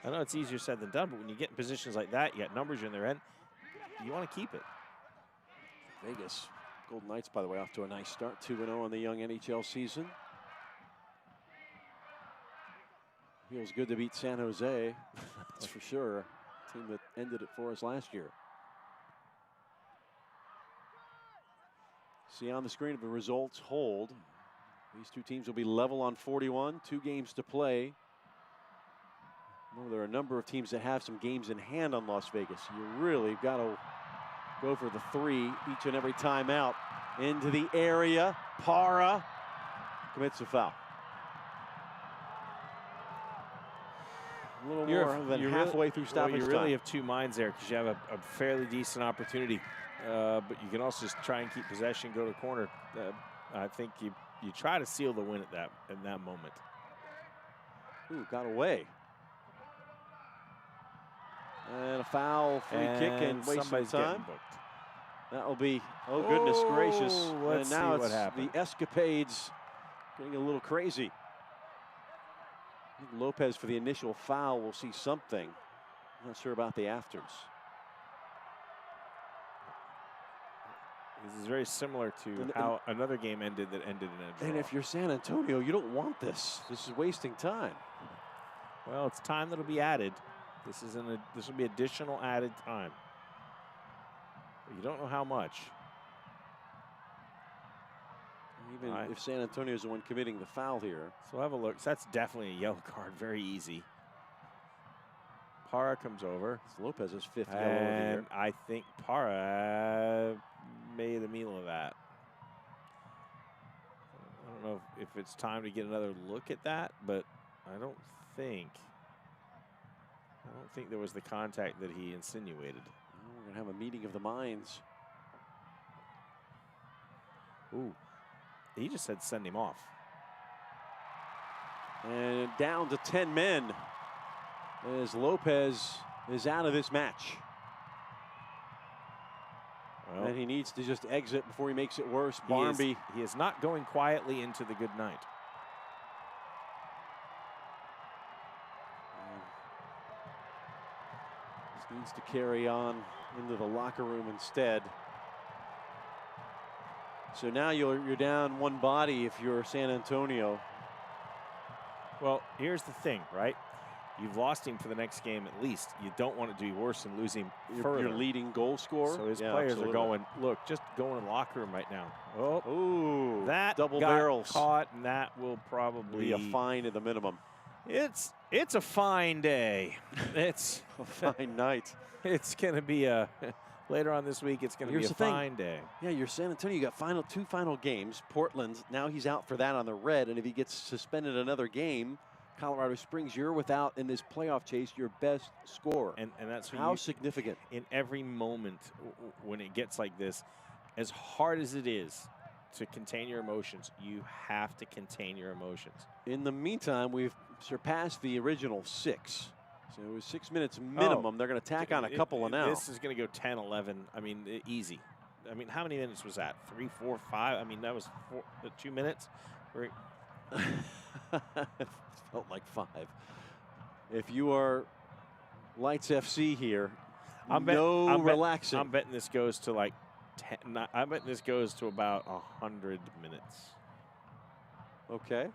I know it's easier said than done, but when you get in positions like that, you got numbers in their end, you want to keep it. Vegas Golden Knights, by the way, off to a nice start. 2-0 on the young NHL season. Feels good to beat San Jose, that's for sure. Team that ended it for us last year. See on the screen if the results hold. These two teams will be level on 41, 2 games to play. Well, there are a number of teams that have some games in hand on Las Vegas. You really got to go for the 3 each and every time out. Into the area, Para commits a foul. A little more than halfway through stoppage time. You really have two minds there because you have a fairly decent opportunity, but you can also just try and keep possession, go to the corner. I think you try to seal the win at that moment. Ooh, got away. And a foul, free kick, and wasting time. That will be, oh goodness gracious. Let's and now see what happened. The escapades getting a little crazy. Lopez for the initial foul will see something. Not sure about the afters. This is very similar to how another game ended that ended in a draw. And if you're San Antonio, you don't want this. This is wasting time. Well, it's time that'll be added. This will be additional added time. But you don't know how much. Even if San Antonio is the one committing the foul here. So we'll have a look. So that's definitely a yellow card. Very easy. Para comes over. It's Lopez's 5th yellow of the year. I think Para made a meal of that. I don't know if it's time to get another look at that, but I don't think there was the contact that he insinuated. Well, we're going to have a meeting of the minds. Ooh. He just said send him off. And down to 10 men as Lopez is out of this match. Well, and he needs to just exit before he makes it worse. Barnby. He is not going quietly into the good night. Just needs to carry on into the locker room instead. So now you're down one body if you're San Antonio. Well, here's the thing, right? You've lost him for the next game at least. You don't want it to be worse than losing further. Your leading goal scorer. So his players are going, look, just go in the locker room right now. Oh, ooh, that double got barrels caught, and that will probably be a fine at the minimum. It's a fine day. It's a fine night. It's going to be a later on this week. It's going to be a fine day. Yeah, you're San Antonio. You got two final games. Portland. Now he's out for that on the red, and if he gets suspended another game, Colorado Springs, you're without in this playoff chase your best scorer. And that's how significant. In every moment when it gets like this, as hard as it is to contain your emotions, you have to contain your emotions. In the meantime, we've surpassed the original 6. So it was 6 minutes minimum. They're going to tack on a couple of now. This is going to go 10, 11. I mean, easy. I mean, how many minutes was that? 3, 4, 5? I mean, that was 2 minutes. It felt like 5. If you are Lights FC here, I'm relaxing. I'm betting this goes to like 10. I'm betting this goes to about 100 minutes. Okay.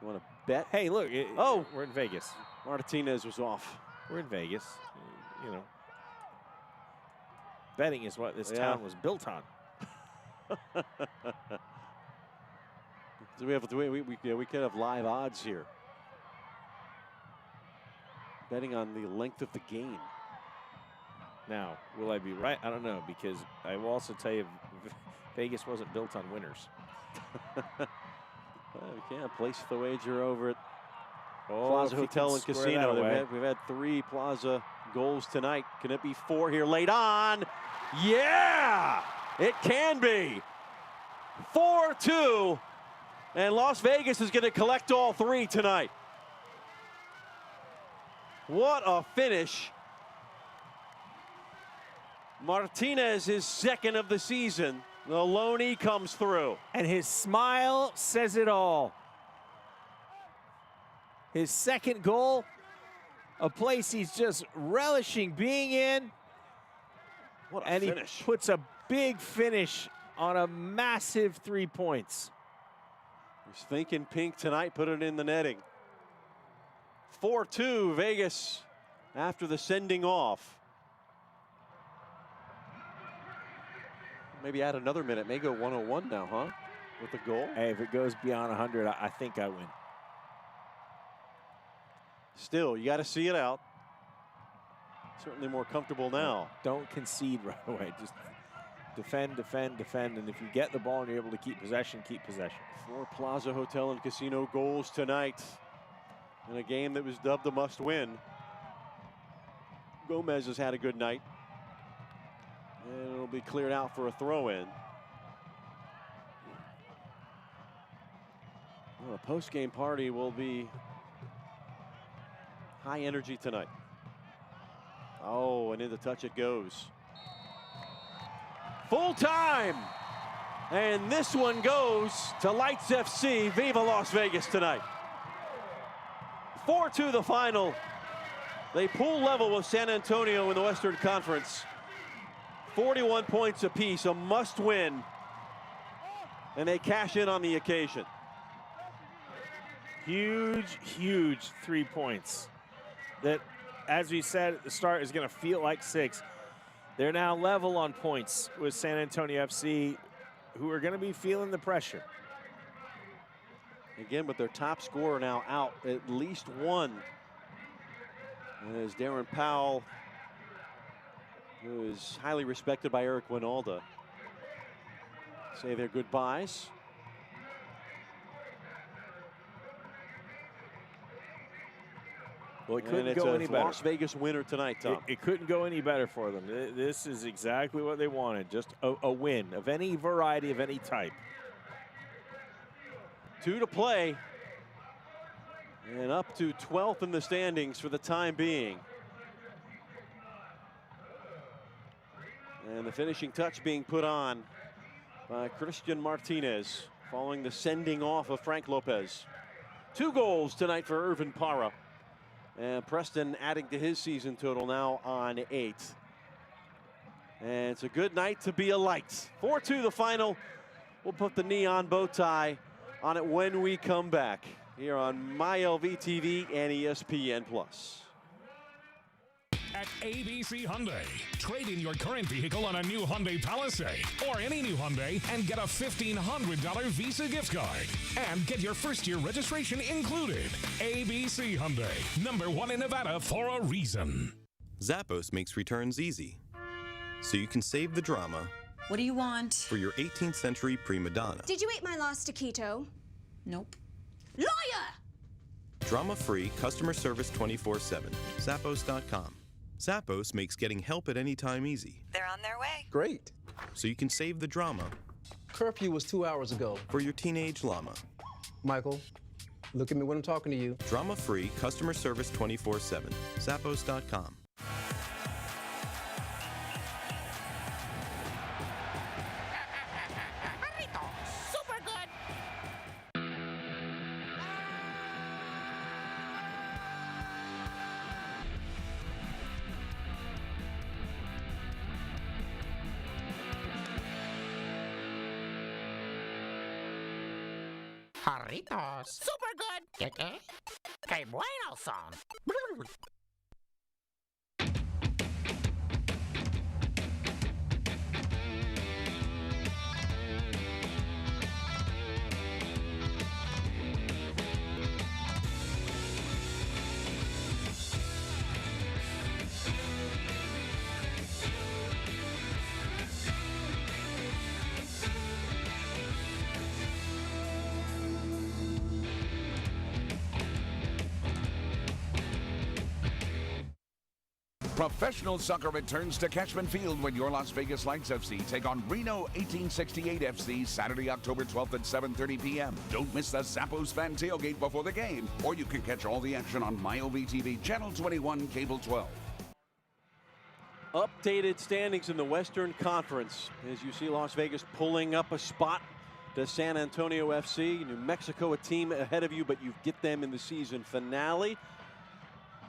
You want to bet? Hey, look. We're in Vegas. Martinez was off. We're in Vegas. You know. Betting is what this town was built on. So we could have live odds here. Betting on the length of the game. Now, will I be right? I don't know, because I will also tell you Vegas wasn't built on winners. We can't place the wager over at Plaza Hotel and Casino. We've had 3 Plaza goals tonight. Can it be 4 here late on? Yeah, it can be. 4-2, and Las Vegas is going to collect all 3 tonight. What a finish. Martinez, his 2nd of the season. The Loney comes through. And his smile says it all. His 2nd goal, a place he's just relishing being in. What a and finish. He puts a big finish on a massive 3 points. He's thinking pink tonight, put it in the netting. 4-2 Vegas after the sending off. Maybe add another minute. May go 101 now, huh? With the goal. Hey, if it goes beyond 100, I think I win. Still, you got to see it out. Certainly more comfortable now. Don't concede right away. Just defend, defend, defend. And if you get the ball and you're able to keep possession, keep possession. 4 Plaza Hotel and Casino goals tonight in a game that was dubbed a must-win. Gomez has had a good night. And it'll be cleared out for a throw-in. Well, a post-game party will be high energy tonight. Oh, and in the touch it goes. Full time! And this one goes to Lights FC. Viva Las Vegas tonight. 4-2 the final. They pool level with San Antonio in the Western Conference. 41 points apiece, a must win. And they cash in on the occasion. Huge, huge 3 points. That, as we said at the start, is going to feel like 6. They're now level on points with San Antonio FC, who are going to be feeling the pressure. Again, with their top scorer now out, at least one. And as Darren Powell, who is highly respected by Eric Winalda, say their goodbyes. Well, it couldn't go any better. Las Vegas winner tonight, Tom. It couldn't go any better for them. This is exactly what they wanted, just a win of any variety, of any type. 2 to play. And up to 12th in the standings for the time being. And the finishing touch being put on by Christian Martinez following the sending off of Frank Lopez. 2 goals tonight for Irvin Parra. And Preston adding to his season total now on 8. And it's a good night to be a Light. 4-2 the final. We'll put the neon bow tie on it when we come back here on MyLV TV and ESPN+. At ABC Hyundai, trade in your current vehicle on a new Hyundai Palisade or any new Hyundai and get a $1,500 Visa gift card. And get your first-year registration included. ABC Hyundai, #1 in Nevada for a reason. Zappos makes returns easy, so you can save the drama. What do you want? For your 18th century prima donna. Did you eat my lost taquito? Nope. Lawyer! Drama-free customer service 24/7. Zappos.com. Zappos makes getting help at any time easy. They're on their way. Great. So you can save the drama. Curfew was 2 hours ago. For your teenage llama. Michael, look at me when I'm talking to you. Drama-free customer service 24/7. Zappos.com. Super good. Jarritos. Super good. Que bueno son. Professional soccer returns to Cashman Field when your Las Vegas Lights FC take on Reno 1868 FC Saturday, October 12th at 7:30 p.m. Don't miss the Zappos fan tailgate before the game, or you can catch all the action on MyOV-TV, Channel 21, Cable 12. Updated standings in the Western Conference as you see Las Vegas pulling up a spot to San Antonio FC. New Mexico a team ahead of you, but you get them in the season finale.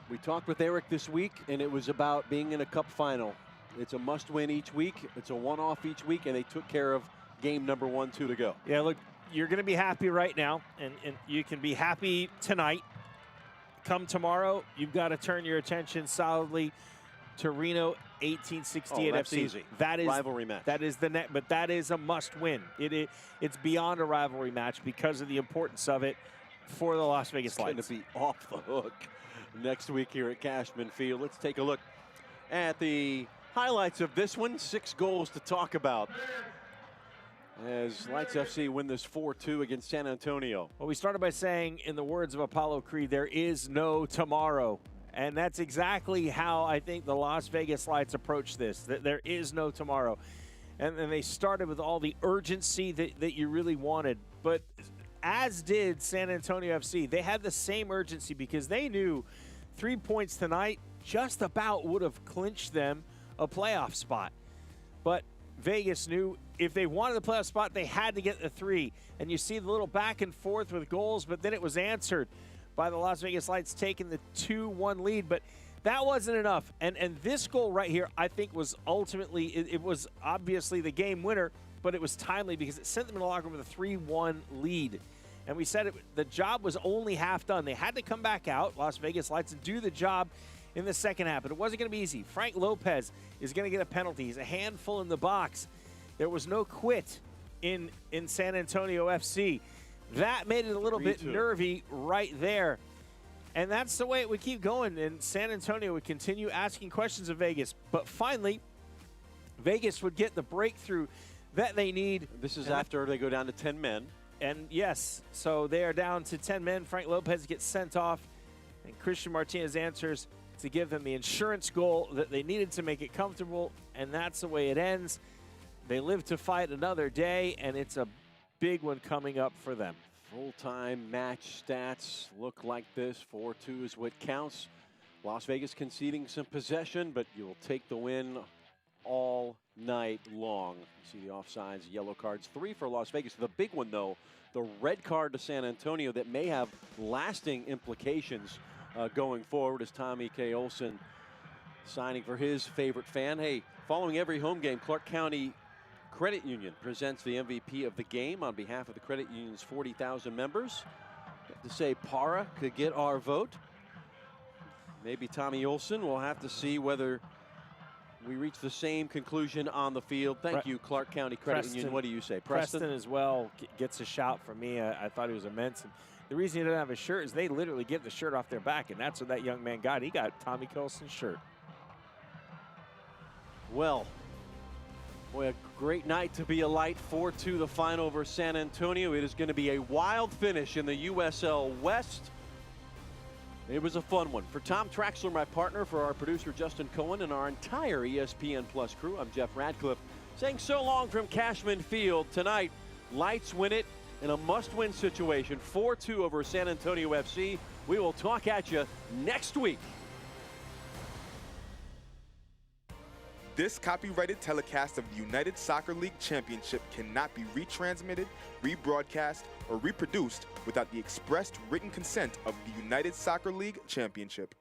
We talked with Eric this week, and it was about being in a cup final. It's a must-win each week. It's a one-off each week, and they took care of game number 1, 2 to go. Yeah, look, you're going to be happy right now, and you can be happy tonight. Come tomorrow, you've got to turn your attention solidly to Reno 1868 that's FC. easy. That is rivalry match. That is the net, but that is a must-win. It's beyond a rivalry match because of the importance of it for the Las Vegas Lights. It's going to be off the hook next week here at Cashman Field. Let's take a look at the highlights of this one. 6 goals to talk about as Lights FC win this 4-2 against San Antonio. Well, we started by saying, in the words of Apollo Creed, there is no tomorrow. And that's exactly how I think the Las Vegas Lights approach this, that there is no tomorrow. And they started with all the urgency that you really wanted. But as did San Antonio FC. They had the same urgency because they knew 3 points tonight just about would have clinched them a playoff spot. But Vegas knew if they wanted the playoff spot, they had to get the 3. And you see the little back and forth with goals, but then it was answered by the Las Vegas Lights taking the 2-1 lead. But that wasn't enough. And this goal right here, I think, was ultimately, it was obviously the game winner, but it was timely because it sent them in the locker room with a 3-1 lead. And we said the job was only half done. They had to come back out, Las Vegas Lights, and do the job in the second half. But it wasn't going to be easy. Frank Lopez is going to get a penalty. He's a handful in the box. There was no quit in San Antonio FC. That made it a little bit nervy right there. And that's the way it would keep going. And San Antonio would continue asking questions of Vegas. But finally, Vegas would get the breakthrough that they need. This is after they go down to 10 men. And yes, so they are down to 10 men. Frank Lopez gets sent off, and Christian Martinez answers to give them the insurance goal that they needed to make it comfortable, and that's the way it ends. They live to fight another day, and it's a big one coming up for them. Full-time match stats look like this. 4-2 is what counts. Las Vegas conceding some possession, but you'll take the win all night long. You see the offsides, yellow cards, 3 for Las Vegas. The big one, though, the red card to San Antonio that may have lasting implications going forward as Tommy K. Olson signing for his favorite fan. Hey, following every home game, Clark County Credit Union presents the MVP of the game on behalf of the credit union's 40,000 members. Have to say Para could get our vote. Maybe Tommy Olson. We'll have to see whether we reach the same conclusion on the field. Thank you, Clark County Credit Union. What do you say, Preston? Preston as well gets a shout from me. I thought he was immense. And the reason he didn't have a shirt is they literally give the shirt off their back, and that's what that young man got. He got Tommy Colson's shirt. Well, boy, a great night to be a Light. 4-2 the final over San Antonio. It is going to be a wild finish in the USL West. It was a fun one. For Tom Traxler, my partner, for our producer Justin Cohen, and our entire ESPN Plus crew, I'm Jeff Radcliffe, saying so long from Cashman Field. Tonight, Lights win it in a must-win situation, 4-2 over San Antonio FC. We will talk at you next week. This copyrighted telecast of the United Soccer League Championship cannot be retransmitted, rebroadcast, or reproduced without the expressed written consent of the United Soccer League Championship.